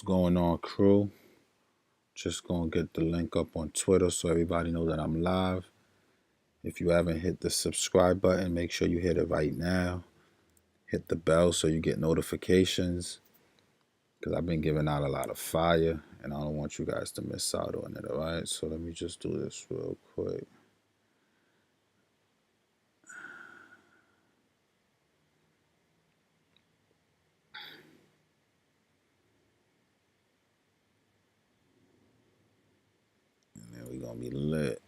going on, crew? Just gonna get the link up on Twitter so everybody know that I'm live. If you haven't hit the subscribe button, make sure you hit it right now. Hit the bell so you get notifications, because I've been giving out a lot of fire and I don't want you guys to miss out on it. All right, so let me just do this real quick. And then we're gonna be lit.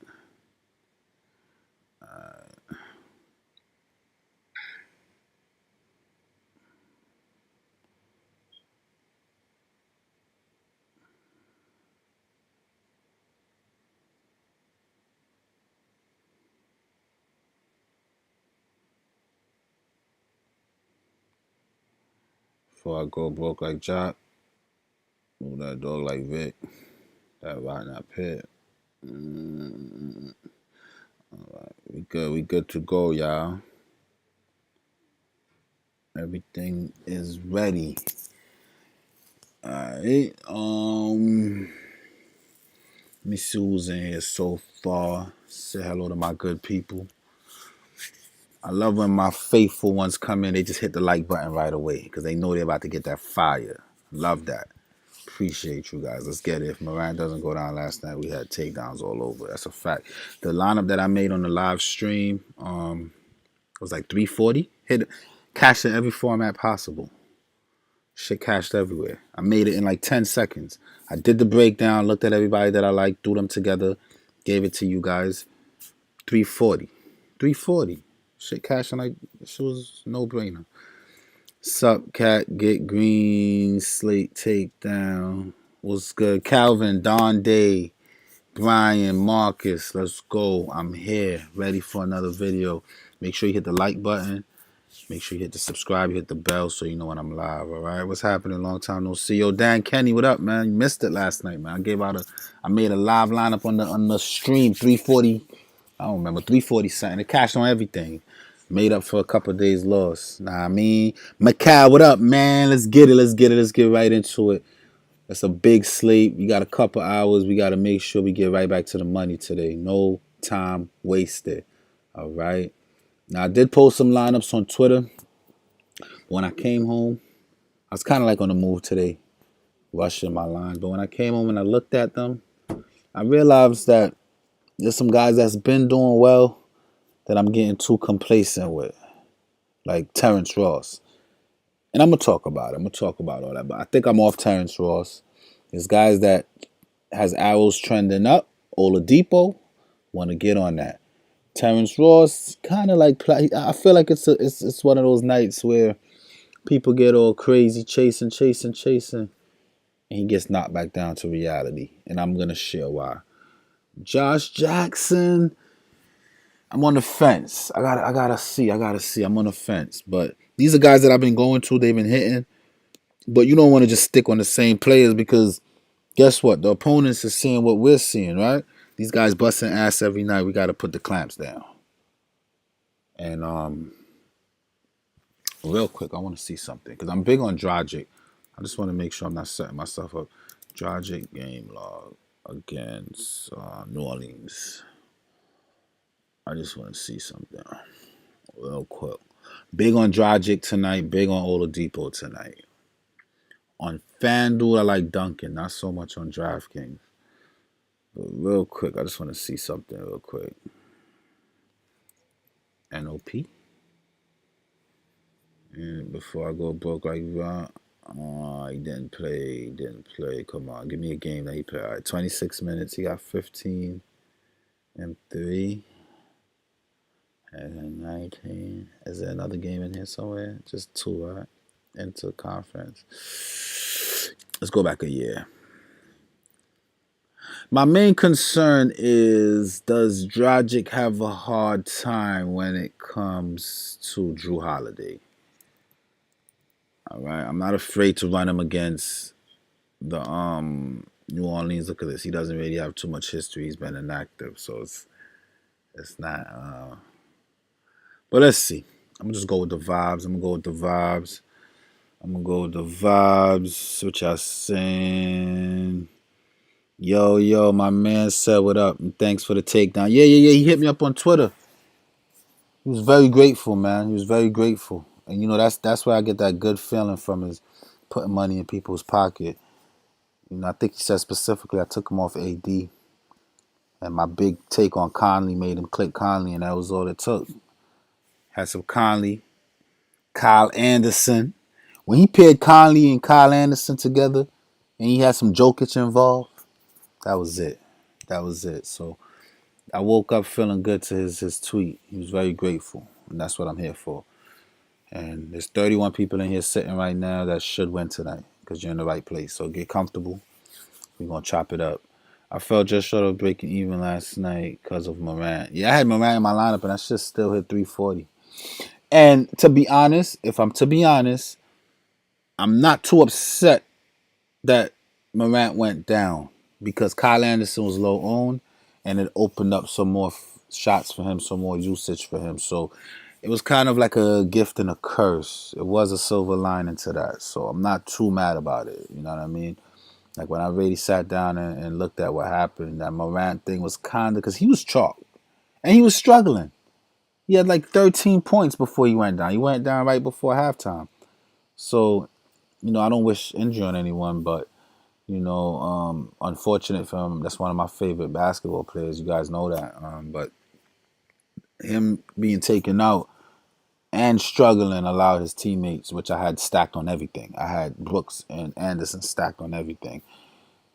Before I go broke like Jock, move that dog like Vic, that rotten that pit. All right, we good to go, y'all. Everything is ready. Alright. Let me see who's in here so far. Say hello to my good people. I love when my faithful ones come in, they just hit the like button right away because they know they're about to get that fire. Love that. Appreciate you guys. Let's get it. If Moran doesn't go down last night, we had takedowns all over. That's a fact. The lineup that I made on the live stream was like 340. Hit cash in every format possible. Shit cashed everywhere. I made it in like 10 seconds. I did the breakdown, looked at everybody that I liked, threw them together, gave it to you guys. 340. 340. Shit cashed in like, shit was no brainer. Sup, cat, get green, slate takedown. What's good? Calvin, Don Day, Brian, Marcus, let's go. I'm here, ready for another video. Make sure you hit the like button. Make sure you hit the subscribe, you hit the bell so you know when I'm live, all right? What's happening? Long time no see. Yo, Dan Kenny, what up, man? You missed it last night, man. I made a live lineup on the stream, 340, I don't remember, 340 something. It cashed on everything. Made up for a couple of days lost. Nah, I mean, Macau, what up, man? Let's get get right into it. It's a big slate. We got a couple hours. We got to make sure we get right back to the money today. No time wasted, all right? Now, I did post some lineups on Twitter. When I came home, I was kind of like on the move today, rushing my lines. But when I came home and I looked at them, I realized that there's some guys that's been doing well that I'm getting too complacent with, like Terrence Ross. And I'm going to talk about it. I'm going to talk about all that. But I think I'm off Terrence Ross. There's guys that has arrows trending up. Oladipo, want to get on that. Terrence Ross, kind of like, I feel like it's one of those nights where people get all crazy, chasing, and he gets knocked back down to reality. And I'm gonna share why. Josh Jackson, I'm on the fence. I gotta see. I'm on the fence. But these are guys that I've been going to, they've been hitting. But you don't want to just stick on the same players because guess what? The opponents are seeing what we're seeing, right? These guys busting ass every night. We gotta put the clamps down. And real quick, I want to see something because I'm big on Dragic. I just want to make sure I'm not setting myself up. Dragic game log against New Orleans. I just want to see something real quick. Big on Dragic tonight. Big on Oladipo tonight. On Fanduel, I like Duncan. Not so much on Draftkings. But real quick, I just want to see something real quick. NOP. And before I go broke like that, he didn't play. Come on, give me a game that he played. All right, 26 minutes. He got 15 and 3. And 19. Is there another game in here somewhere? Just 2, right? Into conference. Let's go back a year. My main concern is, does Dragic have a hard time when it comes to Drew Holiday? All right, I'm not afraid to run him against the New Orleans. Look at this. He doesn't really have too much history. He's been inactive, so it's not. But let's see. I'm gonna just go with the vibes. I'm gonna go with the vibes. What y'all saying? Yo, my man said what up and thanks for the takedown. Yeah. He hit me up on Twitter. He was very grateful, man. He was very grateful. And that's where I get that good feeling from is putting money in people's pocket. I think he said specifically I took him off AD and my big take on Conley made him click Conley and that was all it took. Had some Conley, Kyle Anderson. When he paired Conley and Kyle Anderson together and he had some Jokic involved, that was it. That was it. So I woke up feeling good to his tweet. He was very grateful, and that's what I'm here for. And there's 31 people in here sitting right now that should win tonight because you're in the right place. So get comfortable. We're going to chop it up. I felt just short of breaking even last night because of Morant. Yeah, I had Morant in my lineup, and I should still hit 340. And to be honest, I'm not too upset that Morant went down because Kyle Anderson was low owned and it opened up some more shots for him, some more usage for him. So it was kind of like a gift and a curse. It was a silver lining to that. So I'm not too mad about it. You know what I mean? Like when I really sat down and looked at what happened, that Morant thing was kind of because he was chalk and he was struggling. He had like 13 points before he went down. He went down right before halftime. So, I don't wish injury on anyone, but unfortunate for him. That's one of my favorite basketball players. You guys know that. But him being taken out and struggling allowed his teammates, which I had stacked on everything. I had Brooks and Anderson stacked on everything.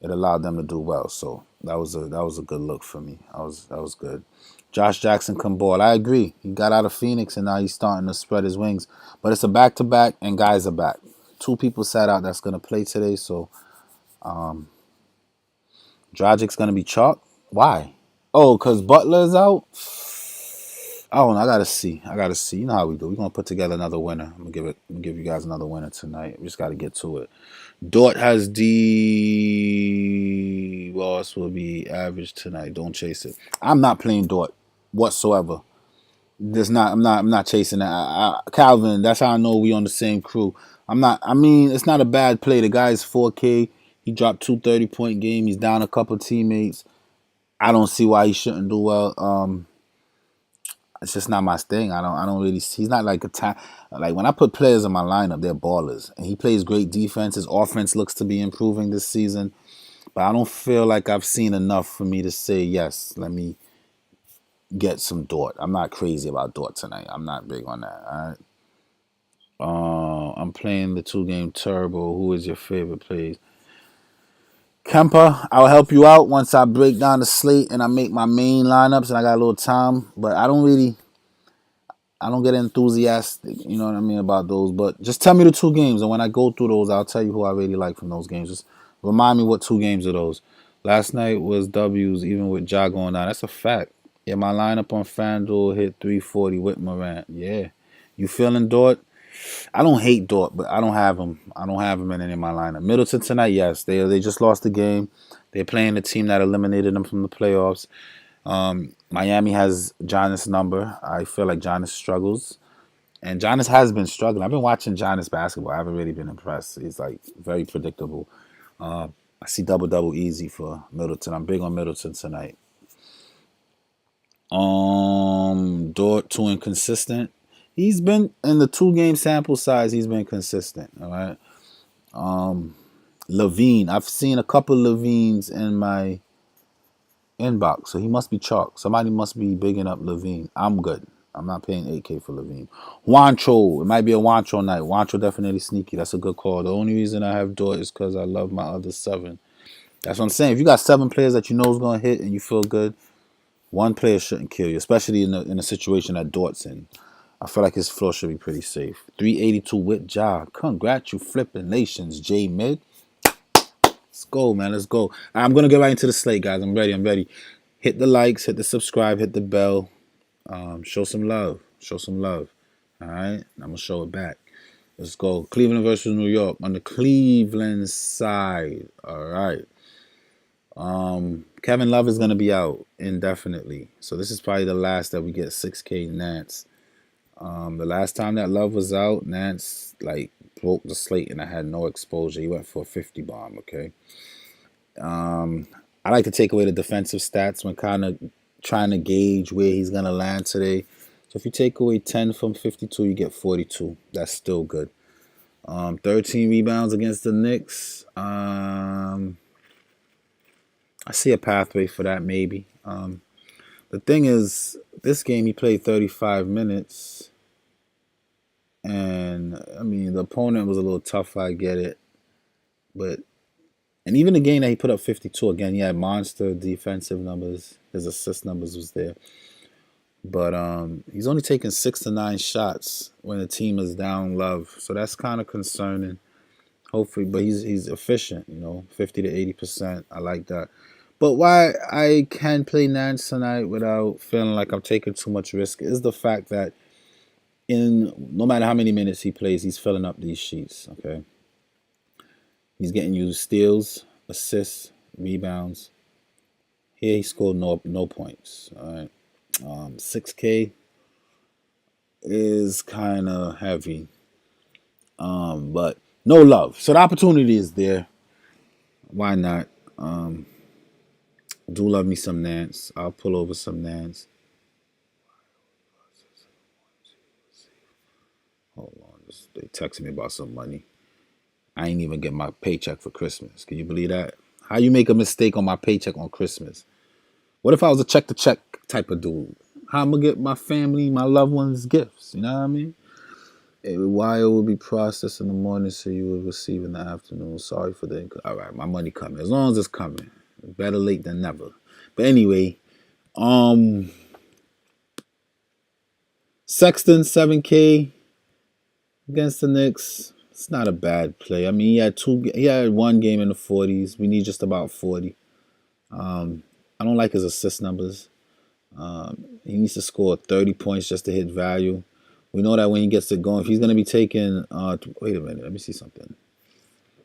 It allowed them to do well. So that was a good look for me. That was good. Josh Jackson can ball. I agree. He got out of Phoenix and now he's starting to spread his wings. But it's a back to back and guys are back. Two people sat out that's gonna play today. So Dragic's gonna be chalk. Why? Oh, because Butler's out. I don't know. I gotta see. You know how we do. We're gonna put together another winner. I'm gonna give you guys another winner tonight. We just gotta get to it. Dort has D. Ross will be average tonight. Don't chase it. I'm not playing Dort whatsoever. There's not. I'm not chasing that. Calvin. That's how I know we on the same crew. I'm not. I mean, it's not a bad play. The guy's 4K. He dropped 2 30-point game. He's down a couple teammates. I don't see why he shouldn't do well. It's just not my thing. I don't really. He's not like a time. Like when I put players in my lineup, they're ballers, and he plays great defense. His offense looks to be improving this season, but I don't feel like I've seen enough for me to say yes. Let me get some Dort. I'm not crazy about Dort tonight. I'm not big on that. All right. I'm playing the 2-game turbo. Who is your favorite player? Kemper, I'll help you out once I break down the slate and I make my main lineups and I got a little time. But I don't get enthusiastic, you know what I mean, about those. But just tell me the 2 games, and when I go through those, I'll tell you who I really like from those games. Just remind me what 2 games are those. Last night was W's, even with Ja going down. That's a fact. Yeah, my lineup on Fanduel hit 340 with Morant. Yeah. You feeling Dort? I don't hate Dort, but I don't have him. I don't have him in any of my lineup. Middleton tonight, yes. They just lost the game. They're playing the team that eliminated them from the playoffs. Miami has Giannis' number. I feel like Giannis struggles. And Giannis has been struggling. I've been watching Giannis basketball. I haven't really been impressed. He's like very predictable. I see double easy for Middleton. I'm big on Middleton tonight. Dort too inconsistent. He's been in the 2-game sample size. He's been consistent. All right. Levine. I've seen a couple Levines in my inbox, so he must be chalk. Somebody must be bigging up Levine. I'm good. I'm not paying 8K for Levine. Juancho. It might be a Juancho night. Juancho definitely sneaky. That's a good call. The only reason I have Dort is because I love my other 7. That's what I'm saying. If you got 7 players that you know is going to hit and you feel good, one player shouldn't kill you, especially in a situation that Dort's in. I feel like his floor should be pretty safe. 382 with Ja. Congrats, you flipping nations, J Mid. Let's go, man. Let's go. I'm going to get right into the slate, guys. I'm ready. Hit the likes, hit the subscribe, hit the bell. Show some love. All right? I'm going to show it back. Let's go. Cleveland versus New York on the Cleveland side. All right. Kevin Love is going to be out indefinitely. So this is probably the last that we get 6K Nats. The last time that Love was out, Nance like broke the slate and I had no exposure. He went for a 50 bomb. Okay. I like to take away the defensive stats when kind of trying to gauge where he's gonna land today. So if you take away 10 from 52, you get 42. That's still good. 13 rebounds against the Knicks. I see a pathway for that maybe. The thing is, this game he played 35 minutes, and I mean the opponent was a little tough. I get it, but and even the game that he put up 52 again, he had monster defensive numbers. His assist numbers was there, but he's only taking 6 to 9 shots when the team is down Love, so that's kind of concerning. Hopefully, but he's efficient, 50 to 80%. I like that. But why I can play Nance tonight without feeling like I'm taking too much risk is the fact that in no matter how many minutes he plays, he's filling up these sheets. Okay, he's getting you steals, assists, rebounds. Here he scored no points. All right, 6K is kind of heavy, but no Love. So the opportunity is there. Why not? Do love me some Nance. I'll pull over some Nance. Hold on. They texted me about some money. I ain't even get my paycheck for Christmas. Can you believe that? How you make a mistake on my paycheck on Christmas? What if I was a check-to-check type of dude? How I'm going to get my family, my loved ones gifts? You know what I mean? A wire will be processed in the morning, so you will receive in the afternoon. Sorry for the... All right, my money coming. As long as it's coming. Better late than never. But anyway, Sexton 7K against the Knicks. It's not a bad play. I mean, he had one game in the 40s. We need just about 40. I don't like his assist numbers. He needs to score 30 points just to hit value. We know that when he gets it going, if he's going to be taking... wait a minute. Let me see something.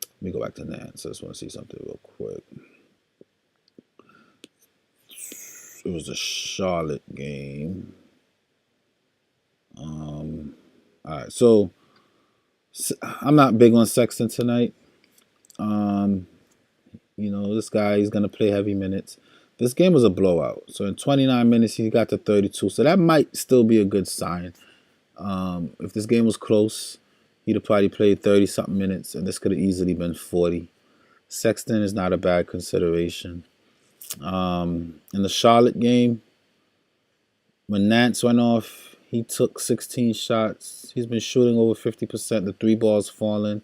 Let me go back to Nance. I just want to see something real quick. It was a Charlotte game. All right, so I'm not big on Sexton tonight. This guy, he's going to play heavy minutes. This game was a blowout. So in 29 minutes, he got to 32. So that might still be a good sign. If this game was close, he'd have probably played 30-something minutes, and this could have easily been 40. Sexton is not a bad consideration. In the Charlotte game, when Nance went off, he took 16 shots. He's been shooting over 50%. The 3 balls falling.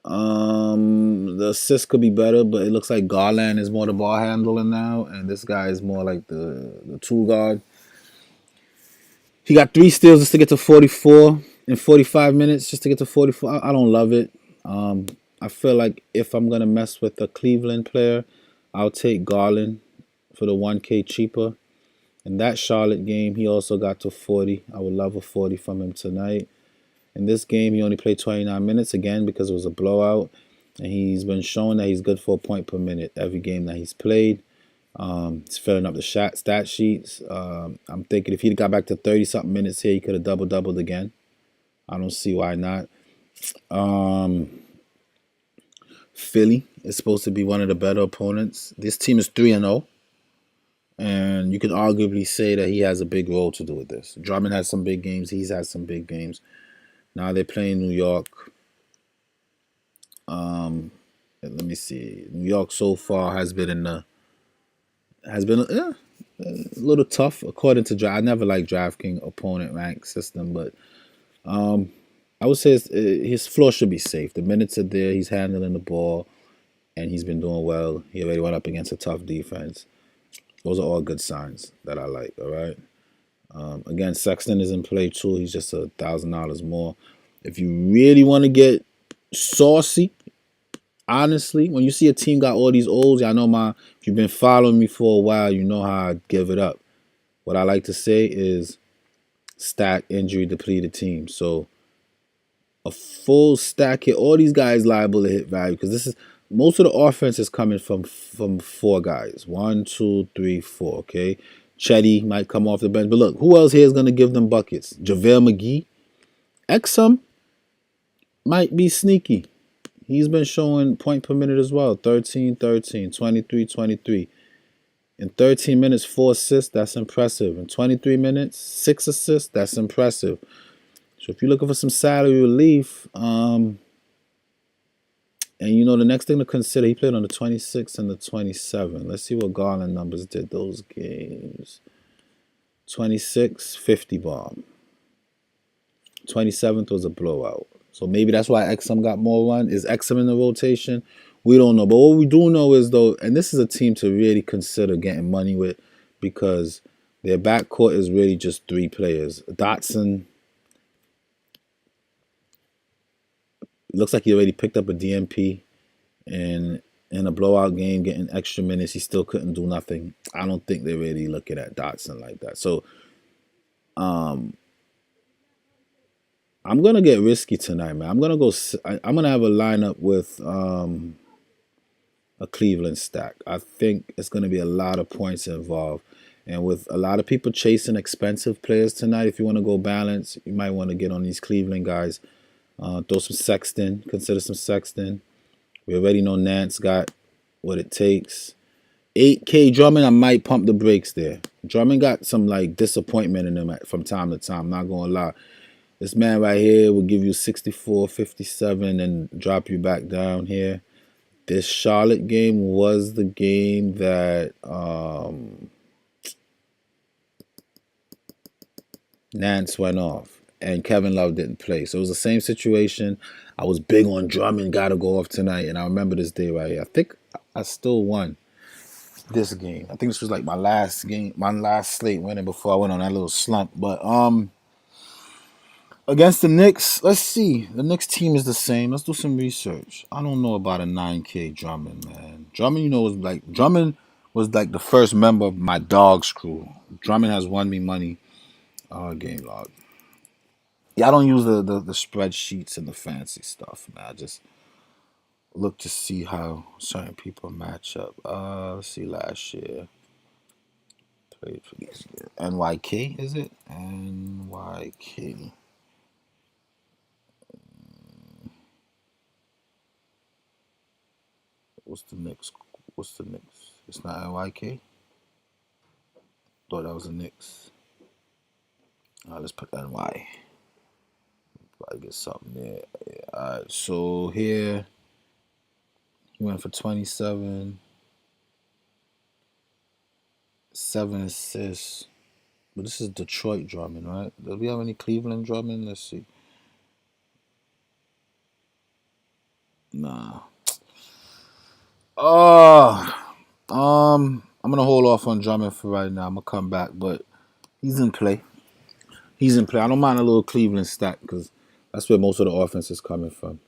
The assist could be better, but it looks like Garland is more the ball handler now, and this guy is more like the 2 guard. He got 3 steals just to get to 44 in 45 minutes, just to get to 44. I don't love it. I feel like if I'm going to mess with a Cleveland player, I'll take Garland for the 1K cheaper. In that Charlotte game, he also got to 40. I would love a 40 from him tonight. In this game, he only played 29 minutes again because it was a blowout. And he's been showing that he's good for a point per minute every game that he's played. He's filling up the stat sheets. I'm thinking if he got back to 30-something minutes here, he could have double-doubled again. I don't see why not. Philly is supposed to be one of the better opponents. This team is 3-0. And you could arguably say that he has a big role to do with this. Drummond has some big games. He's had some big games. Now they're playing New York. Let me see. New York so far has been a little tough according to I never liked Draftkings opponent rank system, but I would say his floor should be safe. The minutes are there. He's handling the ball, and he's been doing well. He already went up against a tough defense. Those are all good signs that I like. All right. Again, Sexton is in play too. He's just $1,000 more. If you really want to get saucy, honestly, when you see a team got all these O's, y'all know if you've been following me for a while, you know how I give it up. What I like to say is stack injury depleted team. So a full stack hit, all these guys liable to hit value because most of the offense is coming from 4 guys. 1, 2, 3, 4. Okay, Chetty might come off the bench. But look, who else here is going to give them buckets? JaVale McGee. Exum might be sneaky. He's been showing point per minute as well. 13, 13, 23, 23. In 13 minutes, 4 assists. That's impressive. In 23 minutes, 6 assists. That's impressive. So if you're looking for some salary relief, and you know the next thing to consider, he played on the 26th and the 27th. Let's see what Garland numbers did those games. 26, 50 bomb. 27th was a blowout. So maybe that's why Exum got more run. Is Exum in the rotation? We don't know. But what we do know is, though, and this is a team to really consider getting money with, because their backcourt is really just 3 players. Dotson looks like he already picked up a DMP, and in a blowout game, getting extra minutes, he still couldn't do nothing. I don't think they're really looking at Dotson like that. So, I'm gonna get risky tonight, man. I'm gonna have a lineup with a Cleveland stack. I think it's gonna be a lot of points involved, and with a lot of people chasing expensive players tonight, if you want to go balance, you might want to get on these Cleveland guys. Throw some Sexton. Consider some Sexton. We already know Nance got what it takes. 8K Drummond, I might pump the brakes there. Drummond got some like disappointment in him from time to time. Not gonna lie. This man right here will give you 64, 57 and drop you back down here. This Charlotte game was the game that Nance went off and Kevin Love didn't play. So it was the same situation. I was big on Drummond, got to go off tonight, and I remember this day right here. I think I still won this game. I think this was like my last game, my last slate winning before I went on that little slump. But against the Knicks, let's see. The Knicks team is the same. Let's do some research. I don't know about a 9K Drummond, man. Drummond, was like the first member of my dog's crew. Drummond has won me money. Game log. Yeah, I don't use the spreadsheets and the fancy stuff, man. I just look to see how certain people match up. Let's see, last year. Played for this year. NYK, is it? NYK. What's the Knicks? It's not NYK? Thought that was the Knicks. Let's put NY. Probably get something there. Yeah. Alright, so here he went for 27, 7 assists. But this is Detroit Drummond, right? Do we have any Cleveland Drummond? Let's see. Nah. I'm gonna hold off on Drummond for right now. I'm gonna come back, but he's in play. I don't mind a little Cleveland stack because that's where most of the offense is coming from.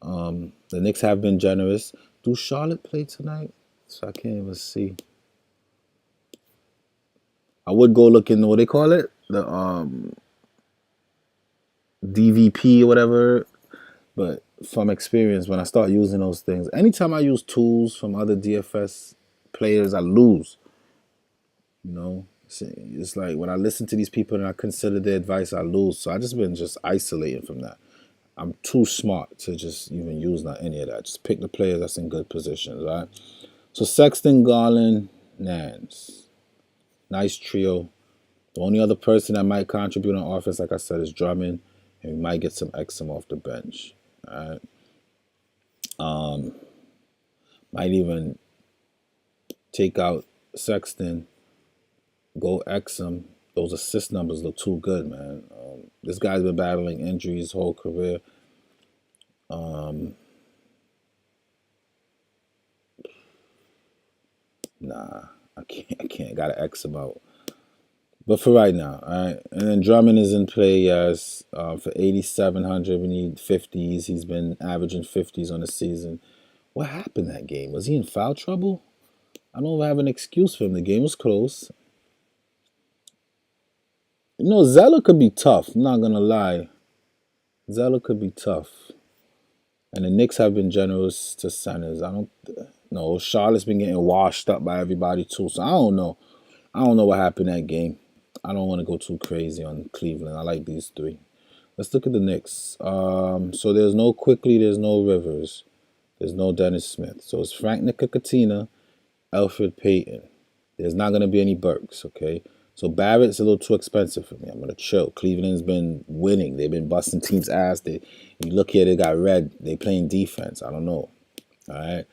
The Knicks have been generous. Do Charlotte play tonight? So I can't even see. I would go look in what they call it, the DVP or whatever. But from experience, when I start using those things, anytime I use tools from other DFS players, I lose. You know, it's like when I listen to these people and I consider their advice, I lose. So I just been isolating from that. I'm too smart to just even use not any of that. Just pick the players that's in good positions, right? So Sexton, Garland, Nance. Nice trio. The only other person that might contribute on offense, like I said, is Drummond. And we might get some Exum off the bench. All right. Might even take out Sexton, go Exum. Those assist numbers look too good, man. This guy's been battling injuries his whole career. Nah, I can't. Gotta X him out. But for right now, all right. And then Drummond is in play, yes. For 8,700, we need 50s. He's been averaging 50s on the season. What happened that game? Was he in foul trouble? I don't have an excuse for him. The game was close. You know, Zeller could be tough. I'm not gonna lie. Zeller could be tough. And the Knicks have been generous to centers. I don't know. Charlotte's been getting washed up by everybody too. So I don't know. I don't know what happened that game. I don't want to go too crazy on Cleveland. I like these three. Let's look at the Knicks. So there's no Quickly, there's no Rivers, there's no Dennis Smith. So it's Frank Ntilikina, Elfrid Payton. There's not gonna be any Burks, okay? So Barrett's a little too expensive for me. I'm gonna chill. Cleveland's been winning. They've been busting teams' ass. You look here, they got red. They playing defense. I don't know. All right.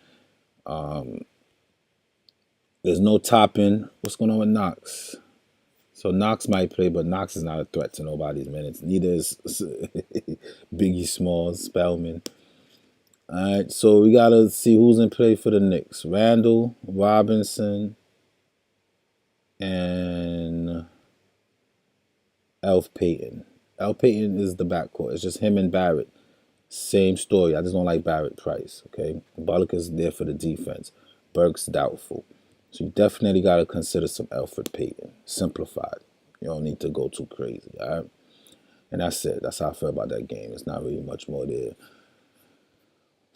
There's no Toppin. What's going on with Knox? So Knox might play, but Knox is not a threat to nobody's minutes. Neither is Biggie Smalls, Spellman. All right, so we gotta see who's in play for the Knicks: Randall, Robinson, and Elf Payton. Elf Payton is the backcourt. It's just him and Barrett. Same story. I just don't like Barrett Price. Okay, Bullock is there for the defense. Burks doubtful. So you definitely got to consider some Elfrid Payton. Simplified. You don't need to go too crazy, all right? And that's it. That's how I feel about that game. It's not really much more there.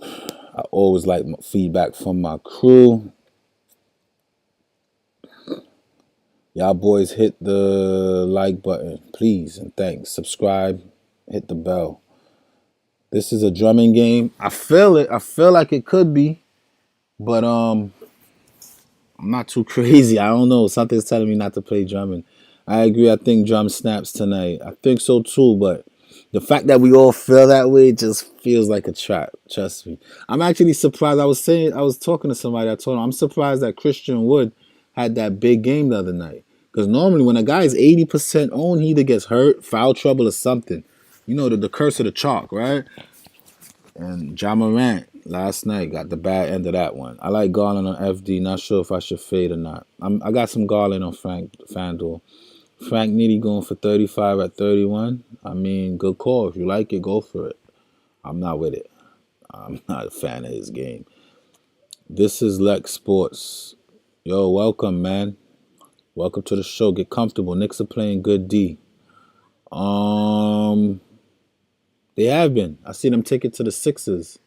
I always like feedback from my crew. Y'all boys hit the like button, please, and thanks. Subscribe, hit the bell. This is a drumming game. I feel it. I feel like it could be, but I'm not too crazy. I don't know. Something's telling me not to play drumming. I agree. I think drum snaps tonight. I think so too, but the fact that we all feel that way just feels like a trap. Trust me. I'm actually surprised. I was talking to somebody. I told him I'm surprised that Christian Wood had that big game the other night. Because normally when a guy is 80% owned, he either gets hurt, foul trouble, or something. You know, the curse of the chalk, right? And Ja Morant last night got the bad end of that one. I like Garland on FD. Not sure if I should fade or not. I got some Garland on Fanduel. Frank Nitti going for 35 at 31. I mean, good call. If you like it, go for it. I'm not with it. I'm not a fan of his game. This is Lex Sports. Yo, welcome, man. Welcome to the show. Get comfortable. Knicks are playing good D. They have been. I seen them take it to the Sixers.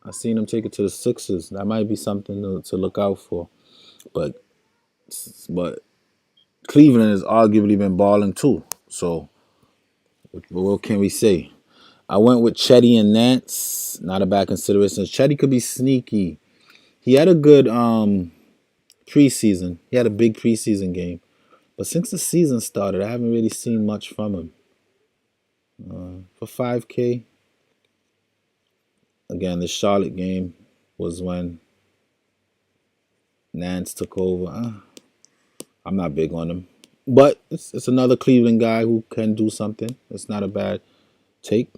That might be something to look out for. But Cleveland has arguably been balling too. So what can we say? I went with Chetty and Nance. Not a bad consideration. Chetty could be sneaky. He had a good preseason. He had a big preseason game. But since the season started, I haven't really seen much from him. For 5K, again, the Charlotte game was when Nance took over. I'm not big on him. But it's another Cleveland guy who can do something. It's not a bad take.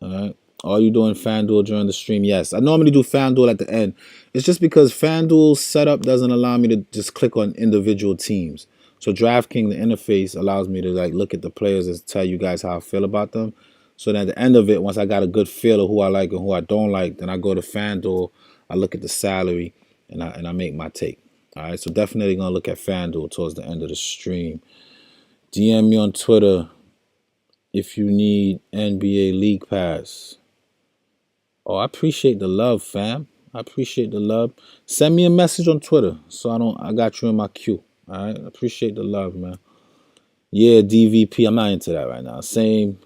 All right. Are you doing FanDuel during the stream? Yes. I normally do FanDuel at the end. It's just because FanDuel's setup doesn't allow me to just click on individual teams. So Draftkings, the interface, allows me to look at the players and tell you guys how I feel about them. So then at the end of it, once I got a good feel of who I like and who I don't like, then I go to FanDuel, I look at the salary, and I make my take. All right, so definitely going to look at FanDuel towards the end of the stream. DM me on Twitter if you need NBA League Pass. Oh, I appreciate the love, fam. I appreciate the love. Send me a message on Twitter so I got you in my queue. All right, I appreciate the love, man. Yeah, DVP, I'm not into that right now. Same.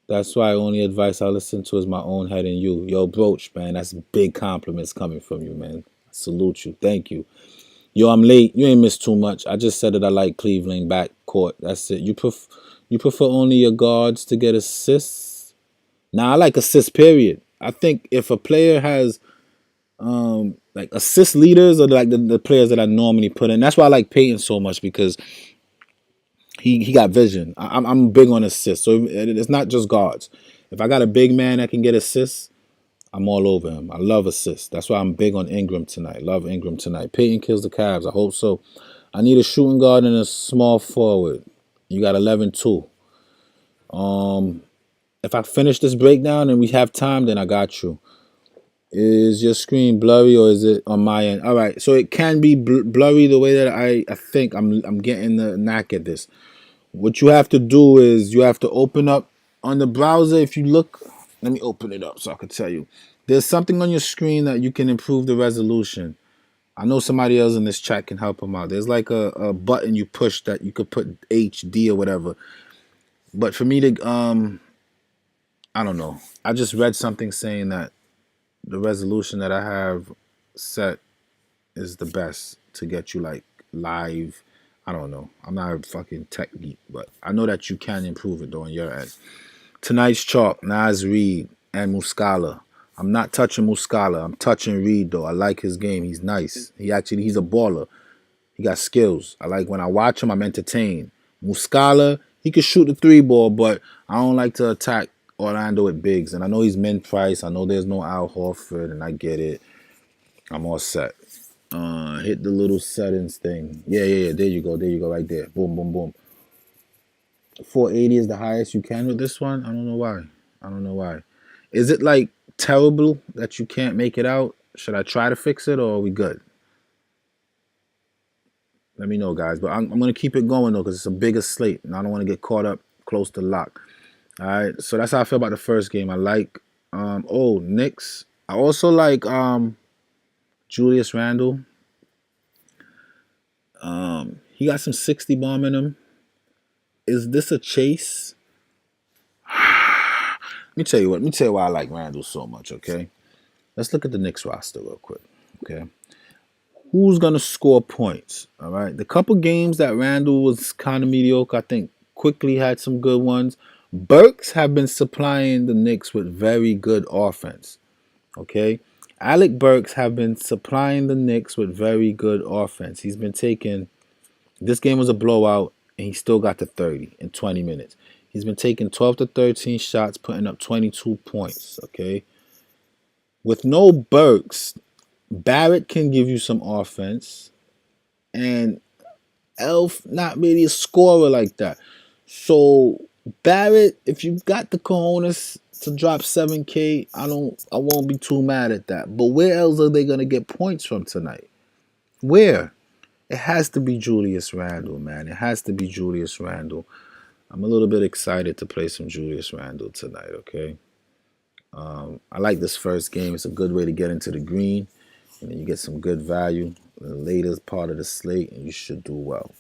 That's why only advice I listen to is my own head and you. Yo, Broach, man, that's big compliments coming from you, man. I salute you. Thank you. Yo, I'm late. You ain't missed too much. I just said that I like Cleveland backcourt. That's it. You prefer only your guards to get assists? Nah, I like assists, period. I think if a player has assist leaders or the players that I normally put in, that's why I like Peyton so much because he got vision. I'm big on assists. So it's not just guards. If I got a big man that can get assists, I'm all over him. I love assists. That's why I'm big on Ingram tonight. Love Ingram tonight. Peyton kills the Cavs. I hope so. I need a shooting guard and a small forward. You got 11-2. If I finish this breakdown and we have time, then I got you. Is your screen blurry or is it on my end? All right, so it can be blurry the way that I think. I'm getting the knack at this. What you have to do is you have to open up on the browser. If you look, let me open it up so I can tell you. There's something on your screen that you can improve the resolution. I know somebody else in this chat can help him out. There's like a button you push that you could put HD or whatever. But for me to I don't know. I just read something saying that the resolution that I have set is the best to get you like live. I don't know. I'm not a fucking tech geek, but I know that you can improve it though on your end. Tonight's chalk, Nas Reed and Muscala. I'm not touching Muscala. I'm touching Reed though. I like his game. He's nice. He's a baller. He got skills. I like when I watch him, I'm entertained. Muscala, he could shoot the three ball, but I don't like to attack Orlando with bigs. And I know he's mint price. I know there's no Al Horford, and I get it. I'm all set. Hit the little settings thing. Yeah. There you go. Right there. Boom, boom, boom. 480 is the highest you can with this one. I don't know why. Is it like terrible that you can't make it out? Should I try to fix it or are we good? Let me know, guys. But I'm going to keep it going, though, because it's a bigger slate, and I don't want to get caught up close to lock. All right, so that's how I feel about the first game. I like, Knicks. I also like Julius Randle. He got some 60 bomb in him. Is this a chase? Let me tell you why I like Randle so much, okay? Let's look at the Knicks roster real quick, okay? Who's going to score points, all right? The couple games that Randle was kind of mediocre, I think quickly had some good ones. Burks have been supplying the Knicks with very good offense, okay? Alec Burks have been supplying the Knicks with very good offense. He's been taking, this game was a blowout, and he still got to 30 in 20 minutes. He's been taking 12 to 13 shots, putting up 22 points, okay? With no Burks, Barrett can give you some offense, and Elf not really a scorer like that. So Barrett, if you've got the cojones to drop 7K, I won't be too mad at that. But where else are they gonna get points from tonight? Where? It has to be Julius Randle, man. It has to be Julius Randle. I'm a little bit excited to play some Julius Randle tonight, okay? I like this first game. It's a good way to get into the green, and then you get some good value in the later part of the slate, and you should do well.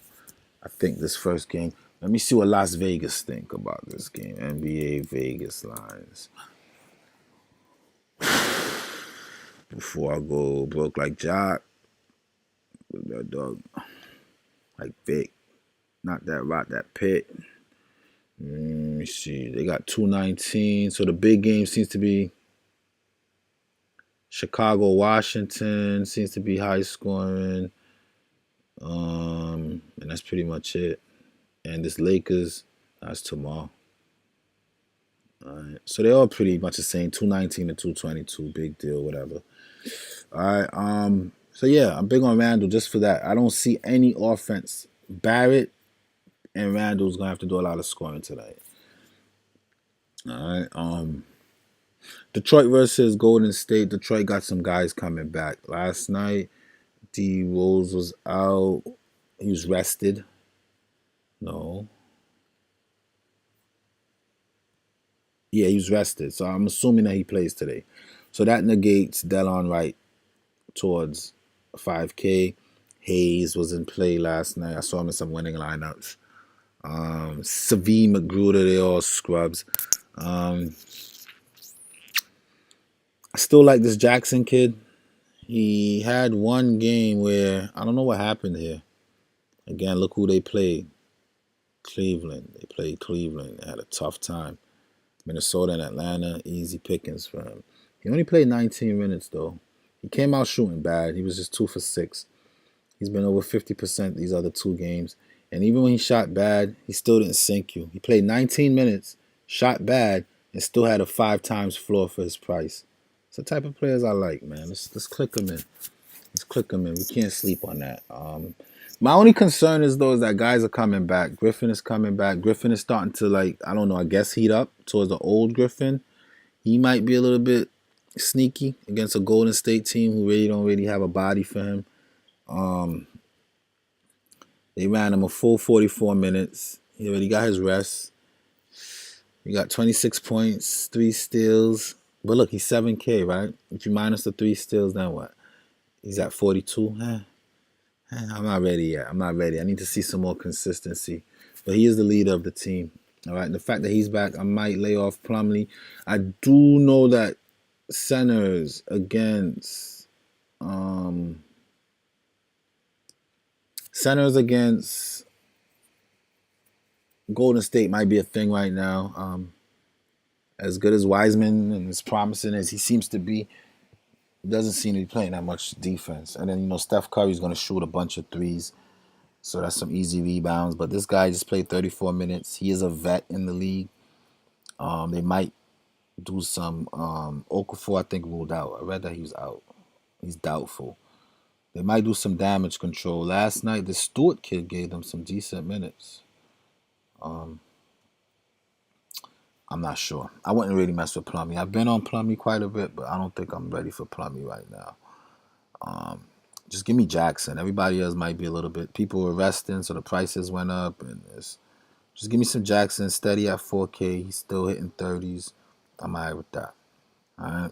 I think this first game. Let me see what Las Vegas think about this game. NBA Vegas lines. Before I go broke like Jock, that dog, like Vic, not that rock, that Pit. Let me see. They got 219. So the big game seems to be Chicago, Washington. Seems to be high scoring. And that's pretty much it. And this Lakers, that's tomorrow. All right. So they're all pretty much the same. 219 and 222. Big deal, whatever. All right. So yeah, I'm big on Randle just for that. I don't see any offense. Barrett and Randle's gonna have to do a lot of scoring tonight. All right. Detroit versus Golden State. Detroit got some guys coming back. Last night, D Rose was out. He was rested. No. Yeah, he was rested. So I'm assuming that he plays today. So that negates Delon Wright towards 5K. Hayes was in play last night. I saw him in some winning lineups. Savine Magruder, they all scrubs. I still like this Jackson kid. He had one game where I don't know what happened here. Again, look who they played. Cleveland. They played Cleveland. They had a tough time. Minnesota and Atlanta, easy pickings for him. He only played 19 minutes, though. He came out shooting bad. He was just 2 for 6. He's been over 50% these other 2 games. And even when he shot bad, he still didn't sink you. He played 19 minutes, shot bad, and still had a 5 times floor for his price. It's the type of players I like, man. Let's click him in. Let's click him in. We can't sleep on that. My only concern is, though, is that guys are coming back. Griffin is coming back. Griffin is starting to, like, I don't know, I guess heat up towards the old Griffin. He might be a little bit sneaky against a Golden State team who really don't really have a body for him. They ran him a full 44 minutes. He already got his rest. He got 26 points, 3 steals. But look, he's 7K, right? If you minus the 3 steals, then what? He's at 42. I'm not ready yet. I'm not ready. I need to see some more consistency. But he is the leader of the team. All right. And the fact that he's back, I might lay off Plumlee. I do know that centers against centers against Golden State might be a thing right now. As good as Wiseman and as promising as he seems to be, he doesn't seem to be playing that much defense. And then Steph Curry's going to shoot a bunch of threes. So that's some easy rebounds. But this guy just played 34 minutes. He is a vet in the league. They might do some Okafor, I think, ruled out. I read that he was out. He's doubtful. They might do some damage control. Last night, the Stewart kid gave them some decent minutes. I'm not sure. I wouldn't really mess with Plumlee. I've been on Plumlee quite a bit, but I don't think I'm ready for Plumlee right now. Just give me Jackson. Everybody else might be a little bit. People were resting, so the prices went up, and just give me some Jackson. Steady at 4K. He's still hitting 30s. I'm alright with that. All right.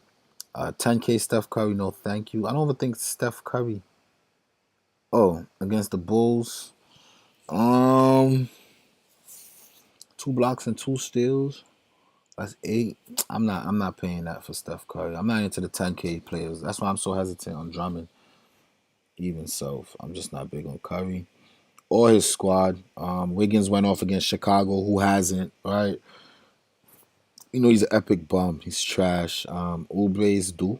10K Steph Curry, no thank you. I don't even think Steph Curry. Oh, against the Bulls. 2 blocks and 2 steals. That's 8. I'm not paying that for Steph Curry. I'm not into the 10K players. That's why I'm so hesitant on Drummond. Even so, I'm just not big on Curry or his squad. Wiggins went off against Chicago. Who hasn't, right? He's an epic bum. He's trash. Oubre's do.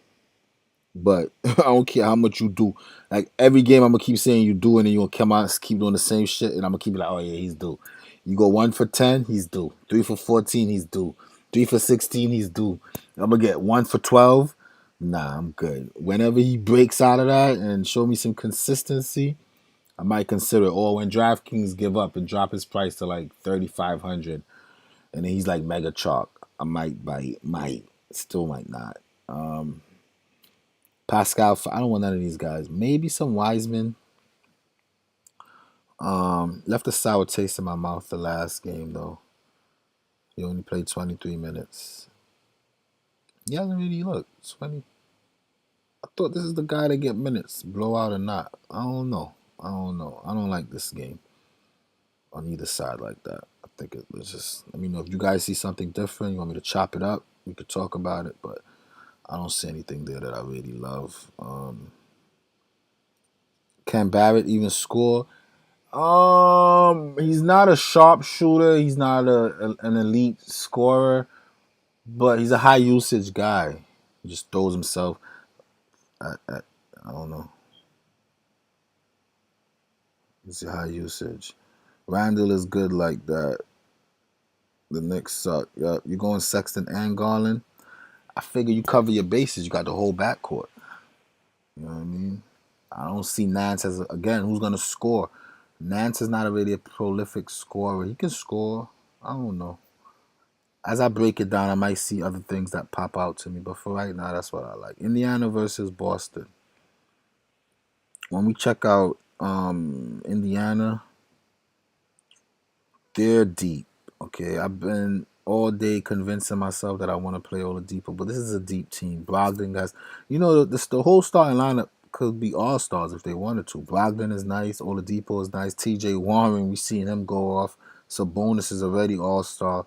But I don't care how much you do. Like every game, I'm gonna keep saying you do, and then you'll come out and keep doing the same shit, and I'm gonna keep like, oh yeah, he's due. You go 1 for 10, he's due. 3 for 14, he's due. 3 for 16, he's due. I'm gonna get 1 for 12. Nah, I'm good. Whenever he breaks out of that and show me some consistency, I might consider it. Or when Draftkings give up and drop his price to like 3,500, and then he's like mega chalk, I might bite. Might still might not. Pascal, I don't want none of these guys. Maybe some Wiseman. Left a sour taste in my mouth the last game though. He only played 23 minutes. He hasn't really looked 20. I thought this is the guy that get minutes, blowout or not. I don't know. I don't like this game on either side like that. I think it's just. Let me know if you guys see something different. You want me to chop it up? We could talk about it, but I don't see anything there that I really love. Can Barrett even score? He's not a sharpshooter. He's not an elite scorer, but he's a high usage guy. He just throws himself at I don't know. He's a high usage. Randall is good like that. The Knicks suck. Yep. You're going Sexton and Garland. I figure you cover your bases. You got the whole backcourt. You know what I mean? I don't see Nance as again. Who's gonna score? Nance is not really a prolific scorer. He can score. I don't know. As I break it down, I might see other things that pop out to me. But for right now, that's what I like. Indiana versus Boston. When we check out Indiana, they're deep. Okay, I've been all day convincing myself that I want to play Oladipo, but this is a deep team. Brogdon guys, the whole starting lineup could be all stars if they wanted to. Brogdon is nice. Oladipo is nice. T.J. Warren, we seen him go off. Sabonis is already all star.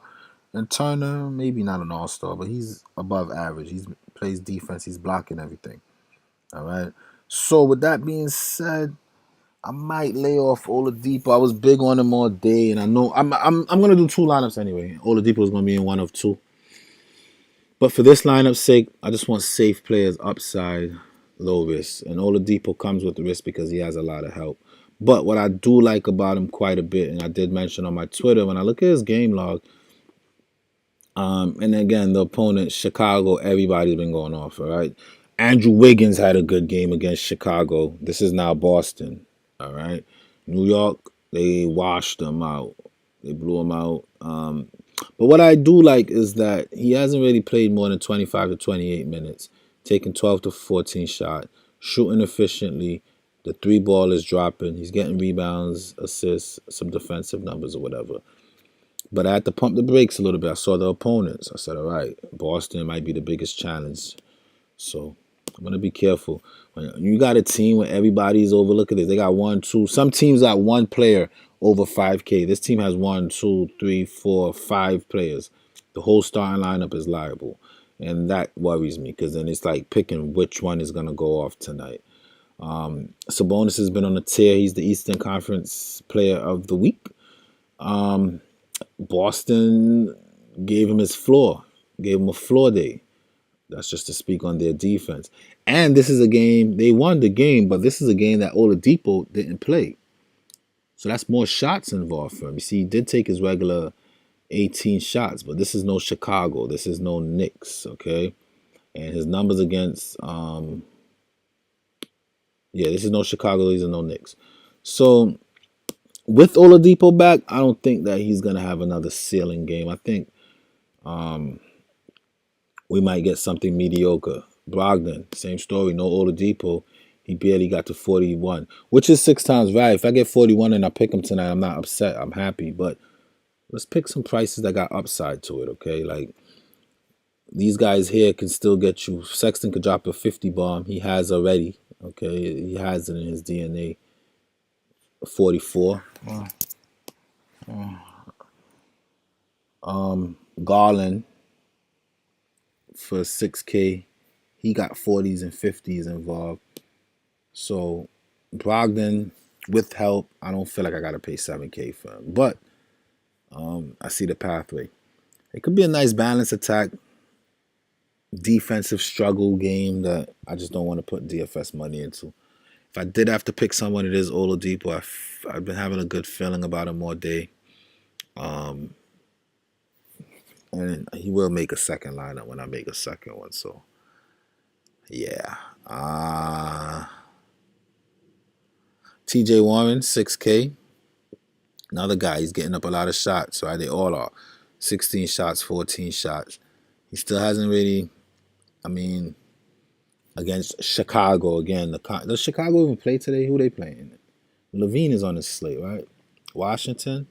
And Turner, maybe not an all-star, but he's above average. He plays defense. He's blocking everything. All right. So with that being said, I might lay off Oladipo. I was big on him all day, and I know I'm gonna do 2 lineups anyway. Oladipo is gonna be in one of 2. But for this lineup's sake, I just want safe players, upside, low risk, and Oladipo comes with the risk because he has a lot of help. But what I do like about him quite a bit, and I did mention on my Twitter, when I look at his game log. And again, the opponent, Chicago, everybody's been going off, all right? Andrew Wiggins had a good game against Chicago. This is now Boston, all right? New York, they washed them out. They blew them out. But what I do like is that he hasn't really played more than 25 to 28 minutes, taking 12 to 14 shot, shooting efficiently. The 3 ball is dropping. He's getting rebounds, assists, some defensive numbers or whatever. But I had to pump the brakes a little bit. I saw the opponents. I said, all right, Boston might be the biggest challenge. So I'm going to be careful. When you got a team where everybody's over, look at this. They got 1, 2. Some teams got one player over 5K. This team has 1, 2, 3, 4, 5 players. The whole starting lineup is liable. And that worries me because then it's like picking which one is going to go off tonight. Sabonis has been on a tear. He's the Eastern Conference Player of the Week. Boston gave him his floor, gave him a floor day. That's just to speak on their defense. And this is a game, they won the game, but this is a game that Oladipo didn't play. So that's more shots involved for him. You see, he did take his regular 18 shots, but this is no Chicago. This is no Knicks, okay? And his numbers against, this is no Chicago. These are no Knicks. So with Oladipo back, I don't think that he's going to have another ceiling game. I think we might get something mediocre. Brogdon, same story. No Oladipo. He barely got to 41, which is 6 times value. If I get 41 and I pick him tonight, I'm not upset. I'm happy. But let's pick some prices that got upside to it, okay? Like, these guys here can still get you. Sexton could drop a 50 bomb. He has already, okay? He has it in his DNA. 44. Garland for 6K. He got 40s and 50s involved. So Brogdon, with help, I don't feel like I got to pay 7K for him. But I see the pathway. It could be a nice balance attack, defensive struggle game that I just don't want to put DFS money into. If I did have to pick someone, it is Oladipo. I've been having a good feeling about him all day. And he will make a second lineup when I make a second one. So, yeah. TJ Warren, 6K. Another guy, he's getting up a lot of shots, right? They all are. 16 shots, 14 shots. He still hasn't really, against Chicago again. Does Chicago even play today? Who they playing? Levine is on the slate, right? Washington?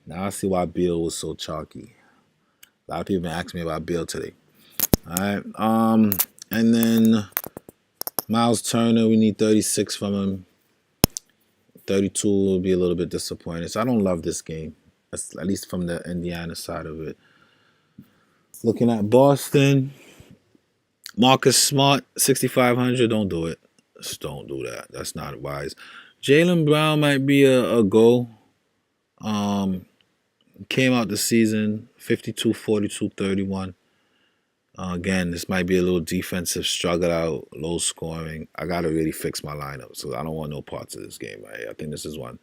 Now I see why Beal was so chalky. A lot of people been asking me about Beal today. All right. And then Miles Turner, we need 36 from him. 32 will be a little bit disappointing. So I don't love this game, at least from the Indiana side of it. Looking at Boston, Marcus Smart, 6,500. Don't do it. Just don't do that. That's not wise. Jaylen Brown might be a go. Came out the season 52, 42, 31. Again, this might be a little defensive struggle out, low scoring. I got to really fix my lineup, so I don't want no parts of this game right here. I think this is one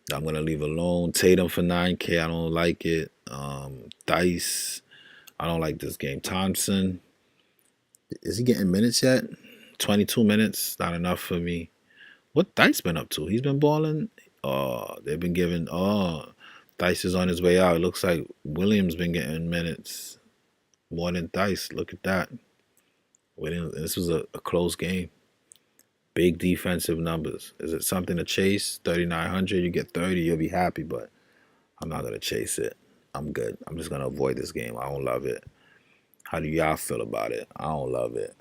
that I'm going to leave alone. Tatum for 9K. I don't like it. Dice. I don't like this game. Thompson. Is he getting minutes yet? 22 minutes. Not enough for me. What Dice been up to? He's been balling. They've been giving. Dice is on his way out. It looks like Williams been getting minutes more than Dice. Look at that. This was a close game. Big defensive numbers. Is it something to chase? 3,900. You get 30. You'll be happy, but I'm not going to chase it. I'm good. I'm just going to avoid this game. I don't love it. How do y'all feel about it? I don't love it.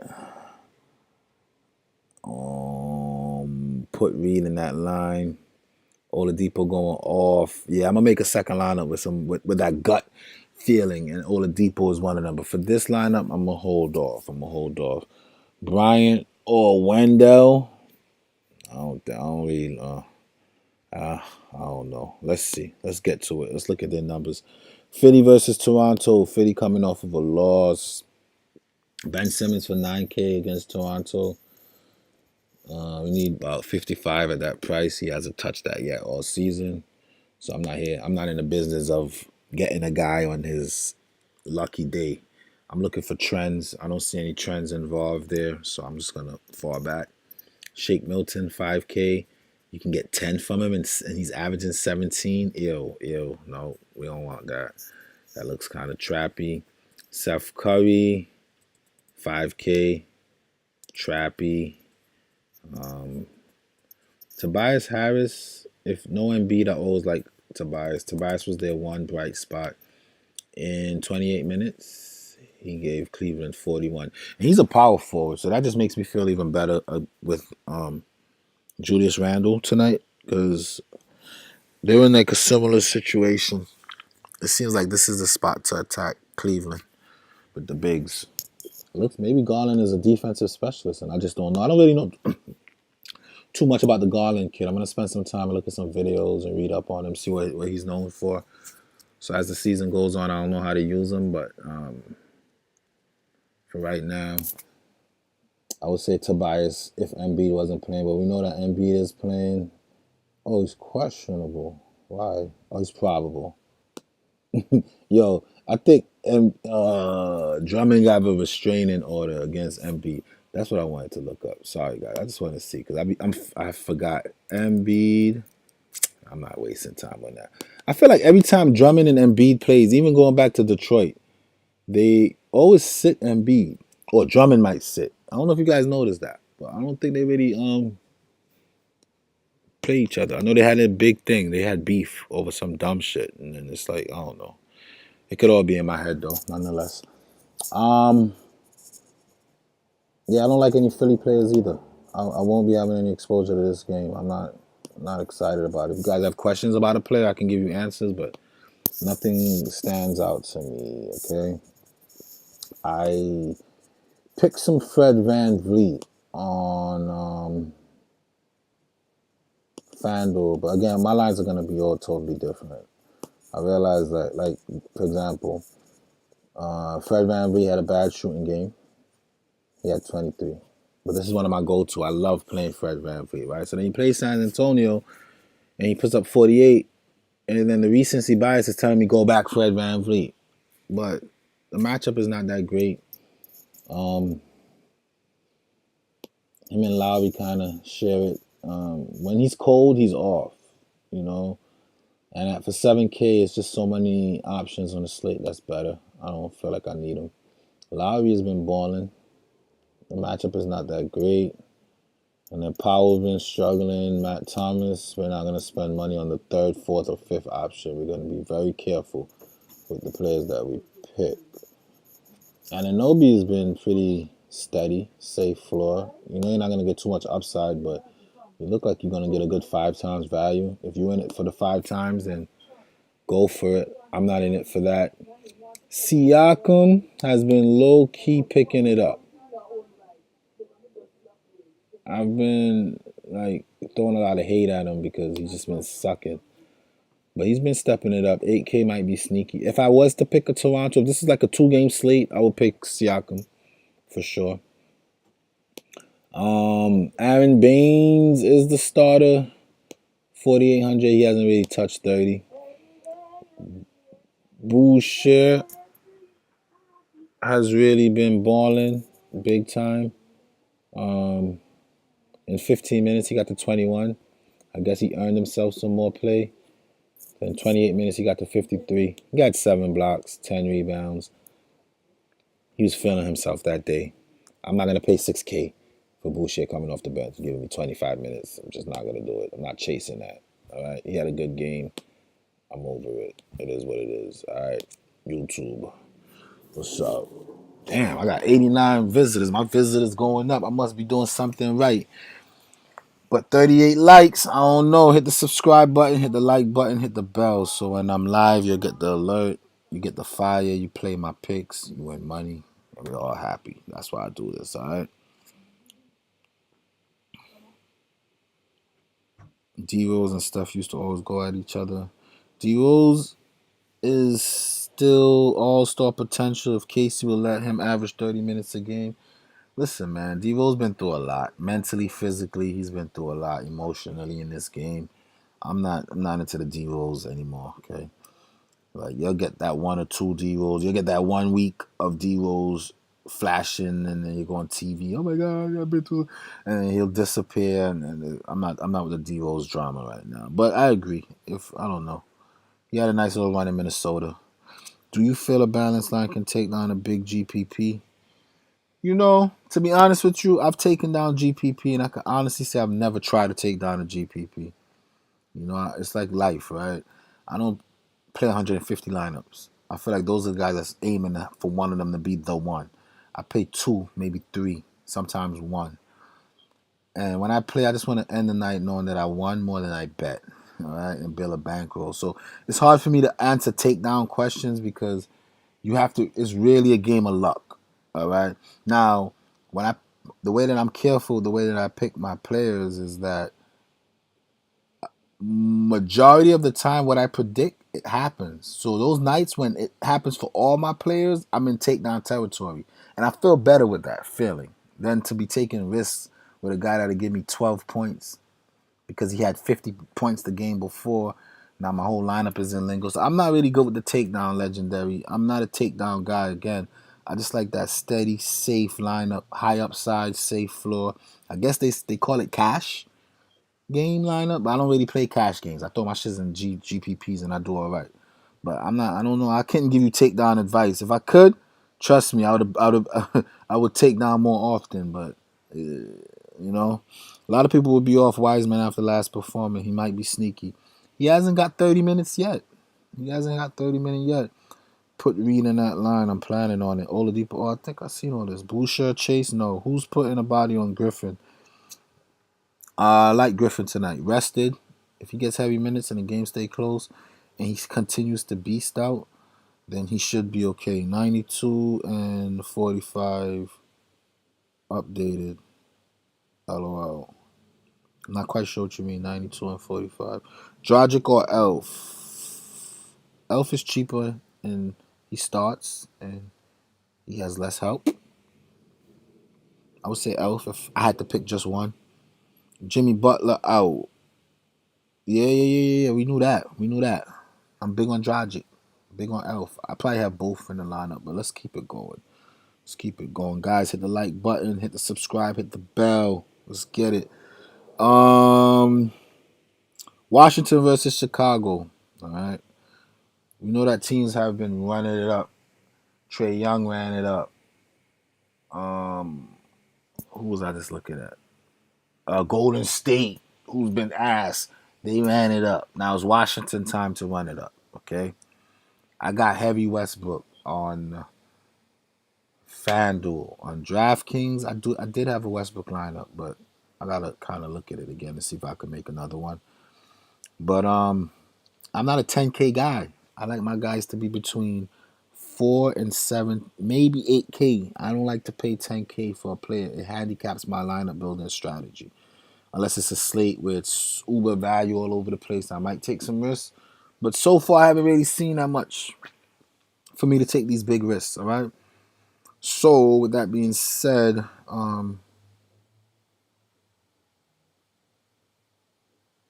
Put Reed in that line. Oladipo going off. Yeah, I'm gonna make a second lineup with that gut feeling, and Oladipo is one of them. But for this lineup, I'm gonna hold off. Bryant or Wendell. I don't know. Let's see. Let's get to it. Let's look at their numbers. Philly versus Toronto. Philly coming off of a loss. Ben Simmons for 9K against Toronto. We need about 55 at that price. He hasn't touched that yet all season. So I'm not here. I'm not in the business of getting a guy on his lucky day. I'm looking for trends. I don't see any trends involved there. So I'm just going to fall back. Shake Milton, 5K. You can get 10 from him, and he's averaging 17. Ew. No, we don't want that. That looks kind of trappy. Seth Curry, 5K. Trappy. Tobias Harris, if no Embiid, I always like Tobias. Tobias was their one bright spot in 28 minutes. He gave Cleveland 41. And he's a power forward, so that just makes me feel even better with Julius Randle tonight because they're in like a similar situation. It seems like this is the spot to attack Cleveland with the bigs. Looks maybe Garland is a defensive specialist, and I just don't know. I don't really know too much about the Garland kid. I'm gonna spend some time and look at some videos and read up on him, see what he's known for. So as the season goes on, I don't know how to use him, but for right now, I would say Tobias if Embiid wasn't playing, but we know that Embiid is playing. Oh, he's questionable. Why? Oh, he's probable. Yo, I think Drummond got a restraining order against Embiid. That's what I wanted to look up. Sorry, guys. I just wanted to see because I forgot Embiid. I'm not wasting time on that. I feel like every time Drummond and Embiid plays, even going back to Detroit, they always sit Embiid or Drummond might sit. I don't know if you guys noticed that, but I don't think they really play each other. I know they had a big thing. They had beef over some dumb shit, and then it's like I don't know. It could all be in my head though, nonetheless. Um, yeah, I don't like any Philly players either. I won't be having any exposure to this game. I'm not excited about it. If you guys have questions about a player, I can give you answers, but nothing stands out to me. Okay, I picked some Fred VanVleet on Fanduel, but again, my lines are gonna be all totally different. I realize that, like for example, Fred VanVleet had a bad shooting game. He had 23. But this is one of my go-to. I love playing Fred VanVleet, right? So then he plays San Antonio, and he puts up 48, and then the recency bias is telling me go back Fred VanVleet. But the matchup is not that great. Him and Lowry kind of share it. When he's cold, he's off, you know? And for 7K, it's just so many options on the slate that's better. I don't feel like I need him. Lowry has been balling. The matchup is not that great. And then Powell's been struggling. Matt Thomas, we're not going to spend money on the third, fourth, or fifth option. We're going to be very careful with the players that we pick. Anunoby has been pretty steady, safe floor. You know you're not going to get too much upside, but you look like you're going to get a good 5 times value. If you're in it for the 5 times, then go for it. I'm not in it for that. Siakam has been low-key picking it up. I've been like throwing a lot of hate at him because he's just been sucking. But he's been stepping it up. 8K might be sneaky. If I was to pick a Toronto, if this is like a 2-game slate, I would pick Siakam for sure. Aaron Baines is the starter. 4,800. He hasn't really touched 30. Boucher has really been balling big time. In 15 minutes, he got to 21. I guess he earned himself some more play. In 28 minutes, he got to 53. He got 7 blocks, 10 rebounds. He was feeling himself that day. I'm not going to pay 6K for Boucher coming off the bench, giving me 25 minutes. I'm just not going to do it. I'm not chasing that. All right? He had a good game. I'm over it. It is what it is. All right? YouTube. What's up? Damn, I got 89 visitors. My visitors going up. I must be doing something right. But 38 likes, I don't know. Hit the subscribe button, hit the like button, hit the bell. So when I'm live, you'll get the alert. You get the fire. You play my picks. You win money. And we're all happy. That's why I do this, all right? D-Rose and stuff used to always go at each other. D-Rose is still all-star potential if Casey will let him average 30 minutes a game. Listen, man, D-Rose been through a lot. Mentally, physically, he's been through a lot emotionally in this game. I'm not into the D-Rose anymore, okay? Like, you'll get that 1 or 2 D-Rose. You'll get that 1 week of D-Rose flashing, and then you go on TV. Oh, my God, I've been through... And then he'll disappear, and I'm not with the D-Rose drama right now. But I agree. I don't know. He had a nice little run in Minnesota. Do you feel a balanced line can take down a big GPP? You know, to be honest with you, I've taken down GPP, and I can honestly say I've never tried to take down a GPP. You know, it's like life, right? I don't play 150 lineups. I feel like those are the guys that's aiming for one of them to be the one. I pay 2, maybe 3, sometimes 1. And when I play, I just want to end the night knowing that I won more than I bet. All right, and build a bankroll. So it's hard for me to answer takedown questions because you have to. It's really a game of luck. All right. Now, the way that I'm careful, the way that I pick my players is that majority of the time, what I predict it happens. So those nights when it happens for all my players, I'm in takedown territory, and I feel better with that feeling than to be taking risks with a guy that'll give me 12 points because he had 50 points the game before. Now my whole lineup is in lingo. So I'm not really good with the takedown legendary. I'm not a takedown guy again. I just like that steady, safe lineup, high upside, safe floor. I guess they call it cash game lineup, but I don't really play cash games. I throw my shits in GPPs and I do all right. But I don't know. I couldn't give you takedown advice. If I could, trust me, I would take down more often. But a lot of people would be off Wiseman after last performance. He might be sneaky. He hasn't got 30 minutes yet. He hasn't got 30 minutes yet. Put Reed in that line. I'm planning on it. Oladipo. Oh, I think I've seen all this. Boucher, Chase. No. Who's putting a body on Griffin? I like Griffin tonight. Rested. If he gets heavy minutes and the game stay close and he continues to beast out, then he should be okay. 92 and 45 updated. LOL. I'm not quite sure what you mean. 92 and 45. Dragic or Elf? Elf is cheaper and he starts and he has less help. I would say Elf if I had to pick just one. Jimmy Butler out. Yeah. We knew that. I'm big on Dragic. Big on Elf. I probably have both in the lineup, but let's keep it going. Let's keep it going. Guys, hit the like button, hit the subscribe, hit the bell. Let's get it. Washington versus Chicago. All right. We know that teams have been running it up. Trae Young ran it up. Who was I just looking at? Golden State, who's been ass. They ran it up. Now it's Washington time to run it up. Okay. I got heavy Westbrook on Fanduel. On Draftkings, I did have a Westbrook lineup, but I gotta kind of look at it again to see if I can make another one. But I'm not a 10K guy. I like my guys to be between 4 and 7, maybe 8K. I don't like to pay 10K for a player. It handicaps my lineup building strategy. Unless it's a slate where it's uber value all over the place, I might take some risks. But so far, I haven't really seen that much for me to take these big risks, all right? So, with that being said,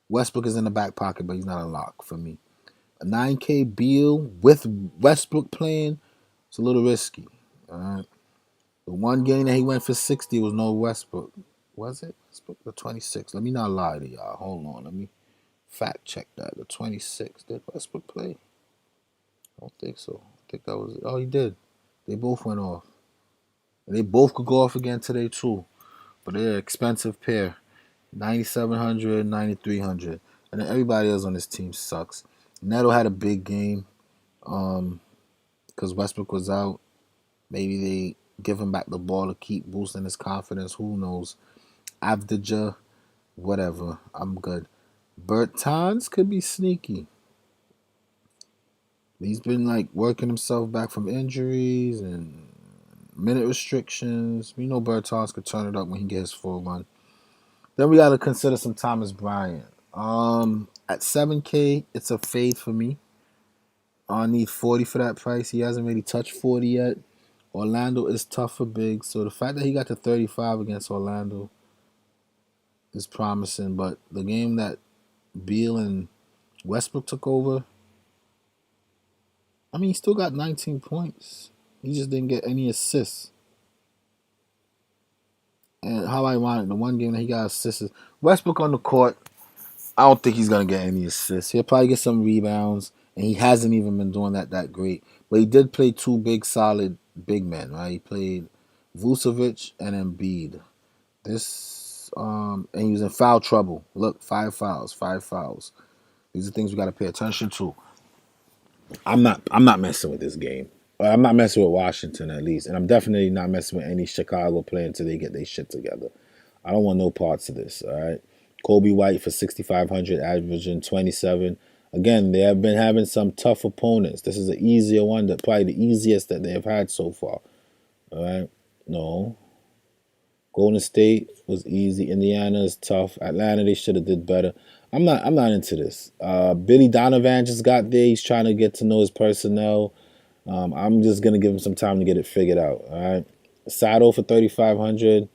Westbrook is in the back pocket, but he's not a lock for me. A 9K Beal with Westbrook playing, it's a little risky, all right? The one game that he went for 60 was no Westbrook. Was it? Westbrook, the 26. Let me not lie to y'all. Hold on. Let me fact check that. The 26. Did Westbrook play? I don't think so. I think that was it. Oh, he did. They both went off. And they both could go off again today, too. But they're an expensive pair. 9,700, 9,300. And then everybody else on this team sucks. Neto had a big game because Westbrook was out. Maybe they give him back the ball to keep boosting his confidence. Who knows? Avdija, whatever. I'm good. Bertans could be sneaky. He's been like working himself back from injuries and minute restrictions. We know Bertans could turn it up when he gets full run. Then we got to consider some Thomas Bryant. At 7K, it's a fade for me. I need 40 for that price. He hasn't really touched 40 yet. Orlando is tough for big, so the fact that he got to 35 against Orlando is promising. But the game that Beal and Westbrook took over, I mean, he still got 19 points. He just didn't get any assists. And how ironic, the one game that he got assists, Westbrook on the court, I don't think he's going to get any assists. He'll probably get some rebounds, and he hasn't even been doing that great. But he did play two big, solid big men, right? He played Vucevic and Embiid. And he was in foul trouble. Look, 5 fouls. These are things we got to pay attention to. I'm not messing with this game. I'm not messing with Washington at least, and I'm definitely not messing with any Chicago player until they get their shit together. I don't want no parts of this. All right, Kobe White for 6,500, averaging 27. Again, they have been having some tough opponents. This is an easier one, that probably the easiest that they have had so far. All right, no. Golden State was easy. Indiana is tough. Atlanta, they should have did better. I'm not into this. Billy Donovan just got there. He's trying to get to know his personnel. I'm just gonna give him some time to get it figured out. All right. Sato for 3,500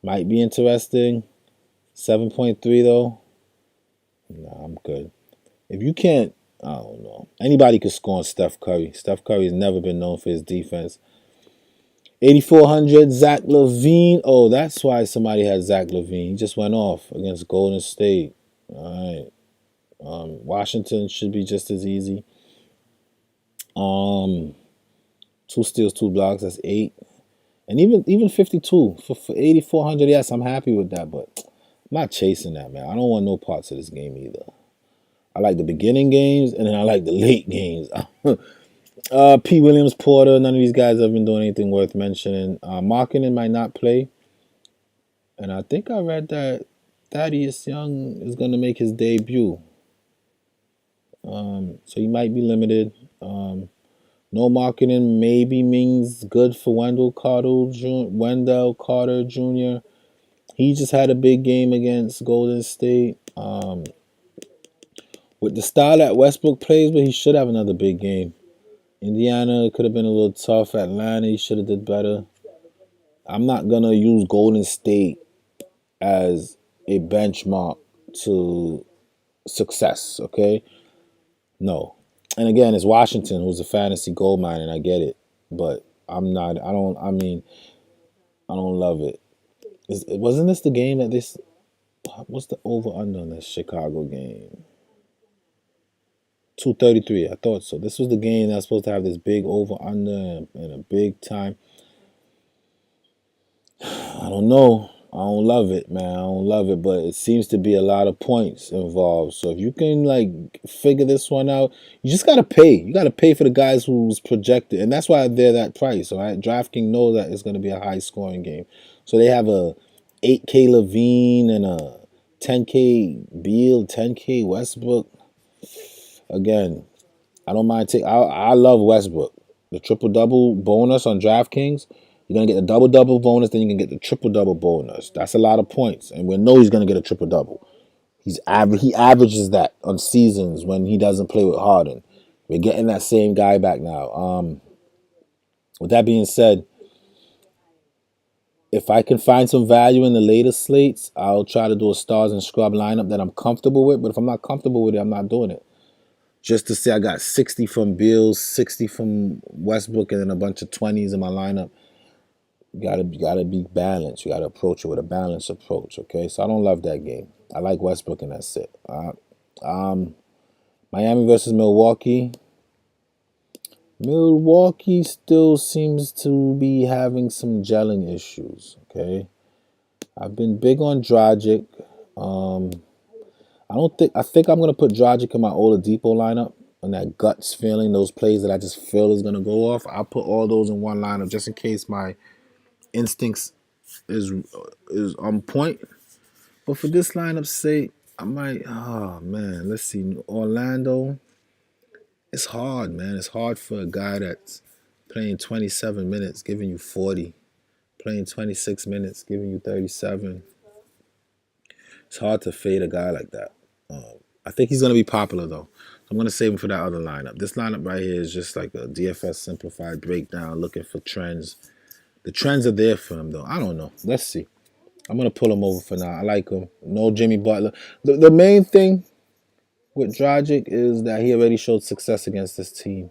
might be interesting. 7.3 though. Nah, I'm good. If you can't, I don't know. Anybody could score on Steph Curry. Steph Curry has never been known for his defense. 8,400, Zach LaVine. Oh, that's why somebody had Zach LaVine. He just went off against Golden State. All right. Washington should be just as easy. Um, 2 steals, 2 blocks. That's 8. And even 52 for 8,400. Yes, I'm happy with that, but I'm not chasing that, man. I don't want no parts of this game either. I like the beginning games, and then I like the late games. P. Williams, Porter, none of these guys have been doing anything worth mentioning. Markkinen might not play, and I think I read that Thaddeus Young is going to make his debut. So he might be limited. No Markkinen maybe means good for Wendell Carter Jr. He just had a big game against Golden State. With the style that Westbrook plays, but he should have another big game. Indiana could have been a little tough. Atlanta, he should have did better. I'm not gonna use Golden State as a benchmark to success. Okay, no. And again, it's Washington who's a fantasy gold mine, and I get it, but I'm not. I don't. I mean, I don't love it. Wasn't this the game that this? What's the over under on this Chicago game? 233. I thought so. This was the game that's supposed to have this big over under and a big time. I don't know. I don't love it, man. I don't love it, but it seems to be a lot of points involved. So if you can like figure this one out, you just gotta pay. You gotta pay for the guys who's projected, and that's why they're that price. All right, DraftKings know that it's gonna be a high scoring game, so they have a 8K Levine and a 10K Beal, 10K Westbrook. Again, I don't mind take. I love Westbrook. The triple double bonus on DraftKings. You're gonna get the double double bonus, then you can get the triple double bonus. That's a lot of points, and we know he's gonna get a triple double. He averages that on seasons when he doesn't play with Harden. We're getting that same guy back now. With that being said, if I can find some value in the later slates, I'll try to do a stars and scrub lineup that I'm comfortable with. But if I'm not comfortable with it, I'm not doing it. Just to say I got 60 from Bills, 60 from Westbrook, and then a bunch of 20s in my lineup. You gotta be balanced. You gotta approach it with a balanced approach. Okay, so I don't love that game. I like Westbrook, and that's it. Miami versus Milwaukee. Milwaukee still seems to be having some gelling issues. Okay, I've been big on Dragic. I think I'm gonna put Dragic in my Oladipo lineup. And that guts feeling, those plays that I just feel is gonna go off. I'll put all those in one lineup just in case my instincts is on point. But for this lineup's sake, I might. Oh man, let's see. Orlando. It's hard, man. It's hard for a guy that's playing 27 minutes, giving you 40, playing 26 minutes, giving you 37. It's hard to fade a guy like that. I think he's gonna be popular though. I'm gonna save him for that other lineup. This lineup right here is just like a DFS simplified breakdown, looking for trends. The trends are there for him though. I don't know. Let's see. I'm gonna pull him over for now. I like him. No Jimmy Butler. The main thing with Dragic is that he already showed success against this team,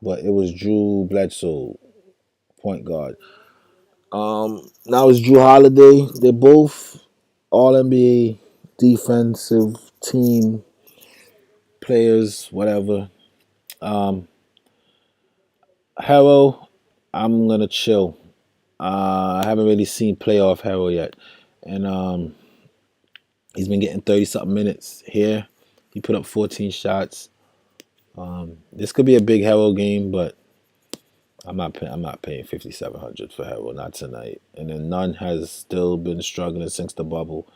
but it was Drew Bledsoe, point guard. Now it's Drew Holiday. They're both All NBA defensive team players, whatever. Harrow, I'm gonna chill. I haven't really seen playoff Harrow yet, and he's been getting 30 something minutes here. He put up 14 shots. This could be a big Herald game, but I'm not paying 5,700 for Herald, not tonight. And then Nunn has still been struggling since the bubble.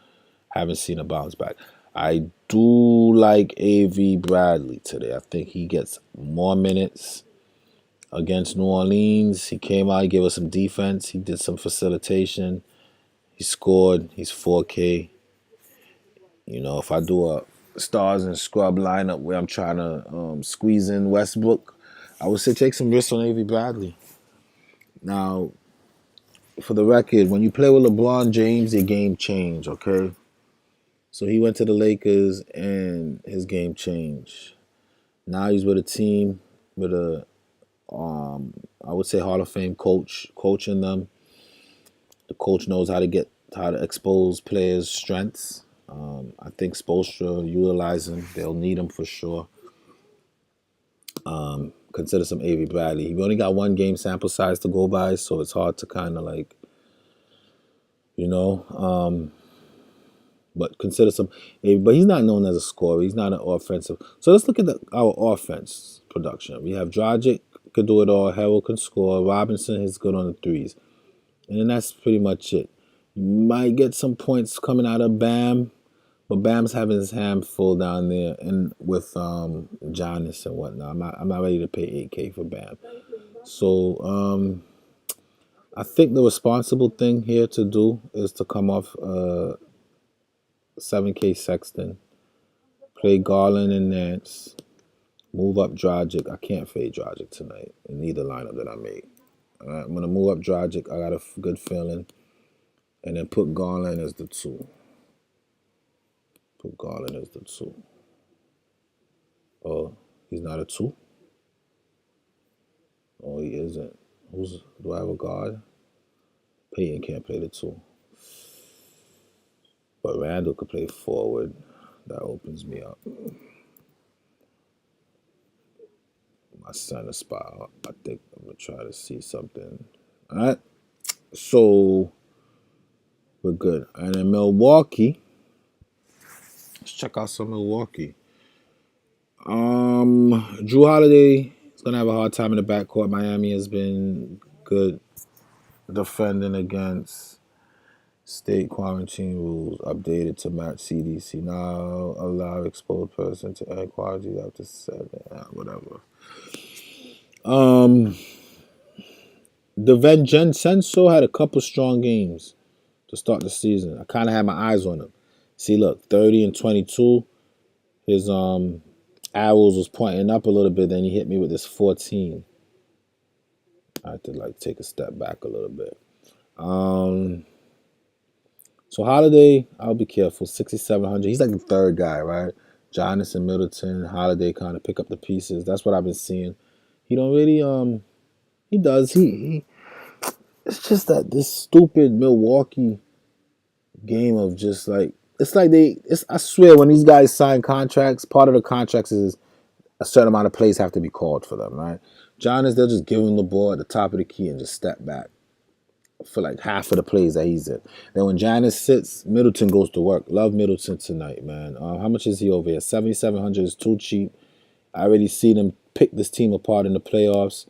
Haven't seen a bounce back. I do like A.V. Bradley today. I think he gets more minutes against New Orleans. He came out, he gave us some defense. He did some facilitation. He scored. He's 4K. You know, if I do a stars and scrub lineup where I'm trying to squeeze in Westbrook, I would say take some risks on A.V. Bradley. Now, for the record, when you play with LeBron James, your game changed, okay? So he went to the Lakers and his game changed. Now he's with a team with a, I would say Hall of Fame coaching them. The coach knows how to expose players' strengths. I think Spoelstra utilize him. They'll need him for sure. Consider some A.V. Bradley. We only got one game sample size to go by, so it's hard to kind of like, you know, but consider some. But he's not known as a scorer. He's not an offensive. So let's look at our offense production. We have Dragic could do it all. Harrell can score. Robinson is good on the threes, and then that's pretty much it. You might get some points coming out of Bam, but Bam's having his hand full down there, and with Giannis and whatnot. I'm not ready to pay 8K for Bam. So I think the responsible thing here to do is to come off 7K Sexton, play Garland and Nance, move up Dragic. I can't fade Dragic tonight in either lineup that I make. All right, I'm going to move up Dragic. I got a good feeling. And then put Garland as the 2. Put Garland as the 2. Oh, he's not a 2? Oh, he isn't. Do I have a guard? Peyton can't play the 2. But Randall could play forward. That opens me up. My center spot. I think I'm going to try to see something. All right. So we're good. And in Milwaukee, let's check out some Milwaukee. Drew Holiday is going to have a hard time in the backcourt. Miami has been good defending against state quarantine rules updated to match CDC. Now allow exposed person to end quarantine after 7. Whatever. The Vincenzo had a couple strong games to start the season. I kind of had my eyes on him. See, look, 30 and 22. His arrows was pointing up a little bit. Then he hit me with this 14. I had to take a step back a little bit. So Holiday, I'll be careful. 6,700. He's like the third guy, right? Giannis and Middleton. Holiday kind of pick up the pieces. That's what I've been seeing. He don't really he does. He it's just that this stupid Milwaukee game of just it's like I swear when these guys sign contracts, part of the contracts is a certain amount of plays have to be called for them, right? Giannis, they'll just give him the ball at the top of the key and just step back for like half of the plays that he's in. Then when Giannis sits, Middleton goes to work. Love Middleton tonight, man. How much is he over here? 7,700 is too cheap. I already seen him pick this team apart in the playoffs.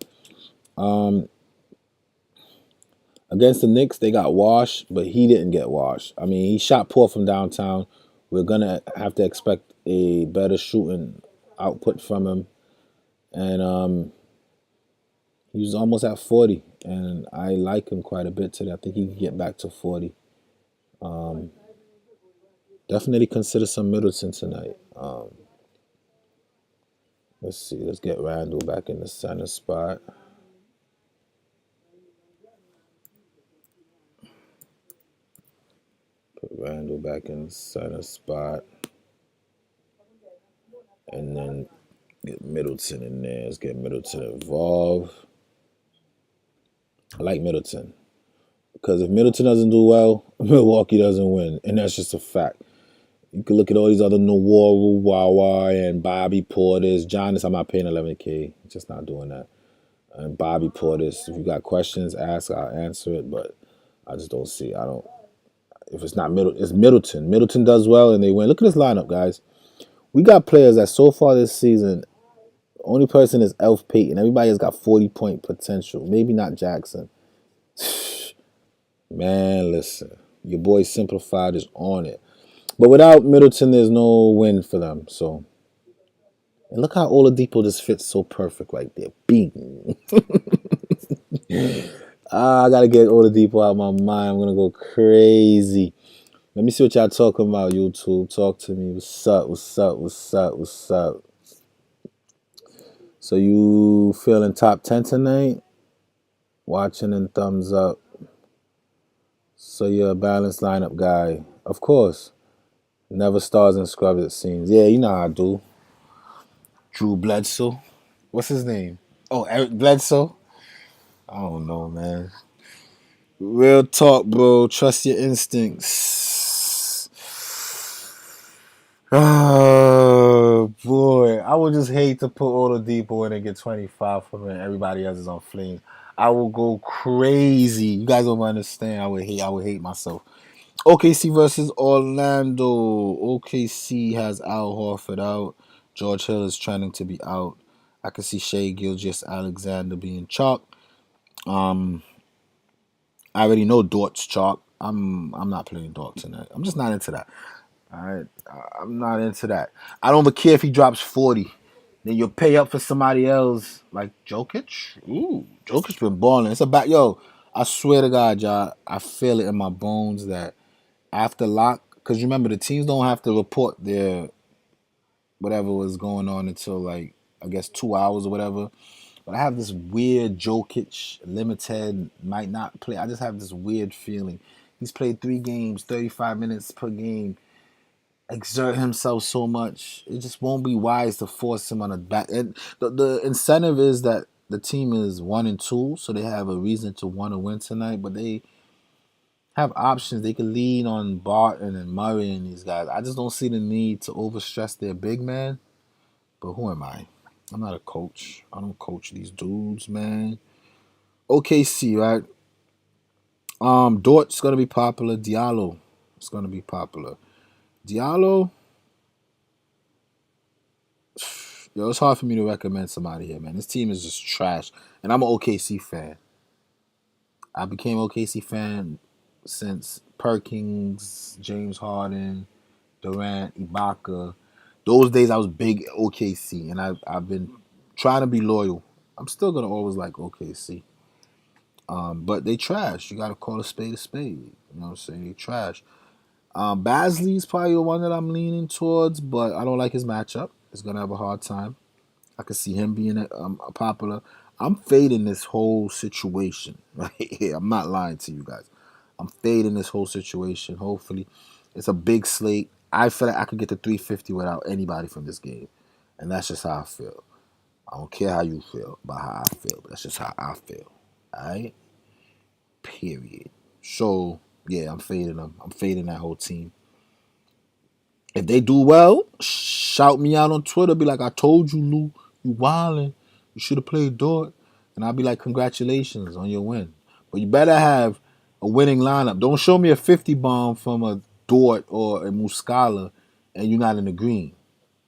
Against the Knicks, they got washed, but he didn't get washed. I mean, he shot poor from downtown. We're going to have to expect a better shooting output from him. And he was almost at 40, and I like him quite a bit today. I think he can get back to 40. Definitely consider some Middleton tonight. Let's see. Let's get Randall back in the center spot. Put Randall back in the center spot. And then get Middleton in there. Let's get Middleton involved. I like Middleton. Because if Middleton doesn't do well, Milwaukee doesn't win. And that's just a fact. You can look at all these other Nowaru, Wawa, and Bobby Portis. Giannis, I'm not paying 11K. Just not doing that. And Bobby Portis, if you got questions, ask. I'll answer it. But I just don't see. If it's not Middleton, it's Middleton. Middleton does well and they win. Look at this lineup, guys. We got players that so far this season Only person is Elf Payton. Everybody has got 40-point potential. Maybe not Jackson. Man, listen. Your boy Simplified is on it. But without Middleton, there's no win for them. So, and look how Oladipo just fits so perfect right there. Bing. I gotta get Oladipo out of my mind. I'm gonna go crazy. Let me see what y'all talking about, YouTube. Talk to me. What's up? What's up? What's up? What's up? So you feeling top 10 tonight? Watching and thumbs up. So you're a balanced lineup guy. Of course. Never stars and scrubs, it seems. Yeah, you know how I do. Drew Bledsoe. What's his name? Oh, Eric Bledsoe? I don't know, man. Real talk, bro. Trust your instincts. Oh, boy. I would just hate to put Oladipo in and get 25 from it and everybody else is on flames. I will go crazy. You guys don't understand. I would hate myself. OKC versus Orlando. OKC has Al Horford out. George Hill is trending to be out. I can see Shea Gilgeous Alexander being chalk. I already know Dort's chalk. I'm not playing Dort tonight. I'm just not into that. All right, I'm not into that. I don't care if he drops 40. Then you'll pay up for somebody else like Jokic. Ooh, Jokic been balling. It's about I swear to God, y'all, I feel it in my bones that after lock, because remember the teams don't have to report their whatever was going on until like I guess 2 hours or whatever. But I have this weird Jokic limited might not play. I just have this weird feeling. He's played 3 games, 35 minutes per game, exert himself so much. It just won't be wise to force him on a back. And the incentive is that the team is 1-2, so they have a reason to want to win tonight. But they have options. They can lean on Barton and Murray and these guys. I just don't see the need to overstress their big man. But who am I? I'm not a coach. I don't coach these dudes, man. OKC, right? Dort's gonna be popular. Diallo is gonna be popular. Diallo, it's hard for me to recommend somebody here, man. This team is just trash, and I'm an OKC fan. I became OKC fan since Perkins, James Harden, Durant, Ibaka. Those days I was big OKC, and I've been trying to be loyal. I'm still gonna always like OKC. But they trash. You gotta call a spade a spade. You know what I'm saying? They trash. Basley's probably the one that I'm leaning towards, but I don't like his matchup. He's gonna have a hard time. I could see him being a popular. I'm fading this whole situation right here. I'm not lying to you guys. I'm fading this whole situation. Hopefully, it's a big slate. I feel like I could get to 350 without anybody from this game, and that's just how I feel. I don't care how you feel about how I feel, but that's just how I feel. All right. Period. So yeah, I'm fading them. I'm fading that whole team. If they do well, shout me out on Twitter. Be like, I told you, Lou, you wildin'. You should have played Dort. And I'll be like, congratulations on your win. But you better have a winning lineup. Don't show me a 50 bomb from a Dort or a Muscala and you're not in the green.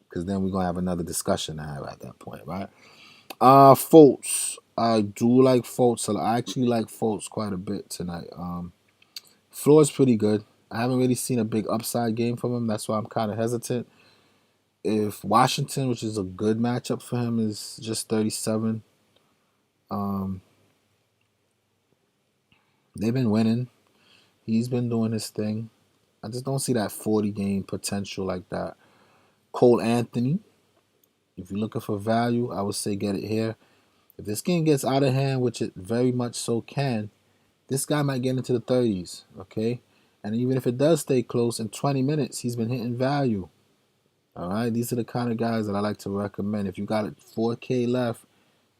Because then we're going to have another discussion to have at that point, right? Fultz. I do like Fultz. I actually like Fultz quite a bit tonight. Floor is pretty good. I haven't really seen a big upside game from him. That's why I'm kind of hesitant. If Washington, which is a good matchup for him, is just 37, they've been winning. He's been doing his thing. I just don't see that 40 game potential like that. Cole Anthony, if you're looking for value, I would say get it here. If this game gets out of hand, which it very much so can, this guy might get into the 30s, okay? And even if it does stay close, in 20 minutes, he's been hitting value. All right, these are the kind of guys that I like to recommend. If you got 4K left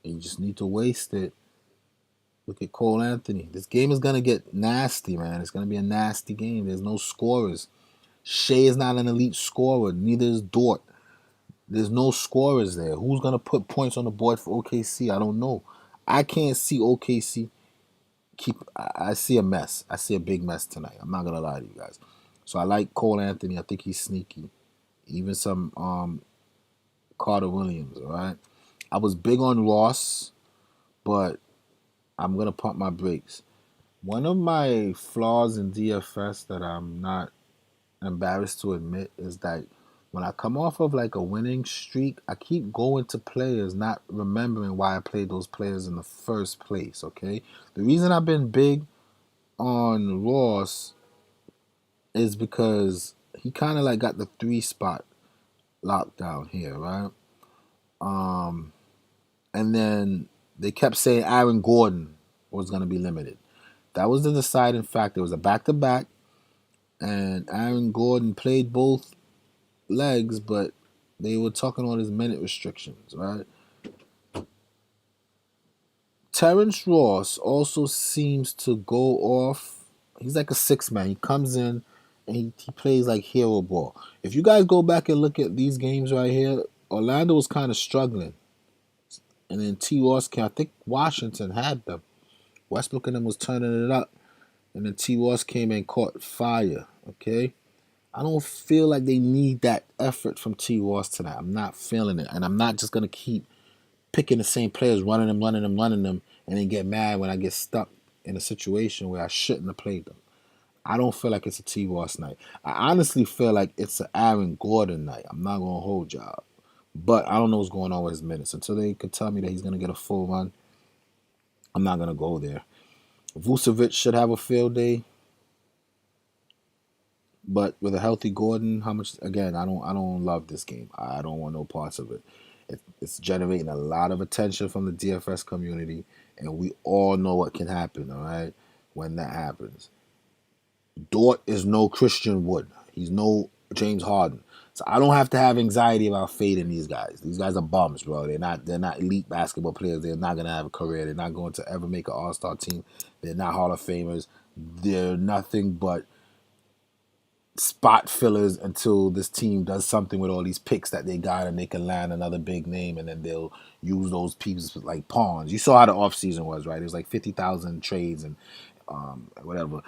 and you just need to waste it, look at Cole Anthony. This game is going to get nasty, man. It's going to be a nasty game. There's no scorers. Shea is not an elite scorer. Neither is Dort. There's no scorers there. Who's going to put points on the board for OKC? I don't know. I can't see OKC keep. I see a mess. I see a big mess tonight. I'm not going to lie to you guys. So I like Cole Anthony. I think he's sneaky. Even some Carter Williams, all right? I was big on Ross, but I'm gonna pump my brakes. One of my flaws in DFS that I'm not embarrassed to admit is that when I come off of like a winning streak, I keep going to players, not remembering why I played those players in the first place. Okay, the reason I've been big on Ross is because he kind of like got the 3 spot locked down here, right? Um, and then they kept saying Aaron Gordon was going to be limited. That was the deciding factor. It was a back to back, and Aaron Gordon played both legs, but they were talking on his minute restrictions, right? Terrence Ross also seems to go off. He's like a 6 man. He comes in and he plays like hero ball. If you guys go back and look at these games right here, Orlando was kind of struggling. And then T. Ross came. I think Washington had them. Westbrook and them was turning it up. And then T. Ross came and caught fire. Okay? I don't feel like they need that effort from T. Ross tonight. I'm not feeling it. And I'm not just going to keep picking the same players, running them, and then get mad when I get stuck in a situation where I shouldn't have played them. I don't feel like it's a T. Ross night. I honestly feel like it's an Aaron Gordon night. I'm not going to hold y'all. But I don't know what's going on with his minutes. Until they could tell me that he's going to get a full run, I'm not going to go there. Vucevic should have a field day. But with a healthy Gordon, how much? Again, I don't love this game. I don't want no parts of it. It's generating a lot of attention from the DFS community, and we all know what can happen. All right, when that happens, Dort is no Christian Wood. He's no James Harden. So I don't have to have anxiety about fading these guys. These guys are bums, bro. They're not elite basketball players. They're not gonna have a career. They're not going to ever make an All-Star team. They're not Hall of Famers. They're nothing but spot fillers until this team does something with all these picks that they got and they can land another big name, and then they'll use those pieces like pawns. You saw how the offseason was, right? It was like 50,000 trades and whatever.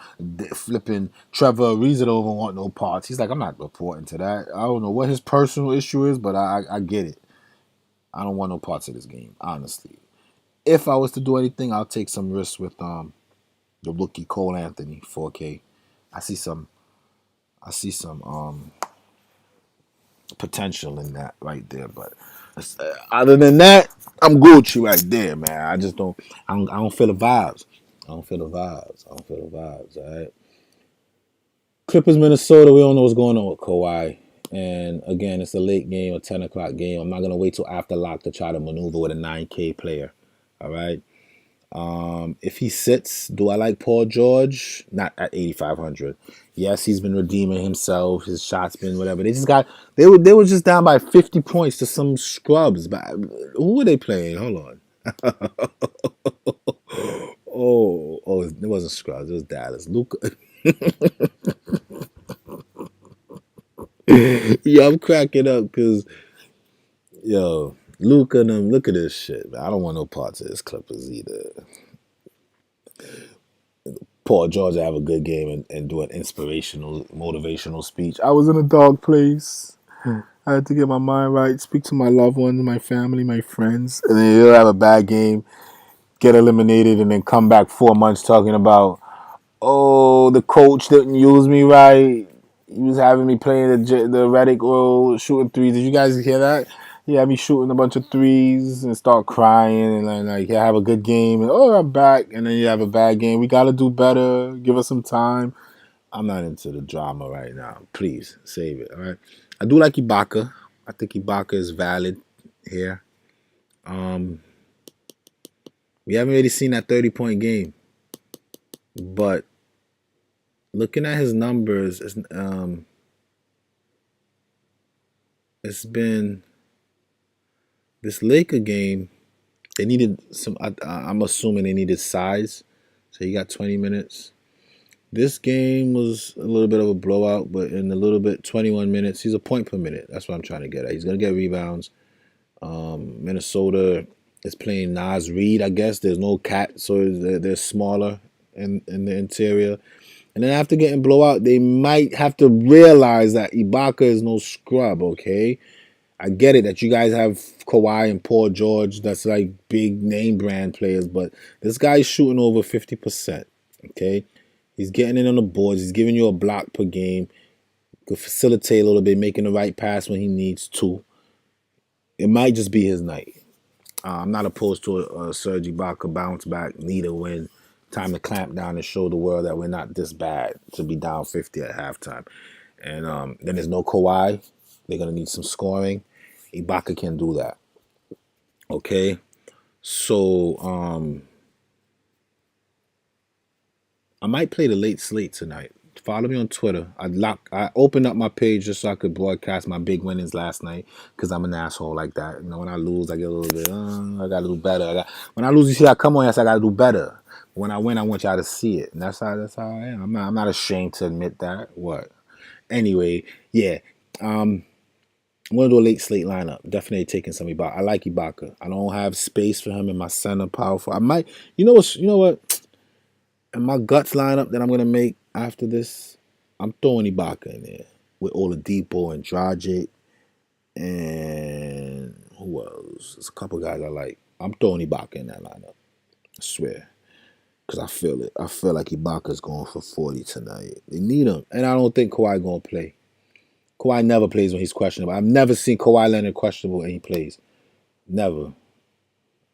Flipping Trevor Ariza don't even want no parts. He's like, I'm not reporting to that. I don't know what his personal issue is, but I get it. I don't want no parts of this game, honestly. If I was to do anything, I'll take some risks with the rookie Cole Anthony 4K. I see some potential in that right there, but other than that, I'm Gucci right there, man. I don't feel the vibes. I don't feel the vibes. I don't feel the vibes. All right. Clippers, Minnesota. We don't know what's going on with Kawhi, and again, it's a late game, a 10 o'clock game. I'm not gonna wait till after lock to try to maneuver with a 9K player. All right. If he sits, do I like Paul George? Not at 8,500. Yes, he's been redeeming himself. His shots been whatever. They were just down by 50 points to some scrubs. But who were they playing? Hold on. Oh, it wasn't scrubs. It was Dallas. Luka. Yeah, I'm cracking up because Luka and them. Look at this shit, man. I don't want no parts of this Clippers either. Paul George have a good game and do an inspirational, motivational speech. I was in a dark place. I had to get my mind right, speak to my loved ones, my family, my friends, and then he'll have a bad game, get eliminated, and then come back 4 months talking about, oh, the coach didn't use me right. He was having me playing the Reddick role, shooting threes. Did you guys hear that? He had me shooting a bunch of threes and start crying and like yeah, have a good game and oh I'm back and then you have a bad game. We gotta do better. Give us some time. I'm not into the drama right now. Please save it. All right. I do like Ibaka. I think Ibaka is valid here. We haven't really seen that 30-point game, but looking at his numbers, it's been this Laker game. They needed some. I'm assuming they needed size, so he got 20 minutes. This game was a little bit of a blowout, but in a little bit, 21 minutes, he's a point per minute. That's what I'm trying to get at. He's gonna get rebounds. Minnesota is playing Nas Reed. I guess there's no cat, so they're smaller in the interior. And then after getting blowout, they might have to realize that Ibaka is no scrub. Okay. I get it that you guys have Kawhi and Paul George. That's like big name brand players, but this guy's shooting over 50%. Okay, he's getting in on the boards. He's giving you a block per game. Could facilitate a little bit, making the right pass when he needs to. It might just be his night. I'm not opposed to a Serge Ibaka bounce back, need a win. Time to clamp down and show the world that we're not this bad to be down 50 at halftime. And then there's no Kawhi. They're going to need some scoring. Ibaka can do that. Okay? So I might play the late slate tonight. Follow me on Twitter. I opened up my page just so I could broadcast my big winnings last night because I'm an asshole like that. You know, when I lose, I get a little bit. I gotta do better. When I lose, you see, I come on. Yes, I gotta do better. When I win, I want y'all to see it, and that's how I am. I'm not ashamed to admit that. What? Anyway, yeah. I'm gonna do a late slate lineup. Definitely taking some Ibaka. I like Ibaka. I don't have space for him in my center powerful. I might. You know what? You know what? In my guts lineup that I'm gonna make after this, I'm throwing Ibaka in there with Oladipo and Dragic and who else? There's a couple guys I like. I'm throwing Ibaka in that lineup. I swear, because I feel it. I feel like Ibaka's going for 40 tonight. They need him, and I don't think Kawhi gonna play. Kawhi never plays when he's questionable. I've never seen Kawhi Leonard questionable and he plays. Never.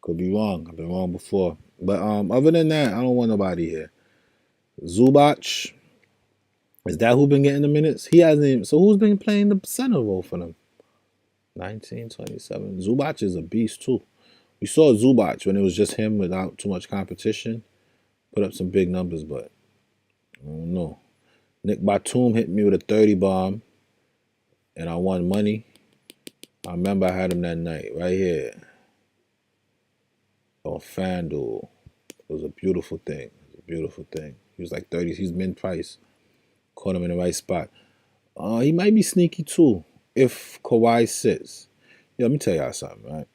Could be wrong. I've been wrong before. But other than that, I don't want nobody here. Zubac, is that who been getting the minutes? He hasn't even. So who's been playing the center role for them? 1927. Zubac is a beast too. We saw Zubac when it was just him without too much competition. Put up some big numbers, but I don't know. Nick Batum hit me with a 30 bomb, and I won money. I remember I had him that night right here on Fanduel. It was a beautiful thing. It was a beautiful thing. He was like 30. He's min price. Caught him in the right spot. He might be sneaky too if Kawhi sits. Yeah, let me tell y'all something, right?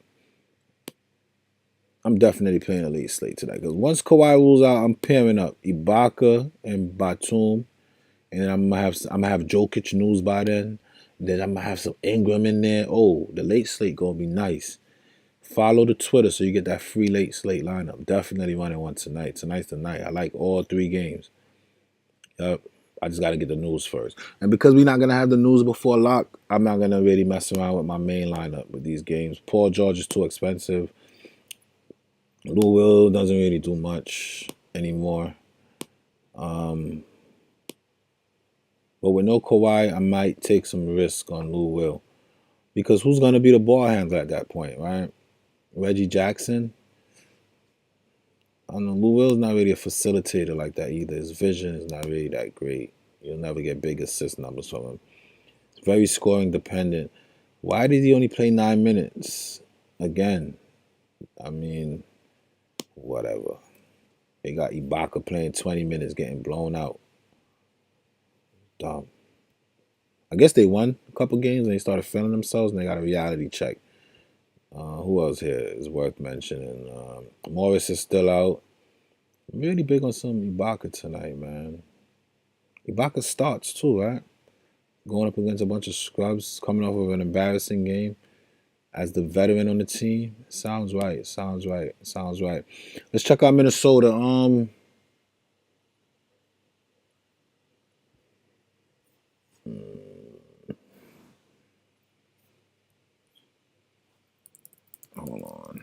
I'm definitely playing a late slate tonight because once Kawhi rules out, I'm pairing up Ibaka and Batum, and then I'm gonna have Jokic news by then. Then I'm gonna have some Ingram in there. Oh, the late slate gonna be nice. Follow the Twitter so you get that free late slate lineup. Definitely running one tonight. Tonight's the night. I like all three games. Yep. I just got to get the news first. And because we're not going to have the news before lock, I'm not going to really mess around with my main lineup with these games. Paul George is too expensive. Lou Will doesn't really do much anymore. But with no Kawhi, I might take some risk on Lou Will. Because who's going to be the ball handler at that point, right? Reggie Jackson? I don't know. Lou Will's not really a facilitator like that either. His vision is not really that great. You'll never get big assist numbers from him. It's very scoring dependent. Why did he only play 9 minutes? Again, I mean, whatever. They got Ibaka playing 20 minutes, getting blown out. Dumb. I guess they won a couple games and they started feeling themselves and they got a reality check. Who else here is worth mentioning? Morris is still out. I'm really big on some Ibaka tonight, man. Ibaka starts too, right? Going up against a bunch of scrubs, coming off of an embarrassing game as the veteran on the team. Sounds right. Sounds right. Sounds right. Let's check out Minnesota. Hold on.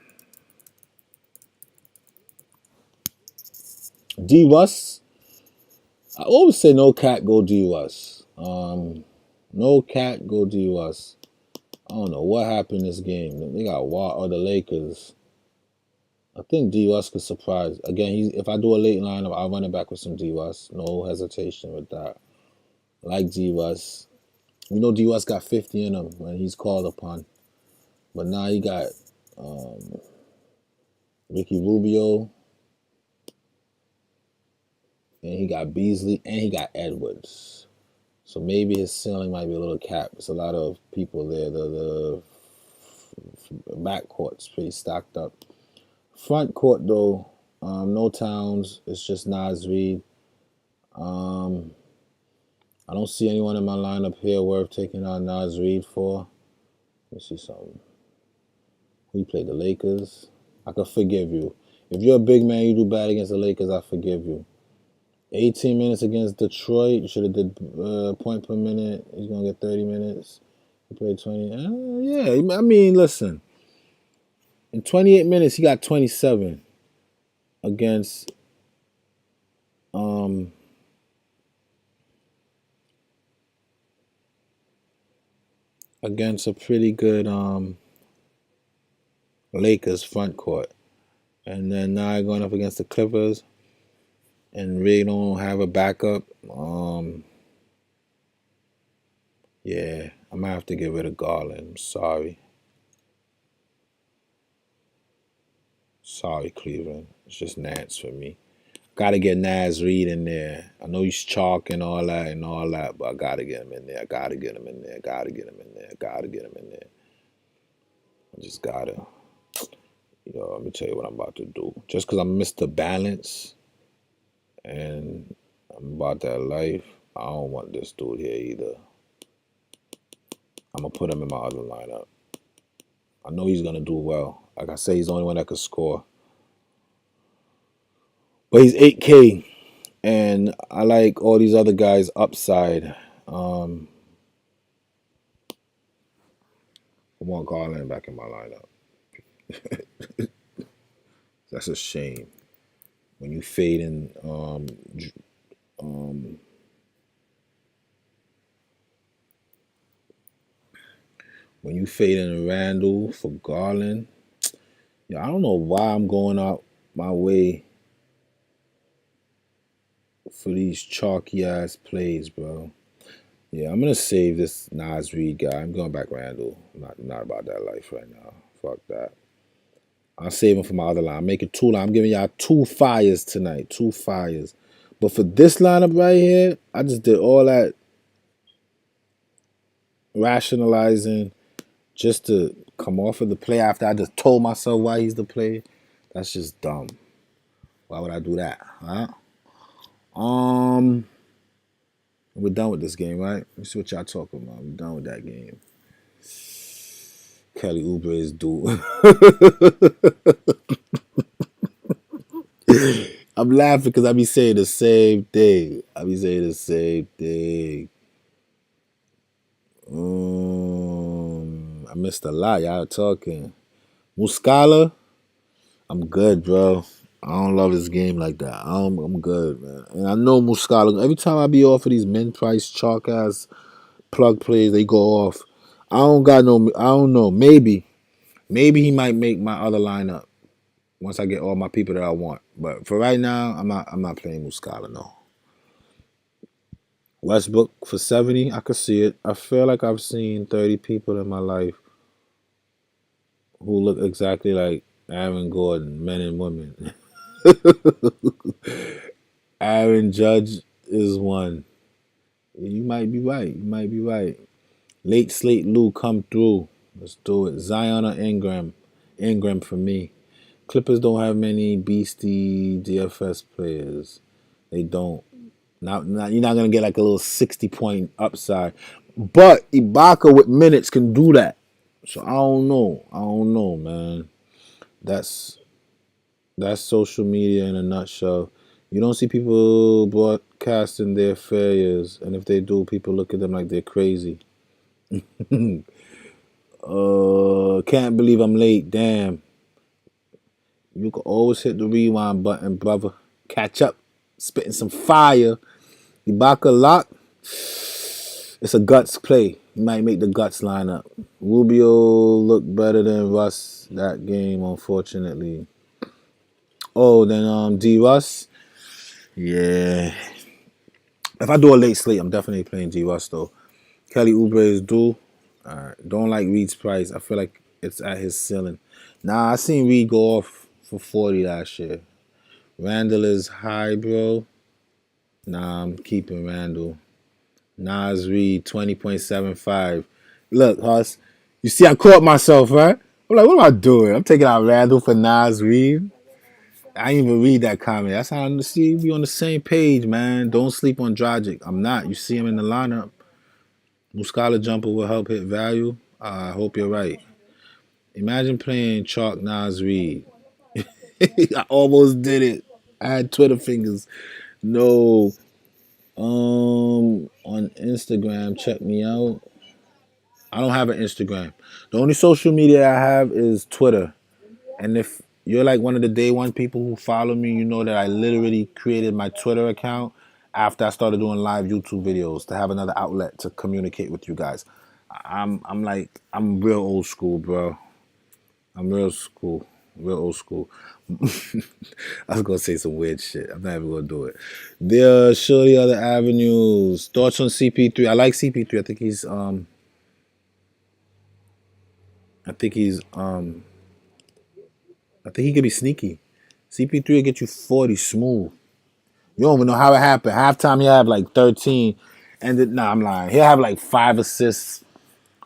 D Russ. I always say no cat, go D Russ. No cat, go D Russ. I don't know what happened in this game. They got the Lakers. I think D Russ could surprise. Again, if I do a late lineup, I'll run it back with some D Russ. No hesitation with that. Like D Russ. You know D Russ got 50 in him when he's called upon. But now he got Ricky Rubio, and he got Beasley, and he got Edwards. So maybe his ceiling might be a little capped. There's a lot of people there. The backcourt's pretty stacked up. Front court, though, no Towns. It's just Nas Reed. I don't see anyone in my lineup here worth taking on Nas Reed for. Let's see something. We played the Lakers. I could forgive you. If you're a big man, you do bad against the Lakers, I forgive you. 18 minutes against Detroit. You should have did point per minute. He's gonna get 30 minutes. He played 20. Yeah, I mean, listen. In 28 minutes, he got 27 against um against a pretty good Lakers front court. And then now going up against the Clippers and really don't have a backup. Yeah, I'm gonna have to get rid of Garland. I'm sorry. Sorry, Cleveland. It's just Nance for me. Gotta get Naz Reid in there. I know he's chalk and all that, but I gotta get him in there. I gotta get him in there. Gotta get him in there. Gotta get him in there. I just gotta. Let me tell you what I'm about to do. Just because I'm Mr. Balance and I'm about that life, I don't want this dude here either. I'm gonna put him in my other lineup. I know he's gonna do well. Like I say, he's the only one that could score. But he's 8K, and I like all these other guys upside. I want Garland back in my lineup. That's a shame. When you fade in when you fade in Randall for Garland, I don't know why I'm going out my way for these chalky ass plays, bro. Yeah, I'm gonna save this Nas Reed guy. I'm going back Randall. I'm not about that life right now. Fuck that. I'll save him for my other line. I'm making two line. I'm giving y'all 2 fires tonight. 2 fires. But for this lineup right here, I just did all that rationalizing just to come off of the play after I just told myself why he's the play. That's just dumb. Why would I do that? Huh? We're done with this game, right? Let me see what y'all talking about. We're done with that game. Kelly Oubre is due. I'm laughing because I be saying the same thing. I missed a lot. Y'all talking. Muscala, I'm good, bro. I don't love this game like that. I'm good, man. And I know Muscala. Every time I be off of these min price chalk ass plug plays, they go off. I don't know. Maybe he might make my other lineup once I get all my people that I want. But for right now, I'm not playing Muscala, no. Westbrook for 70, I could see it. I feel like I've seen 30 people in my life who look exactly like Aaron Gordon, men and women. Aaron Judge is one. You might be right. Late slate Lou come through. Let's do it. Zion or Ingram. Ingram for me. Clippers don't have many beastie DFS players. They don't. You're not gonna get like a little 60-point upside. But Ibaka with minutes can do that. So I don't know, man. That's social media in a nutshell. You don't see people broadcasting their failures, and if they do, people look at them like they're crazy. Can't believe I'm late. Damn. You can always hit the rewind button, brother. Catch up. Spitting some fire. Ibaka lock. It's a guts play. You might make the guts line up. Rubio looked better than Russ that game, unfortunately. Oh, then D Russ. Yeah. If I do a late slate, I'm definitely playing D Russ though. Kelly Oubre is due. Don't like Reed's price. I feel like it's at his ceiling. Nah, I seen Reed go off for 40 last year. Randall is high, bro. Nah, I'm keeping Randall. Nas Reed, 20.75. Look, Huss, you see I caught myself, right? I'm like, what am I doing? I'm taking out Randall for Nas Reed. I didn't even read that comment. That's how I see we on the same page, man. Don't sleep on Dragic. I'm not. You see him in the lineup. Muscala jumper will help hit value. I hope you're right. Imagine playing Chalk Nas Reed. I almost did it. I had Twitter fingers. No. On Instagram, check me out. I don't have an Instagram. The only social media I have is Twitter. And if you're like one of the day one people who follow me, you know that I literally created my Twitter account after I started doing live YouTube videos to have another outlet to communicate with you guys. I'm real old school, bro. I'm real school. Real old school. I was gonna say some weird shit. I'm not even gonna do it. There are surely other avenues. Thoughts on CP3? I like CP3. I think he's I think he could be sneaky. CP3 will get you 40 smooth. You don't even know how it happened. Halftime he have like 13. And I'm lying. He'll have like 5 assists,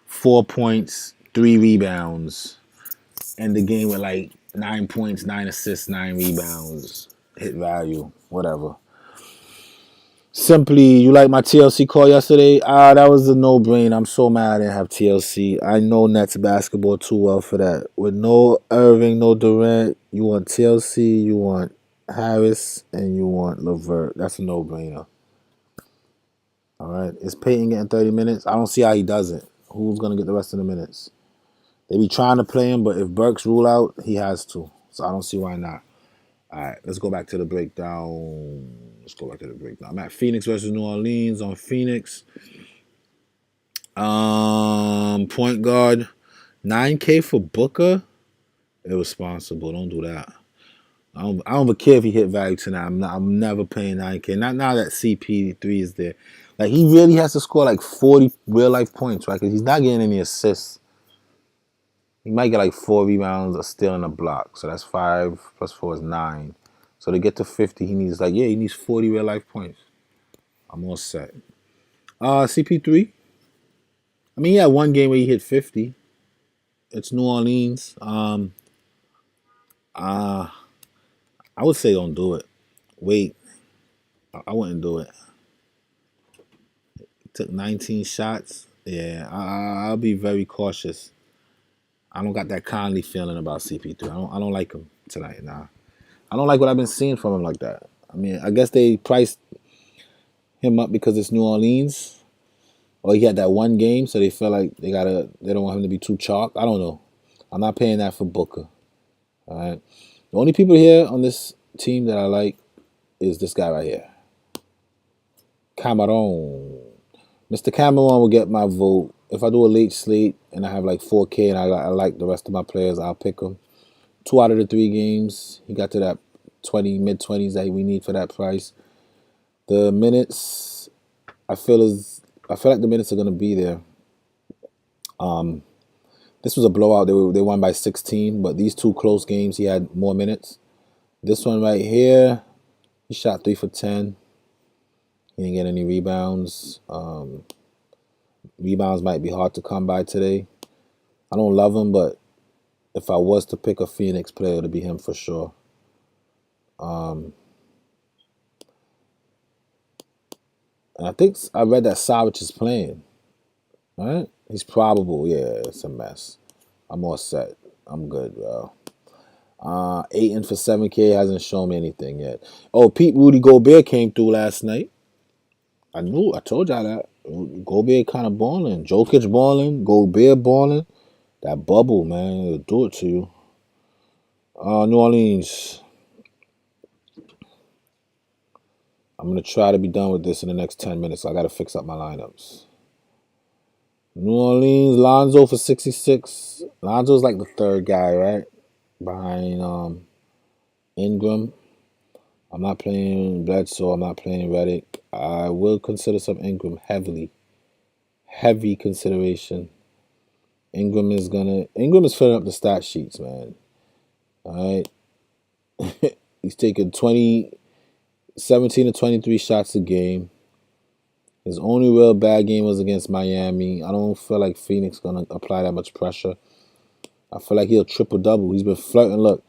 4 points, 3 rebounds. End the game with like 9 points, 9 assists, 9 rebounds. Hit value. Whatever. Simply, you like my TLC call yesterday? That was a no-brainer. I'm so mad I didn't have TLC. I know Nets basketball too well for that. With no Irving, no Durant, you want TLC, you want Harris, and you want LeVert. That's a no-brainer. All right. Is Peyton getting 30 minutes? I don't see how he does it. Who's going to get the rest of the minutes? They be trying to play him, but if Burks rule out, he has to. So I don't see why not. All right, let's go back to the breakdown. I'm at Phoenix versus New Orleans on Phoenix. Point guard, 9K for Booker. Irresponsible. Don't do that. I don't even care if he hit value tonight. I'm never paying 9K. Not now that CP3 is there. Like he really has to score like 40 real life points, right? Because he's not getting any assists. He might get like 4 rebounds, a steal, and a block. So that's 5 plus 4 is 9. So to get to 50, he needs 40 real life points. I'm all set. CP3. I mean, he had one game where he hit 50. It's New Orleans. I would say don't do it. Wait. I wouldn't do it. Took 19 shots. Yeah, I'll be very cautious. I don't got that Conley feeling about CP3. I don't like him tonight. Nah. I don't like what I've been seeing from him like that. I mean, I guess they priced him up because it's New Orleans, or he had that one game, so they feel like they don't want him to be too chalk. I don't know. I'm not paying that for Booker. All right. The only people here on this team that I like is this guy right here, Cameron. Mr. Cameron will get my vote. If I do a late slate and I have like 4K and I like the rest of my players, I'll pick him. 2 out of the 3 games, he got to that mid-20s that we need for that price. The minutes, I feel like the minutes are gonna be there. This was a blowout. They won by 16, but these 2 close games, he had more minutes. This one right here, he shot 3 for 10. He didn't get any rebounds. Rebounds might be hard to come by today. I don't love him, but if I was to pick a Phoenix player, it'd be him for sure. And I think I read that Savage is playing. All right? He's probable. Yeah, it's a mess. I'm all set. I'm good, bro. 8 for 7K hasn't shown me anything yet. Oh, Rudy Gobert came through last night. I told y'all that. Gobert kind of balling. Jokic balling. Gobert balling. That bubble, man, it'll do it to you. New Orleans. I'm going to try to be done with this in the next 10 minutes. So I got to fix up my lineups. New Orleans, Lonzo for 66. Lonzo's like the 3rd guy, right? Behind Ingram. I'm not playing Bledsoe. I'm not playing Redick. I will consider some Ingram heavily. Heavy consideration. Ingram is filling up the stat sheets, man. All right. He's taking 17 to 23 shots a game. His only real bad game was against Miami. I don't feel like Phoenix going to apply that much pressure. I feel like he'll triple-double. He's been flirting. Look,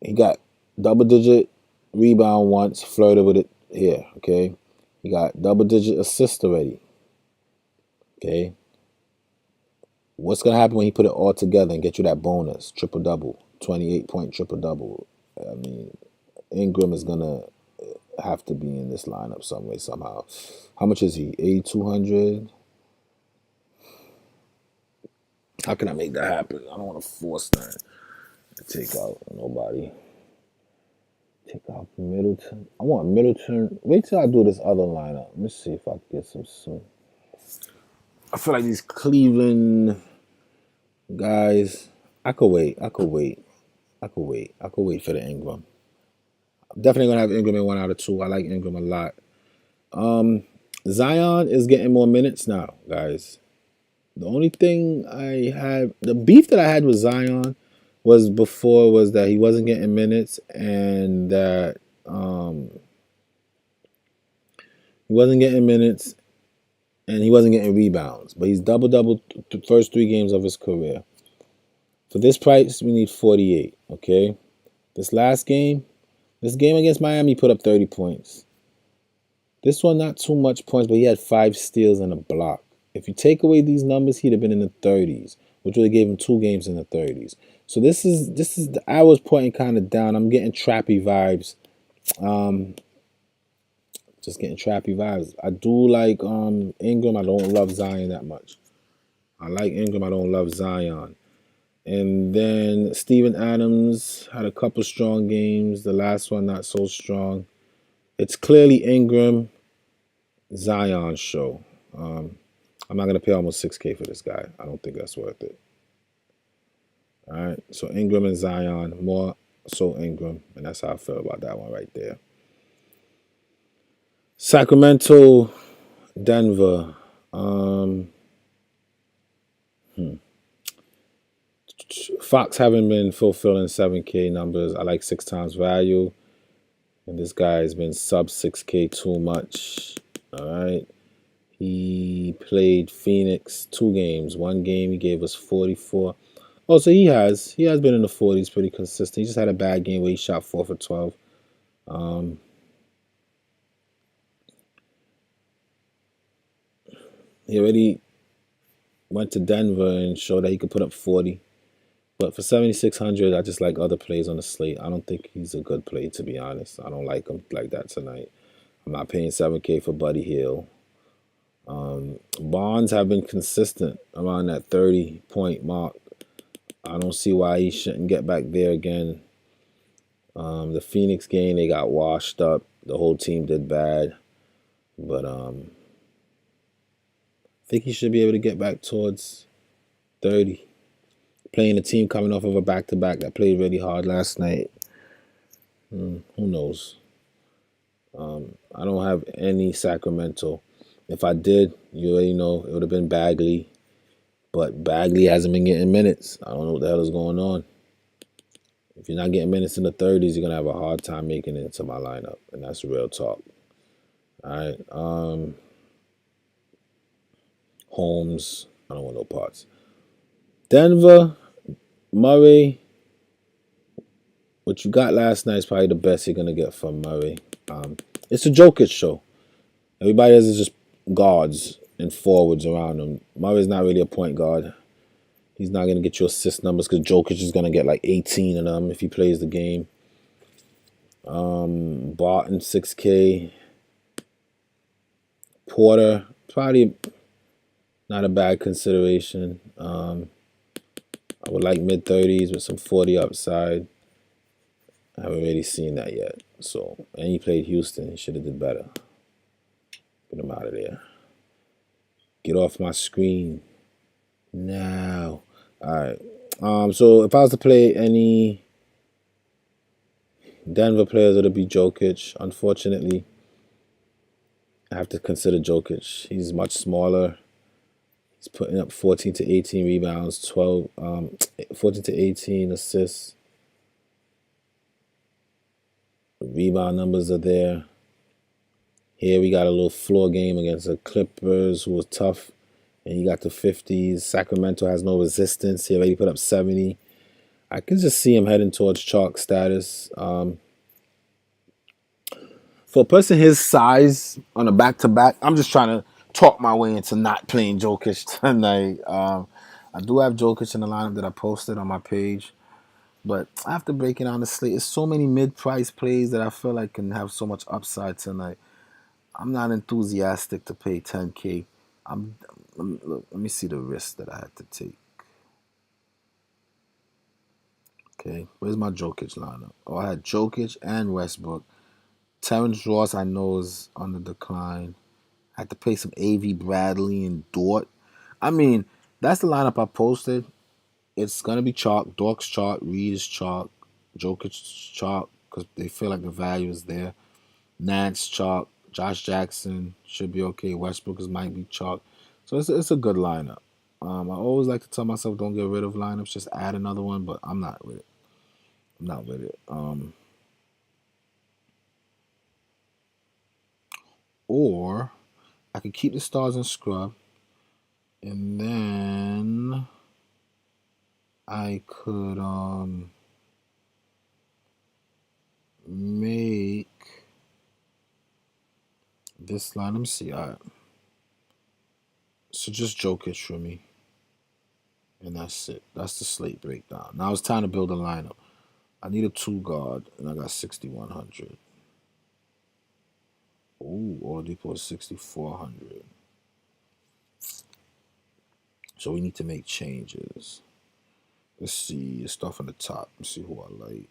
he got double-digit rebound once, flirted with it here, okay? He got double-digit assist already, okay? What's gonna happen when he put it all together and get you that bonus triple double, 28-point triple double? I mean, Ingram is gonna have to be in this lineup some way somehow. How much is he? 8,200. How can I make that happen? I don't want to force that. Take out nobody. Take out Middleton. I want Middleton. Wait till I do this other lineup. Let me see if I can get some. I feel like these Cleveland guys. I could wait. I could wait. I could wait. I could wait for the Ingram. I'm definitely gonna have Ingram in 1 out of 2. I like Ingram a lot. Zion is getting more minutes now, guys. The only thing the beef that I had with Zion was that he wasn't getting minutes and that he wasn't getting minutes and he wasn't getting rebounds. But he's double the first 3 games of his career. For this price, we need 48. Okay, this game against Miami, he put up 30 points. This one, not too much points, but he had 5 steals and a block. If you take away these numbers, he'd have been in the 30s, which would have gave him 2 games in the 30s. So this is I was pointing kind of down. I'm getting trappy vibes. Just getting trappy vibes. I do like Ingram. I don't love Zion that much. I like Ingram. I don't love Zion. And then Steven Adams had a couple strong games. The last one not so strong. It's clearly Ingram, Zion show. I'm not going to pay almost $6K for this guy. I don't think that's worth it. All right. So Ingram and Zion, more so Ingram. And that's how I feel about that one right there. Sacramento, Denver. Fox haven't been fulfilling 7K numbers. I like 6 times value. And this guy has been sub 6K too much. All right. He played Phoenix 2 games. 1 game he gave us 44. Oh, so he has been in the 40s pretty consistent. He just had a bad game where he shot 4 for 12. He already went to Denver and showed that he could put up 40. But for 7,600, I just like other plays on the slate. I don't think he's a good play, to be honest. I don't like him like that tonight. I'm not paying 7K for Buddy Hield. Bonds have been consistent around that 30-point mark. I don't see why he shouldn't get back there again. The Phoenix game, they got washed up. The whole team did bad. But I think he should be able to get back towards 30. Playing a team coming off of a back-to-back that played really hard last night. Who knows? I don't have any Sacramento. If I did, you already know, it would have been Bagley. But Bagley hasn't been getting minutes. I don't know what the hell is going on. If you're not getting minutes in the 30s, you're going to have a hard time making it into my lineup. And that's real talk. All right. Holmes. I don't want no parts. Denver, Murray. What you got last night is probably the best you're going to get from Murray. It's a Jokic show. Everybody else is just guards and forwards around him. Murray's not really a point guard. He's not going to get you assist numbers because Jokic is going to get like 18 of them if he plays the game. Barton, 6K. Porter, probably not a bad consideration. I would like mid-30s with some 40 upside. I haven't really seen that yet. So, and he played Houston. He should have did better. Get him out of there. Get off my screen now. All right. So if I was to play any Denver players, it'll be Jokic. Unfortunately, I have to consider Jokic. He's much smaller. He's putting up 14 to 18 rebounds, 14 to 18 assists. The rebound numbers are there. Here we got a little floor game against the Clippers, who was tough, and he got the 50s. Sacramento has no resistance. He already put up 70. I can just see him heading towards chalk status. For a person his size on a back-to-back, I'm just trying to talk my way into not playing Jokic tonight. I do have Jokic in the lineup that I posted on my page, but after breaking down the slate, it's so many mid-price plays that I feel like can have so much upside tonight. I'm not enthusiastic to pay 10K. I'm look, let me see the risk that I had to take. Okay, where's my Jokic lineup? Oh, I had Jokic and Westbrook. Terrence Ross, I know, is on the decline. I had to pay some AV Bradley and Dort. I mean, that's the lineup I posted. It's gonna be chalk. Dork's chalk. Reed is chalk. Jokic's chalk because they feel like the value is there. Nance chalk. Josh Jackson should be okay. Westbrook might be chalk. So it's a good lineup. I always like to tell myself don't get rid of lineups, just add another one, but I'm not with it. I'm not with it. Or I could keep the stars and scrub, and then I could make this line. Let me see. So just Jokic for me, and that's it. That's the slate breakdown. Now it's time to build a lineup. I need a two guard, and I got 6,100. Ooh, Oladipo is 6,400. So we need to make changes. Let's see. Let's start from the top. Let's see who I like.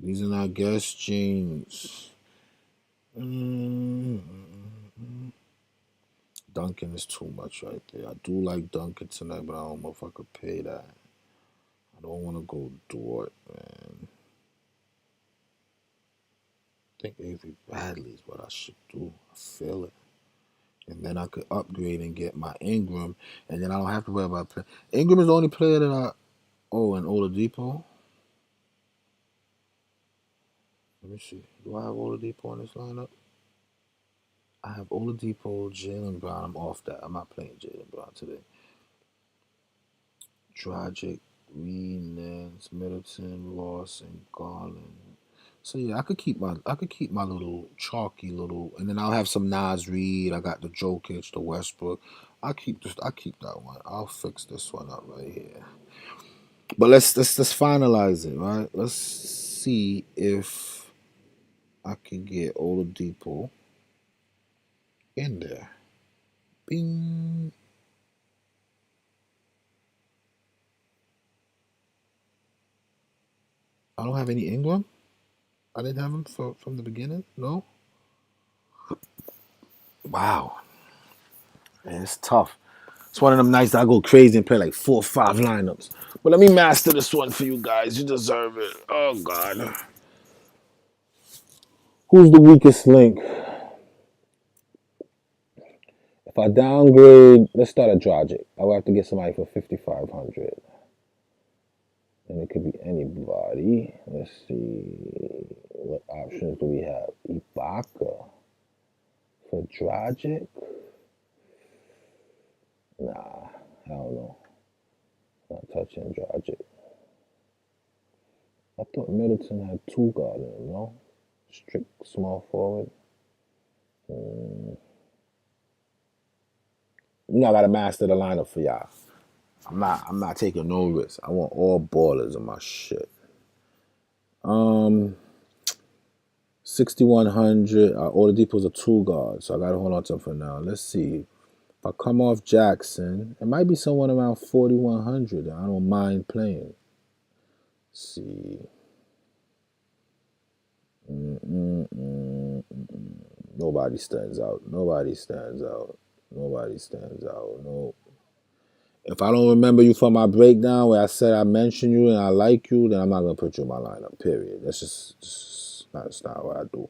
These are not guest James. Duncan is too much right there. I do like Duncan tonight, but I don't know if I could pay that. I don't want to go Dort, man. I think Avery Bradley is what I should do. I feel it. And then I could upgrade and get my Ingram, and then I don't have to worry about play. Ingram is the only player that I. Oh, and Oladipo. Let me see. Do I have Oladipo in this lineup? I have Oladipo, Jalen Brown. I'm off that. I'm not playing Jalen Brown today. Dragic, Reed, Nance, Middleton, Ross, and Garland. So yeah, I could keep my little chalky little, and then I'll have some Nas Reed. I got the Jokic, the Westbrook. I keep that one. I'll fix this one up right here. But let's finalize it, right? Let's see if I can get Oladipo in there. Bing. I don't have any Ingram. I didn't have him from the beginning. No. Wow, man, it's tough. It's one of them nights that I go crazy and play like 4 or 5 lineups. But let me master this one for you guys. You deserve it. Oh God. Who's the weakest link? If I downgrade, let's start at Dragic. I will have to get somebody for 5,500. And it could be anybody. Let's see. What options do we have? Ibaka for Dragic? Nah, hell no. Not touching Dragic. I thought Middleton had two guard in him, no? Strict small forward. You know I gotta master the lineup for y'all. I'm not taking no risks. I want all ballers in my shit. 6,100. Oladipo's a two guard, so I gotta hold on to him for now. Let's see. If I come off Jackson, it might be someone around 4,100. I don't mind playing. Let's see. Nobody stands out. Nobody stands out. Nobody stands out. No. If I don't remember you from my breakdown where I said I mentioned you and I like you, then I'm not gonna put you in my lineup. Period. That's not what I do.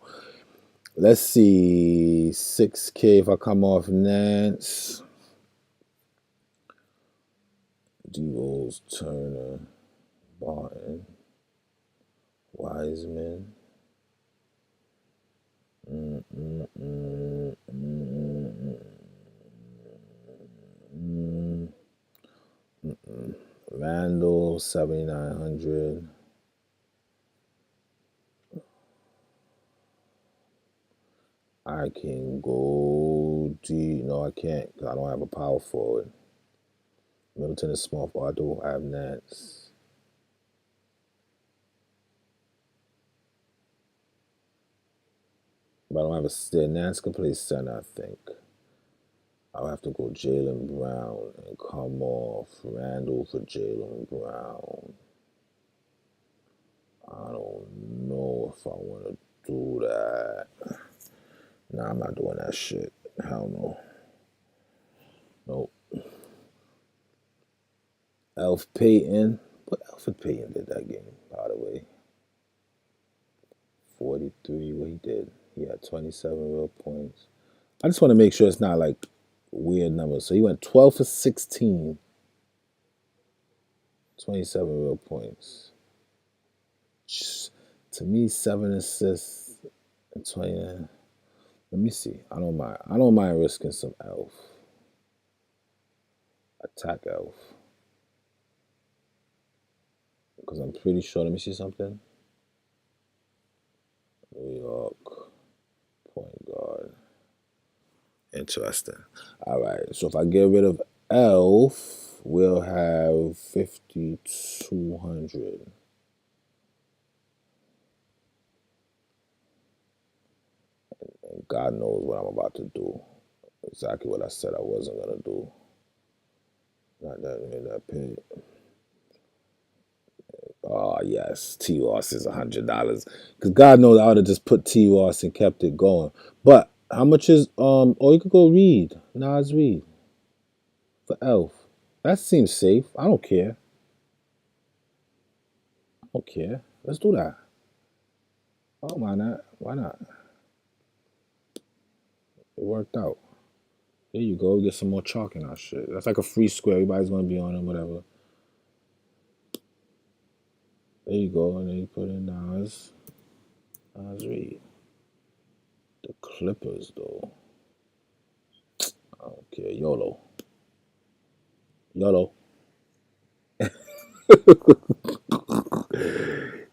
Let's see, 6K if I come off Nance, D-Rose, Turner, Barton, Wiseman. Randall, 7,900. I can go D. No, I can't because I don't have a power forward. Middleton is small. I do have Nance. But I don't have a still. Nance can play center, I think. I'll have to go Jaylen Brown and come off Randall for Jaylen Brown. I don't know if I want to do that. Nah, I'm not doing that shit. Hell no. Nope. Elf Payton. What Alfred Payton did that game, by the way? 43, what he did. He had 27 real points. I just want to make sure it's not like weird numbers. So he went 12 for 16, 27 real points. To me, 7 assists and 20. Let me see. I don't mind. I don't mind risking some Elf. Attack Elf. Because I'm pretty sure. Let me see something. New York. Point guard. Interesting. All right. So if I get rid of Elf, we'll have 5,200. And God knows what I'm about to do. Exactly what I said I wasn't going to do. Not that pay. Oh, yes. T. Ross is $100. Because God knows I would have just put T. Ross and kept it going. But how much is, oh, you could go Reed. Nas Reed. For Elf. That seems safe. I don't care. I don't care. Let's do that. Oh, why not? Why not? It worked out. There you go. Get some more chalk in our shit. That's like a free square. Everybody's going to be on it, whatever. There you go. And then you put in Nas. Nas Reed. The Clippers, though. I don't care. YOLO. YOLO.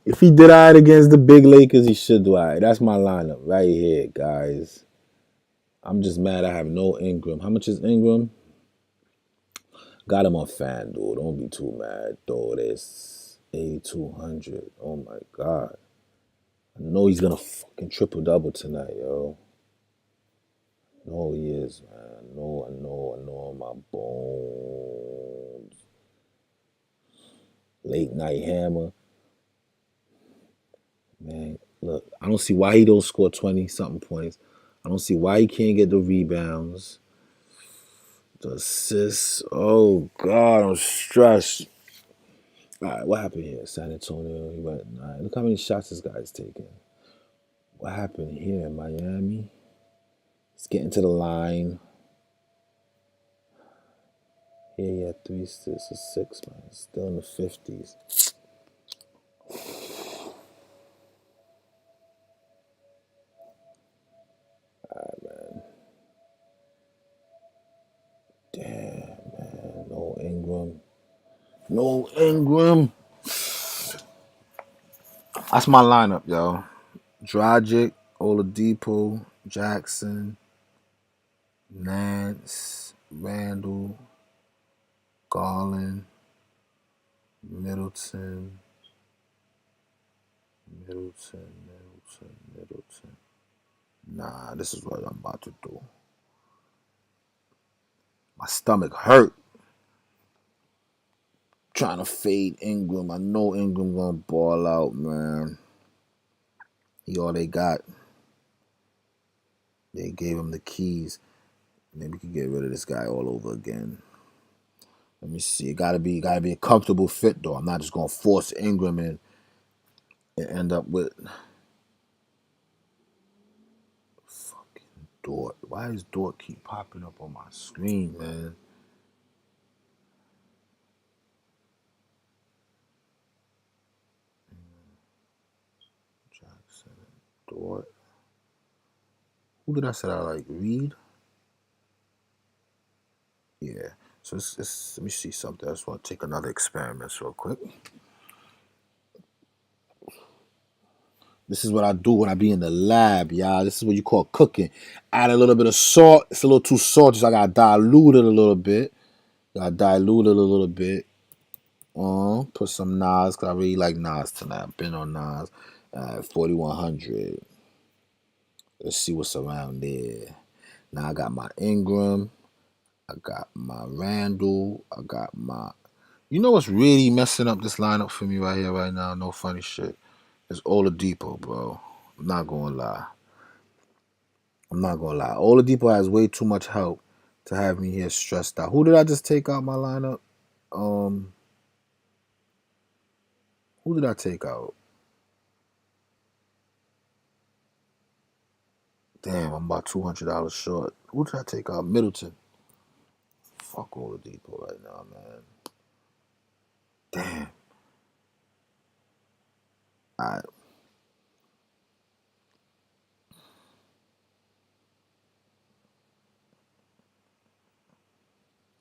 If he did all right against the big Lakers, he should do all right. That's my lineup right here, guys. I'm just mad I have no Ingram. How much is Ingram? Got him on Fanduel. Don't be too mad, though. That's 8,200. Oh, my God. I know he's going to fucking triple-double tonight, yo. No, he is, man. I know my bones. Late night hammer. Man, look, I don't see why he don't score 20-something points. I don't see why he can't get the rebounds. The assists. Oh, God, I'm stressed. All right, what happened here? San Antonio, he went 9. Look how many shots this guy's taking. What happened here? Miami. He's getting to the line. Here he had 3 assists, a 6, man. Still in the 50s. All right, man. Damn, man. No Ingram. No Ingram. That's my lineup, yo. Dragic, Oladipo, Jackson, Nance, Randall, Garland, Middleton. Nah, this is what I'm about to do. My stomach hurt. Trying to fade Ingram. I know Ingram gonna ball out, man. He all they got. They gave him the keys. Maybe we can get rid of this guy all over again. Let me see. It gotta be a comfortable fit though. I'm not just gonna force Ingram in and end up with fucking Dort. Why does Dort keep popping up on my screen, man? Jackson, Dort. Who did I say I like? Reed? Yeah. So let me see something. I just want to take another experiment real quick. This is what I do when I be in the lab, y'all. This is what you call cooking. Add a little bit of salt. It's a little too salty, so I gotta dilute it a little bit. Got diluted a little bit. Put some Nas, because I really like Nas tonight. I've been on Nas. 4,100. Let's see what's around there. Now I got my Ingram. I got my Randall. I got my. You know what's really messing up this lineup for me right here, right now? No funny shit. It's Oladipo, bro. I'm not gonna lie. Oladipo has way too much help to have me here stressed out. Who did I just take out my lineup? Um, who did I take out? Damn, I'm about $200 short. Who did I take out? Middleton. Fuck Oladipo right now, man. Damn. All right.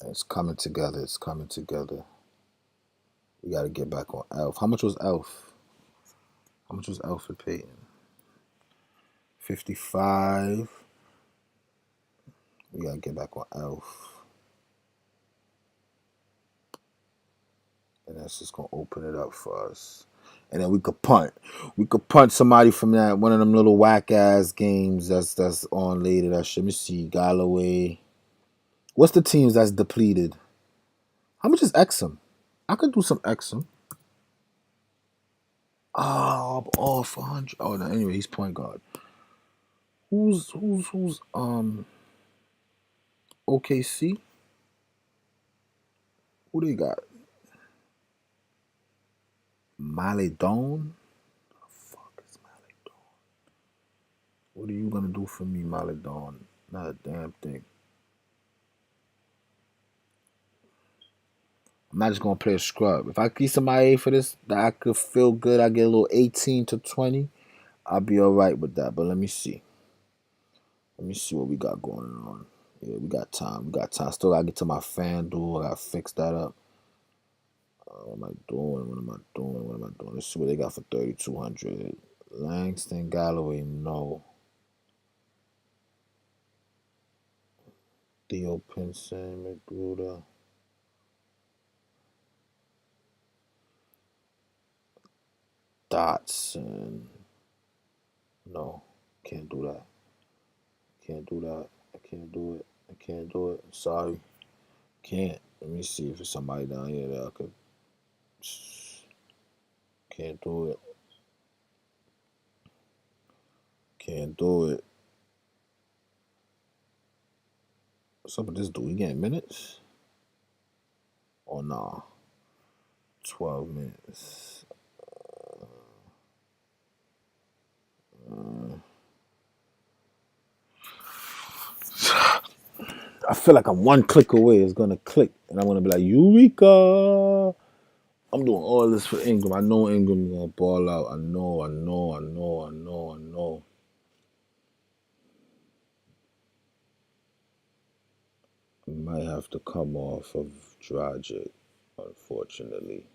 It's coming together. It's coming together. We got to get back on Elf. How much was Elf? How much was Alfred Payton? 55. We got to get back on Elf. And that's just going to open it up for us. And then we could punt. We could punt somebody from that one of them little whack ass games that's on later. That shit. Let me see. Galloway. What's the teams that's depleted? How much is Exum? I could do some Exum. Oh, I'm off 100. Oh, no, anyway, he's point guard. Who's OKC? Who they got? Maledon? Fuck is Maledon? What are you gonna do for me, Maledon? Not a damn thing. I'm not just gonna play a scrub. If I get somebody for this that I could feel good, I get a little 18 to 20. I'll be alright with that. But let me see. Let me see what we got going on. Yeah, we got time. We got time. Still gotta get to my Fanduel. I gotta fix that up. What am I doing? What am I doing? What am I doing? Let's see what they got for 3,200. Langston Galloway, no. Theo Pinson, Magruder. Dotson. No, can't do that. Can't do that. I can't do it. I can't do it. Sorry. Can't. Let me see if there's somebody down here that I could. Can't do it. Can't do it. What's up with this dude? He getting minutes? Or nah? 12 minutes. I feel like I'm one click away. It's gonna click, and I'm gonna be like, Eureka! I'm doing all this for Ingram. I know Ingram's gonna ball out. I know. I might have to come off of Dragic, unfortunately.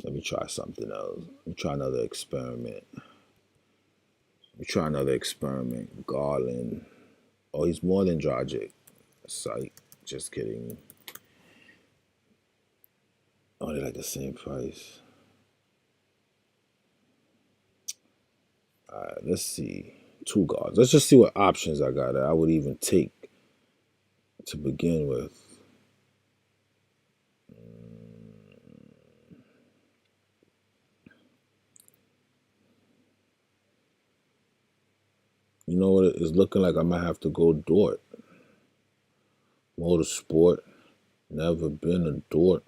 Let me try something else. Let me try another experiment. Garland. Oh, he's more than Dragic. Psych. Just kidding. Oh, they're like the same price. All right, let's see. Two guards. Let's just see what options I got that I would even take to begin with. You know what? It's looking like I might have to go Dort. Motorsport. Never been a Dort.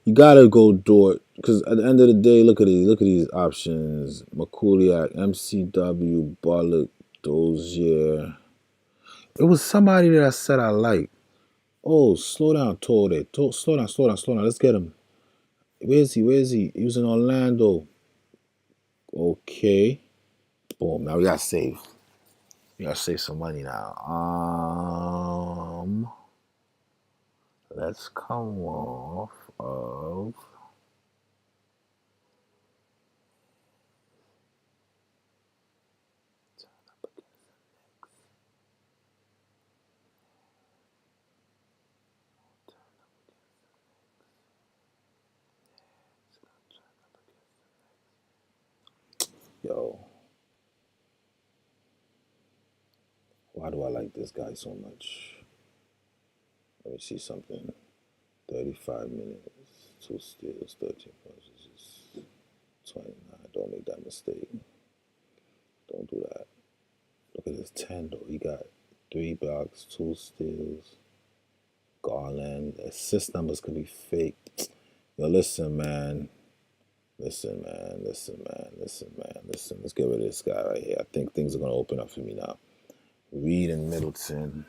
You gotta go Dort because at the end of the day, look at these options: Makuliak, MCW, Bullock, Dozier. It was somebody that I said I like. Oh, slow down, Tode. Slow down. Let's get him. Where is he? He was in Orlando. Okay. Boom. Now we gotta save. We gotta save some money now. Let's come off of. Yo, why do I like this guy so much? Let me see something. 35 minutes, 2 steals, 13 points, 29. Don't make that mistake. Don't do that. Look at this 10 though. He got 3 blocks, 2 steals. Garland. Assist numbers could be fake. Yo, listen, man. Listen, man. Listen, man. Listen, man. Listen. Let's get rid of this guy right here. I think things are gonna open up for me now. Reed and Middleton.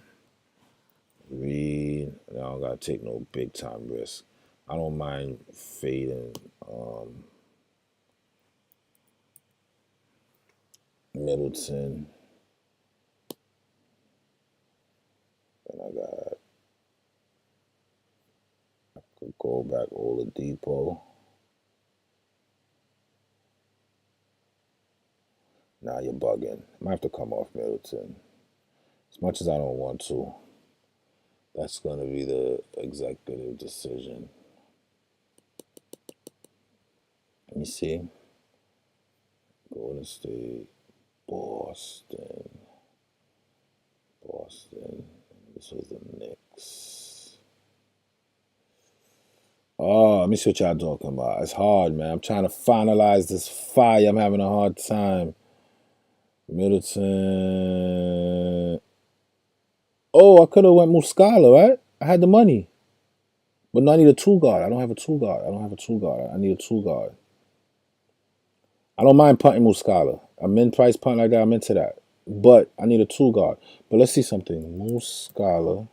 Reed. I don't gotta take no big time risk. I don't mind fading Middleton. And I could go back Oladipo. Now you're bugging. I might have to come off Middleton. As much as I don't want to, that's going to be the executive decision. Let me see. Golden State, Boston. This was the Knicks. Oh, let me see what y'all talking about. It's hard, man. I'm trying to finalize this fire. I'm having a hard time. Middleton. Oh, I could have went Muscala, right? I had the money. But no, I need a 2 guard. I don't have a 2 guard. I need a 2 guard. I don't mind punting Muscala. A min-price punt like that, I'm into that. But I need a 2 guard. But let's see something. Muscala.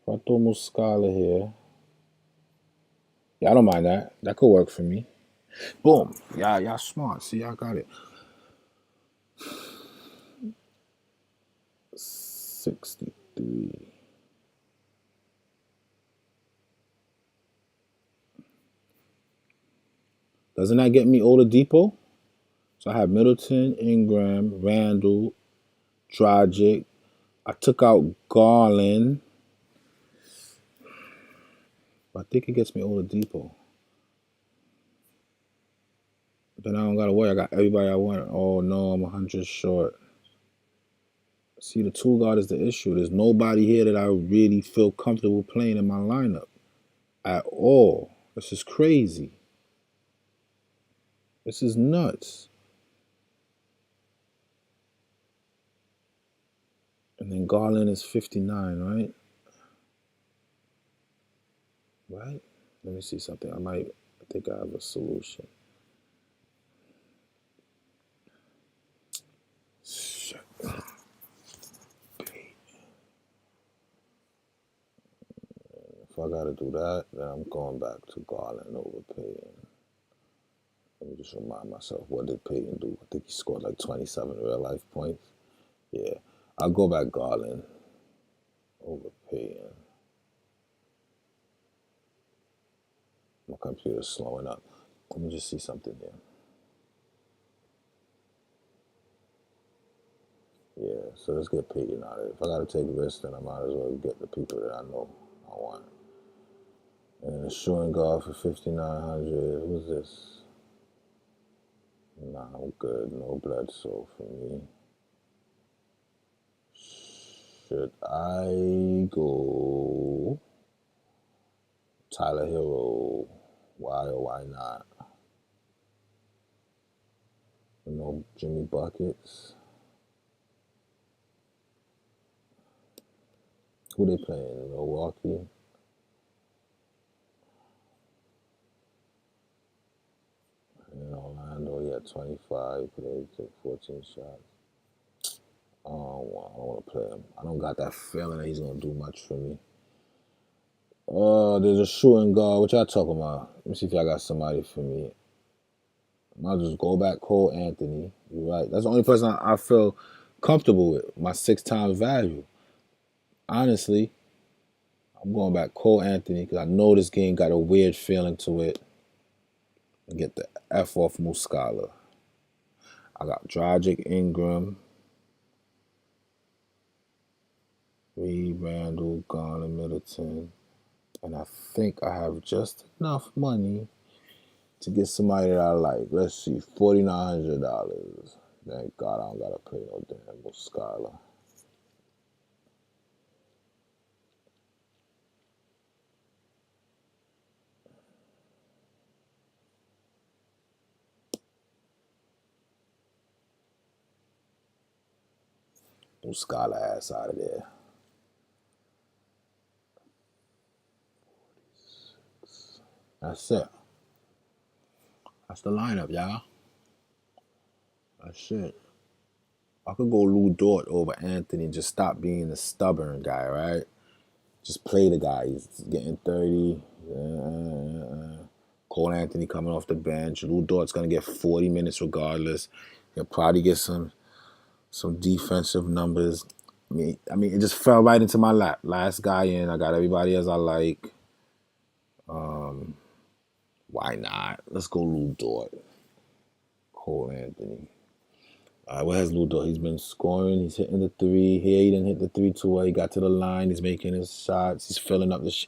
If I throw Muscala here. Yeah, I don't mind that. That could work for me. Boom. Y'all smart. See, y'all got it. 63. Doesn't that get me Oladipo? So I have Middleton, Ingram, Randall, Dragic. I took out Garland. I think it gets me Oladipo. Then I don't gotta worry. I got everybody I want. Oh no, I'm 100 short. See, the 2 guard is the issue. There's nobody here that I really feel comfortable playing in my lineup at all. This is crazy. This is nuts. And then Garland is 59, right? Right? Let me see something. I think I have a solution. Shit. If I gotta do that, then I'm going back to Garland over Payton. Let me just remind myself, what did Payton do? I think he scored like 27 real life points. Yeah. I'll go back Garland over Payton. My computer's slowing up. Let me just see something here. Yeah, so let's get Payton out of it. If I gotta take risks, then I might as well get the people that I know I want. And a shooting guard for 5,900. Who's this? Nah, I'm good. No Bledsoe for me. Should I go Tyler Hero? Why or why not? No Jimmy Buckets. Who they playing? Milwaukee? In Orlando, he had 25. He took 14 shots. I don't want to play him. I don't got that feeling that he's going to do much for me. There's a shooting guard. What y'all talking about? Let me see if y'all got somebody for me. I might just go back Cole Anthony. You're right. That's the only person I feel comfortable with. My 6 times value. Honestly, I'm going back Cole Anthony because I know this game got a weird feeling to it. And get the F off Muscala. I got Dragic, Ingram, Reed, Randall, Garland, Middleton. And I think I have just enough money to get somebody that I like. Let's see, $4,900. Thank God I don't gotta pay no damn Muscala. Muscala ass out of there. That's it. That's the lineup, y'all. That's it. I could go Lou Dort over Anthony and just stop being the stubborn guy, right? Just play the guy. He's getting 30. Cole Anthony coming off the bench. Lou Dort's going to get 40 minutes regardless. He'll probably get some defensive numbers. I mean, it just fell right into my lap. Last guy in. I got everybody as I like. Why not? Let's go Lou Dort. Cole Anthony. All right, what has Lou Dort? He's been scoring. He's hitting the three. Here he didn't hit the three too well. He got to the line. He's making his shots. He's filling up the.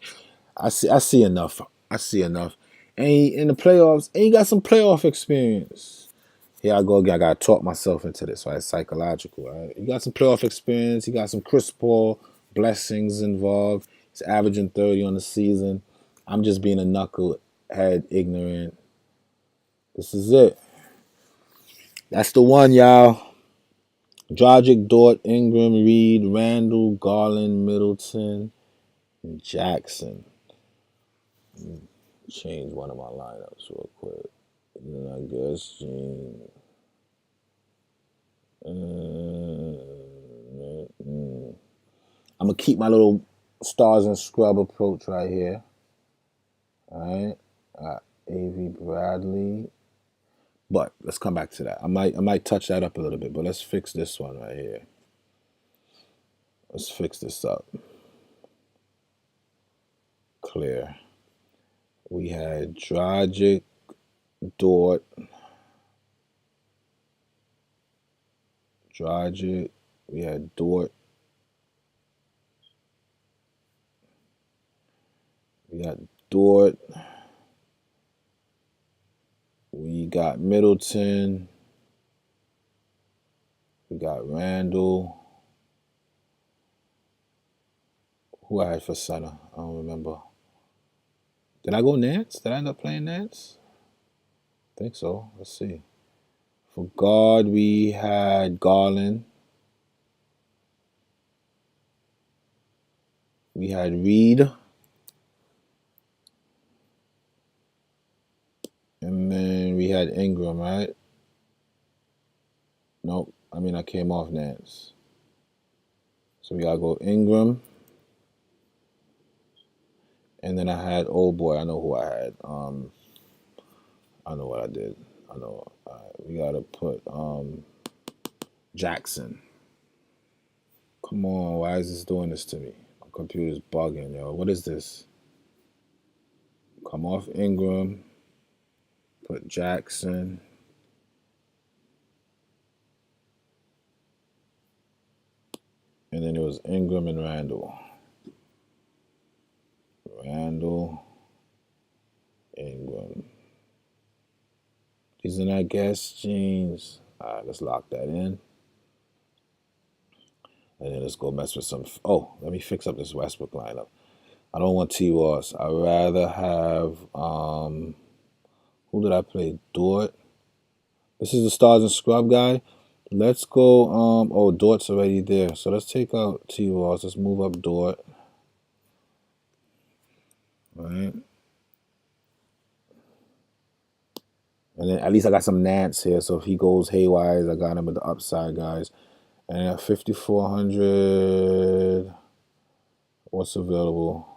I see enough. I see enough. And in the playoffs, and he got some playoff experience. Here I go again. I gotta talk myself into this, right? It's psychological, right? He got some playoff experience. He got some Chris Paul blessings involved. He's averaging 30 on the season. I'm just being a knucklehead, ignorant. This is it. That's the one, y'all. Dragic, Dort, Ingram, Reed, Randall, Garland, Middleton, and Jackson. Change one of my lineups real quick. And then I guess I'm gonna keep my little stars and scrub approach right here. All right, A.V. Bradley. But let's come back to that. I might touch that up a little bit, but let's fix this one right here. Let's fix this up. Clear. We had Dragic, Dort, Dragic. We had Dort. We got Dort. We got Middleton. We got Randall. Who I had for center? I don't remember. Did I go Nance? Did I end up playing Nance? I think so. Let's see. For guard, we had Garland. We had Reed. And then we had Ingram, right? Nope. I mean, I came off Nance. So we gotta go Ingram. And then I had, oh boy, I know who I had. I know what I did. I know. We gotta put Jackson. Come on, why is this doing this to me? My computer's bugging, yo. What is this? Come off Ingram. Put Jackson. And then it was Ingram and Randall. Randall. Ingram. These are not guest jeans. Alright, let's lock that in. And then let's go mess with some. Oh, let me fix up this Westbrook lineup. I don't want T. Ross. I'd rather have who did I play? Dort. This is the stars and scrub guy. Let's go. Oh, Dort's already there. So let's take out T. Ross. Let's move up Dort. All right. And then at least I got some Nance here. So if he goes haywire, I got him with the upside guys. And at 5,400, what's available?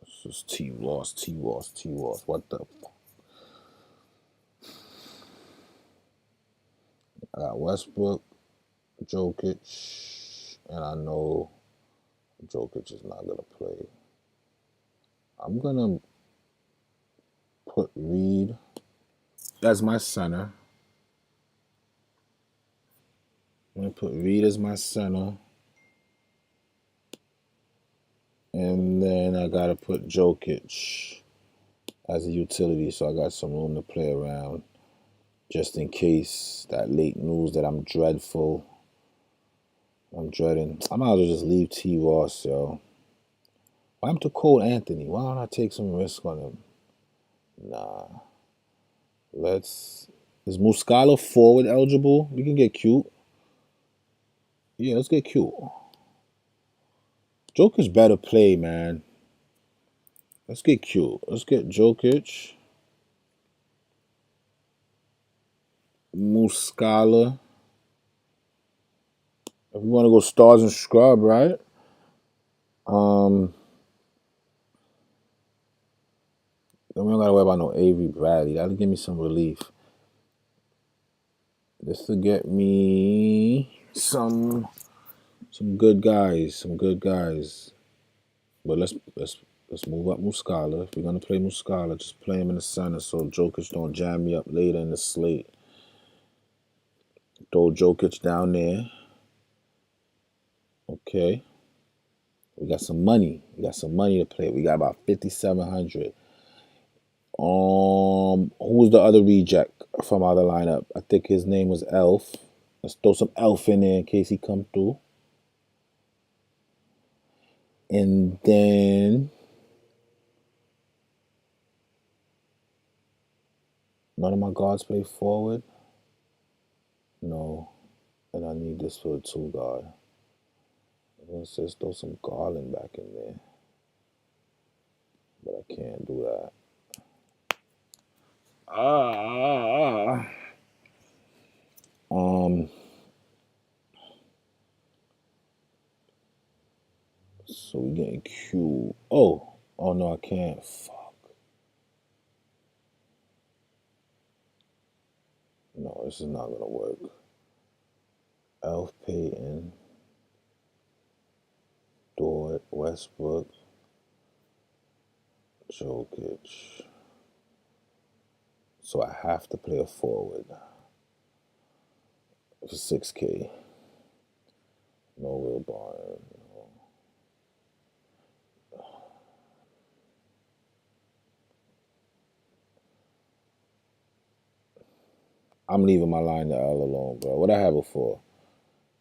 It's just T. Ross. What the? I got Westbrook, Jokic, and I know Jokic is not gonna play. I'm gonna put Reed as my center. I'm gonna put Reed as my center. And then I gotta put Jokic as a utility, so I got some room to play around just in case that late news that I'm dreading. I might as well just leave T. Ross, yo. Why am to Cole Anthony? Why don't I take some risk on him? Nah. Is Muscala forward eligible? We can get cute. Yeah, let's get cute. Jokic better play, man. Let's get cute. Let's get Jokic. Muscala. If we want to go stars and scrub, right? Then we don't gotta worry about no Avery Bradley. That'll give me some relief. This will get me some good guys. Some good guys. But let's move up Muscala. If we're gonna play Muscala, just play him in the center so Jokic don't jam me up later in the slate. Throw Jokic down there. Okay. We got some money. We got some money to play. We got about 5,700. Who's the other reject from our lineup? I think his name was Elf. Let's throw some Elf in there in case he come through. And then none of my guards play forward. No. And I need this for a 2 guard. Let's just throw some Garland back in there. But I can't do that. So we getting Q. Oh no, I can't. Fuck. No, this is not gonna work. Elf Payton, Dort, Westbrook, Jokic. So I have to play a forward for 6K. No Will Barnes. I'm leaving my line to L alone, bro. What I had before?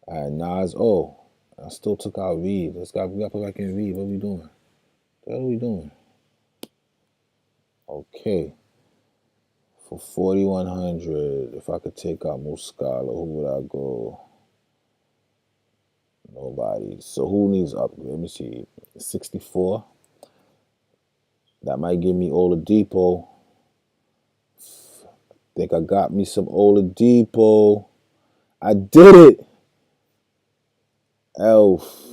I had Nas. Oh, I still took out Reed. We got to put back in Reed. What are we doing? What are we doing? Okay. For 4,100, if I could take out Muscala, who would I go? Nobody. So who needs upgrade? Let me see. 64. That might give me Oladipo. Think I got me some Oladipo. I did it. Elf.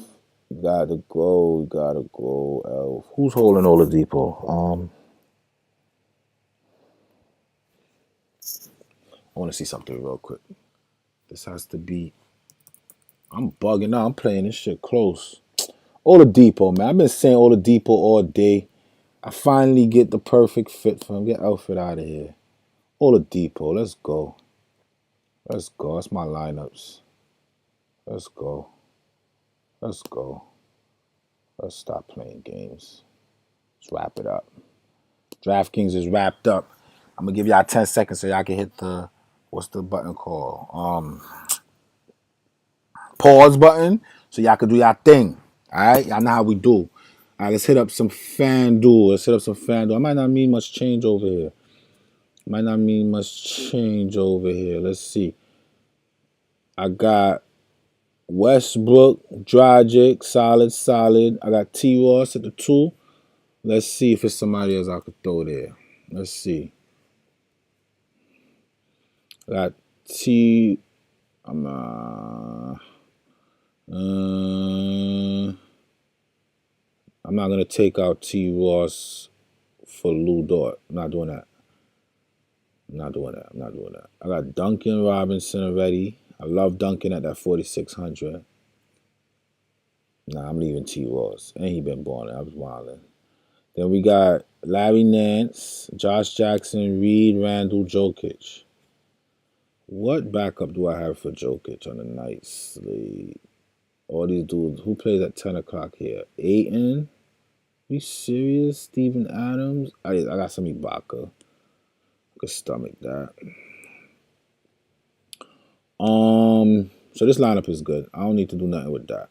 Gotta go, Elf. Who's holding Oladipo? I want to see something real quick. This has to be. I'm bugging out. I'm playing this shit close. Oladipo, man. I've been saying Oladipo all day. I finally get the perfect fit for him. Get Alfred out of here. Oladipo, let's go. Let's go. That's my lineups. Let's go. Let's go. Let's stop playing games. Let's wrap it up. Draftkings is wrapped up. I'm gonna give y'all 10 seconds so y'all can hit the what's the button called? Pause button so y'all can do y'all thing. Alright? Y'all know how we do. Alright, let's hit up some Fanduel. I might not mean much change over here. Let's see. I got Westbrook, Dragic, solid. I got T. Ross at the 2. Let's see if it's somebody else I could throw there. Let's see. I got T. I'm not gonna take out T. Ross for Lou Dort. I'm not doing that. I got Duncan Robinson already. I love Duncan at that 4,600. Nah, I'm leaving T. Ross. And he been balling. I was wilding. Then we got Larry Nance, Josh Jackson, Reed, Randall, Jokic. What backup do I have for Jokic on the night slate? All these dudes. Who plays at 10 o'clock here? Ayton. You serious? Steven Adams? I got some Ibaka. I could stomach that. So this lineup is good. I don't need to do nothing with that.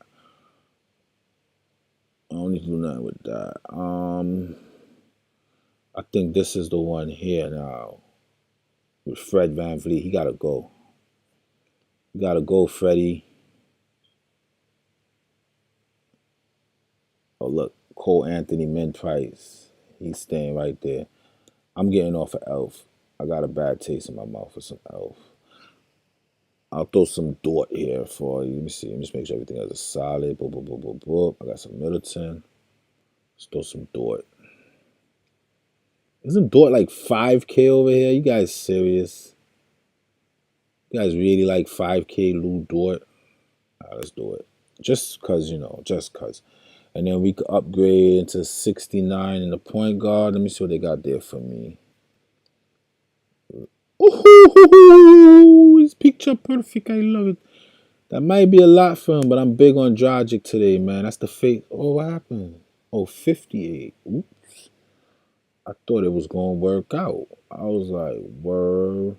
I think this is the one here now with Fred VanVleet. He gotta go. You gotta go, Freddie. Oh look, Cole Anthony Min Price. He's staying right there. I'm getting off of Elf. I got a bad taste in my mouth for some Elf. I'll throw some Dort here for you. Let me see. Let me just make sure everything is a solid. Boop, boop, boop, boop, boop. I got some Middleton. Let's throw some Dort. Isn't Dort like 5K over here? You guys serious? You guys really like 5K Lou Dort? All right, let's do it. Just cause, just cause. And then we could upgrade into 69 in the point guard. Let me see what they got there for me. Ooh, it's picture perfect. I love it. That might be a lot for him, but I'm big on Dragic today, man. That's the fake. Oh, what happened? Oh, 58. Oops. I thought it was going to work out. I was like, word.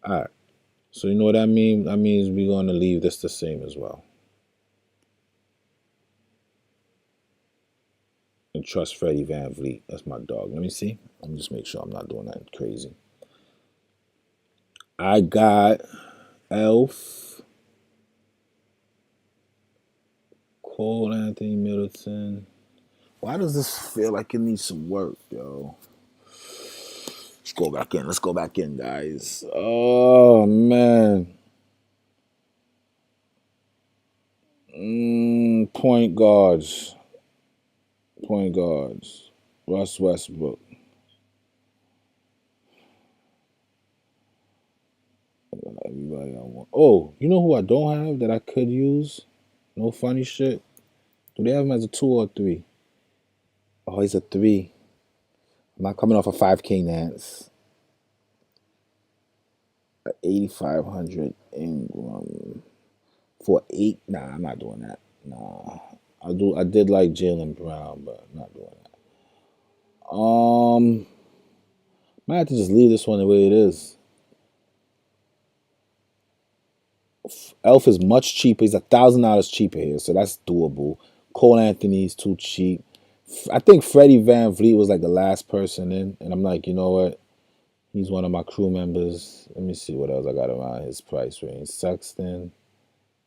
All right. So you know what that means? That means we're going to leave this the same as well. And trust Freddie VanVleet. That's my dog. Let me see. Let me just make sure I'm not doing that crazy. I got Elf, Cole Anthony Middleton. Why does this feel like it needs some work, yo? Let's go back in. Let's go back in, guys. Oh, man. Point guards. Russ Westbrook. Everybody I want. Oh, you know who I don't have that I could use? No funny shit. Do they have him as a 2 or a 3? Oh, he's a 3. I'm not coming off a 5K Nance. 8,500 Ingram. For 8? Nah, I'm not doing that. Nah. I did like Jaylen Brown, but I'm not doing that. Might have to just leave this one the way it is. Elf is much cheaper. He's $1,000 cheaper here, so that's doable. Cole Anthony's too cheap. I think Freddie VanVleet was like the last person in, and I'm like, you know what? He's one of my crew members. Let me see what else I got around his price range. Sexton,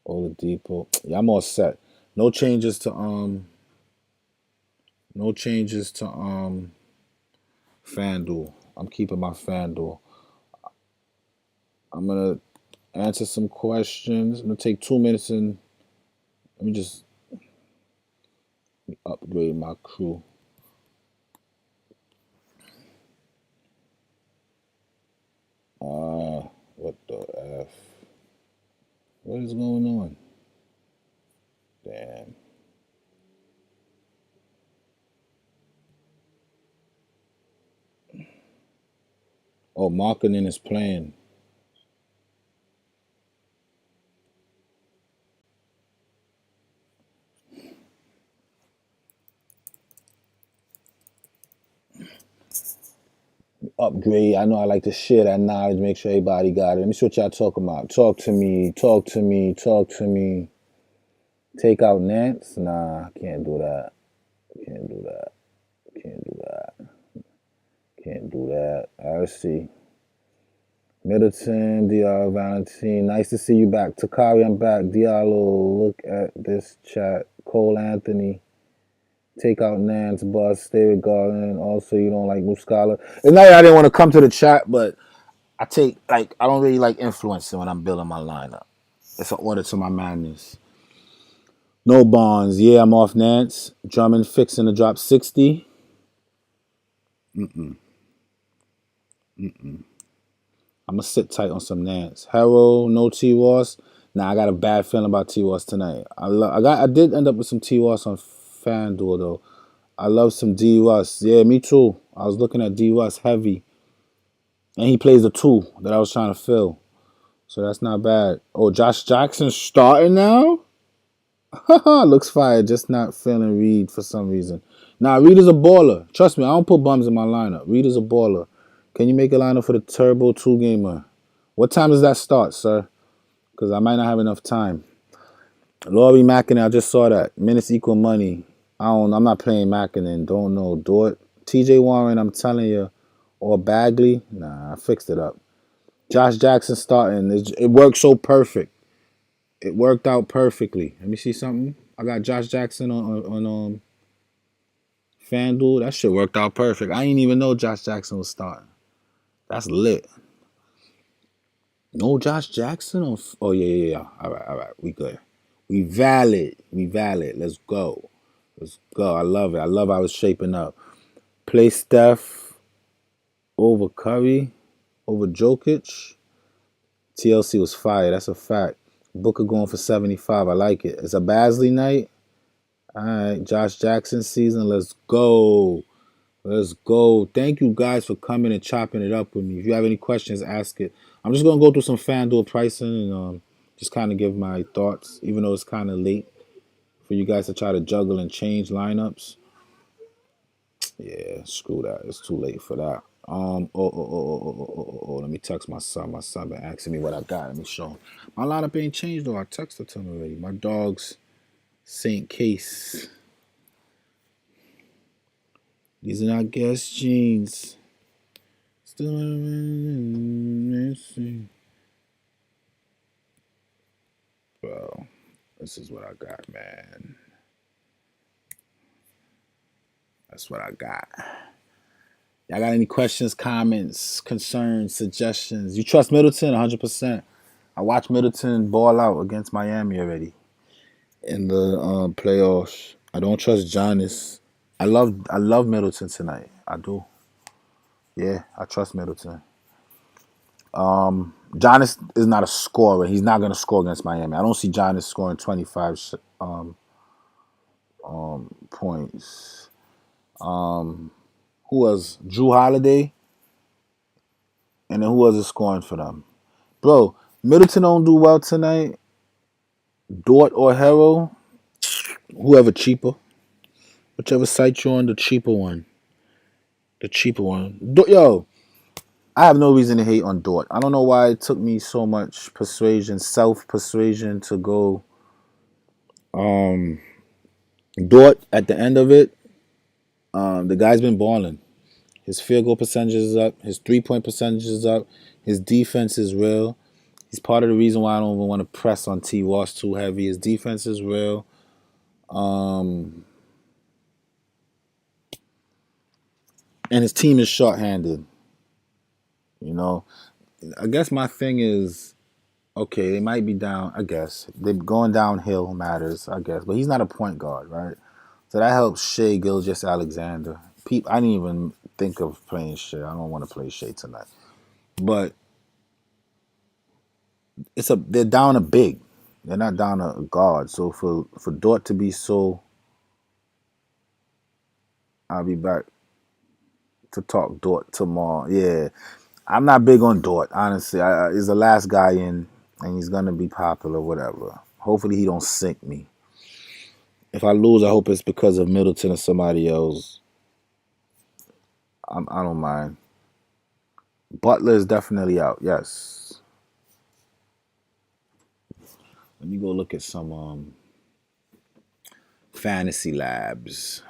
Oladipo. Yeah, I'm all set. No changes to FanDuel. I'm keeping my FanDuel. I'm gonna answer some questions. I'm gonna take 2 minutes and let me just upgrade my crew. What the F? What is going on? Damn. Oh, marketing is playing. Upgrade. I know I like to share that knowledge, make sure everybody got it. Let me see what y'all talking about. Talk to me. Take out Nance? Nah, can't do that. Can't do that. Let's see. Middleton, Diallo, Valentine. Nice to see you back. Takari, I'm back. Diallo, look at this chat. Cole Anthony. Take out Nance, Bus, stay with Garland. Also, you don't like Muscala. It's not that I didn't want to come to the chat, but I don't really like influencing when I'm building my lineup. It's an order to my madness. No Bonds. Yeah, I'm off Nance. Drummond fixing to drop 60. I'm going to sit tight on some Nance. Harold, no T. Ross. Nah, I got a bad feeling about T. Ross tonight. I did end up with some T. Ross on FanDuel, though. I love some D. Russ. Yeah, me too. I was looking at D. Russ heavy. And he plays the 2 that I was trying to fill. So that's not bad. Oh, Josh Jackson's starting now? Looks fire. Just not feeling Reed for some reason. Nah, Reed is a baller. Trust me, I don't put bums in my lineup. Reed is a baller. Can you make a lineup for the Turbo 2-gamer? What time does that start, sir? Because I might not have enough time. Laurie Mackinnon, I just saw that. Minutes equal money. I'm not playing Mackinnon. Don't know. Dort. TJ Warren, I'm telling you. Or Bagley. Nah, I fixed it up. Josh Jackson starting. It worked so perfect. It worked out perfectly. Let me see something. I got Josh Jackson on Fanduel. That shit worked out perfect. I didn't even know Josh Jackson was starting. That's lit. No Josh Jackson on. Oh yeah. All right. We good. We valid. Let's go. Let's go. I love it. I love how it's shaping up. Play Steph over Curry over Jokic. TLC was fire. That's a fact. Booker going for 75. I like it. It's a Basley night. All right. Josh Jackson season. Let's go. Let's go. Thank you guys for coming and chopping it up with me. If you have any questions, ask it. I'm just going to go through some FanDuel pricing and just kind of give my thoughts, even though it's kind of late for you guys to try to juggle and change lineups. Yeah, screw that. It's too late for that. Let me text my son. My son been asking me what I got. Let me show him. My lineup ain't changed though. I texted to him already. My dog's St. Case. These are not Guess jeans. Still missing. Bro, this is what I got, man. That's what I got. Y'all got any questions, comments, concerns, suggestions? You trust Middleton 100%. I watched Middleton ball out against Miami already in the playoffs. I don't trust Giannis. I love Middleton tonight. I do. Yeah, I trust Middleton. Giannis is not a scorer. He's not going to score against Miami. I don't see Giannis scoring 25 points. Who was Drew Holiday? And then who was it scoring for them? Bro, Middleton don't do well tonight. Dort or Harrell, whoever cheaper. Whichever site you're on, the cheaper one. The cheaper one. Yo, I have no reason to hate on Dort. I don't know why it took me so much persuasion, self-persuasion to go Dort at the end of it. The guy's been balling. His field goal percentage is up. His three-point percentage is up. His defense is real. He's part of the reason why I don't even want to press on T. Ross too heavy. His defense is real. And his team is short-handed. You know, I guess my thing is, okay, they might be down. I guess they're going downhill matters. I guess, but he's not a point guard, right? So that helps Shea Gilgeous-Alexander. I didn't even think of playing Shea. I don't want to play Shea tonight, but they're down a big. They're not down a guard. So for Dort to be so, I'll be back to talk Dort tomorrow. Yeah, I'm not big on Dort, honestly. He's the last guy in, and he's gonna be popular, whatever. Hopefully he don't sink me. If I lose, I hope it's because of Middleton or somebody else. I don't mind. Butler is definitely out. Yes. Let me go look at some fantasy labs.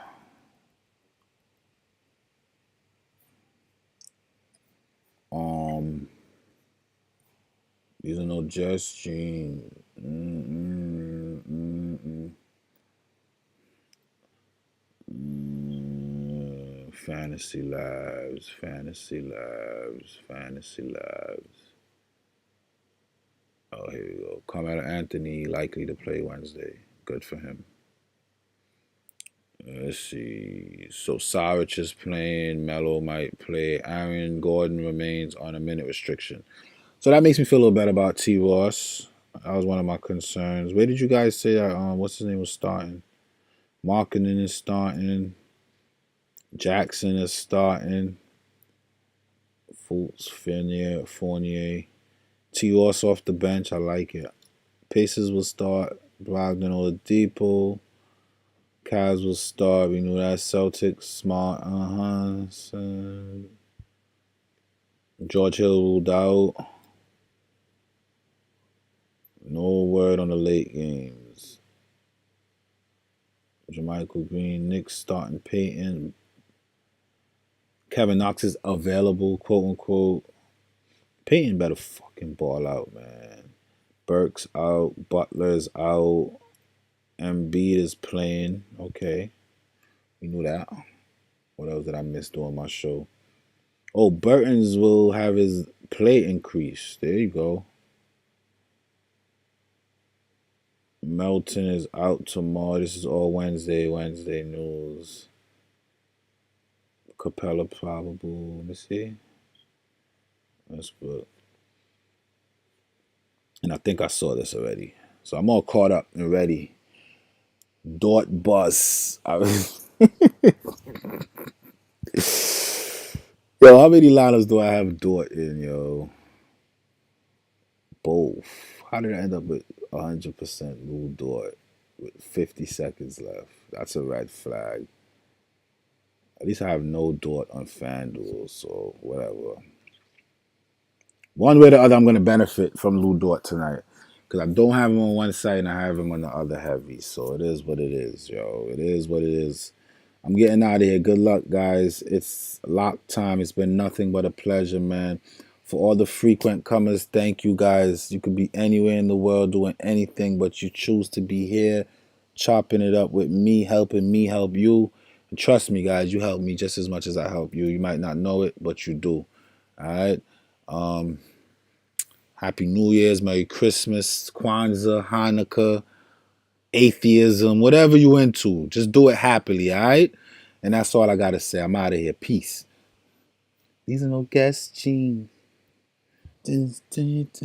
These are no just jeans. Fantasy labs. Oh, here we go. Carmelo Anthony likely to play Wednesday. Good for him. Let's see. So Saric is playing. Melo might play. Aaron Gordon remains on a minute restriction. So that makes me feel a little better about T. Ross. That was one of my concerns. Where did you guys say that? What's his name was starting? Markkinen is starting. Jackson is starting. Fultz, Fournier. T. Ross off the bench. I like it. Pacers will start. Brogdon Oladipo. Cavs will start. We knew that. Celtics, Smart, George Hill ruled out. No word on the late games. Jermichael Green, Knicks starting Peyton. Kevin Knox is available, quote unquote. Peyton better fucking ball out, man. Burks out. Butler's out. Embiid is playing. Okay. We knew that. What else did I miss doing my show? Oh, Burton's will have his play increase. There you go. Melton is out tomorrow. This is all Wednesday news. Capella probable. Let me see. That's good. And I think I saw this already. So I'm all caught up and ready. Dort bus. Yo, how many lineups do I have Dort in, yo? Both. How did I end up with 100% Lou Dort with 50 seconds left? That's a red flag. At least I have no Dort on Fanduel, so whatever. One way or the other, I'm going to benefit from Lou Dort tonight. Because I don't have him on one side and I have him on the other heavy. So it is what it is, yo. It is what it is. I'm getting out of here. Good luck, guys. It's lock time. It's been nothing but a pleasure, man. For all the frequent comers, thank you, guys. You could be anywhere in the world doing anything, but you choose to be here, chopping it up with me, helping me help you. And trust me, guys, you help me just as much as I help you. You might not know it, but you do. All right? Happy New Year's, Merry Christmas, Kwanzaa, Hanukkah, atheism, whatever you into. Just do it happily, all right? And that's all I got to say. I'm out of here. Peace. These are no guest jeans.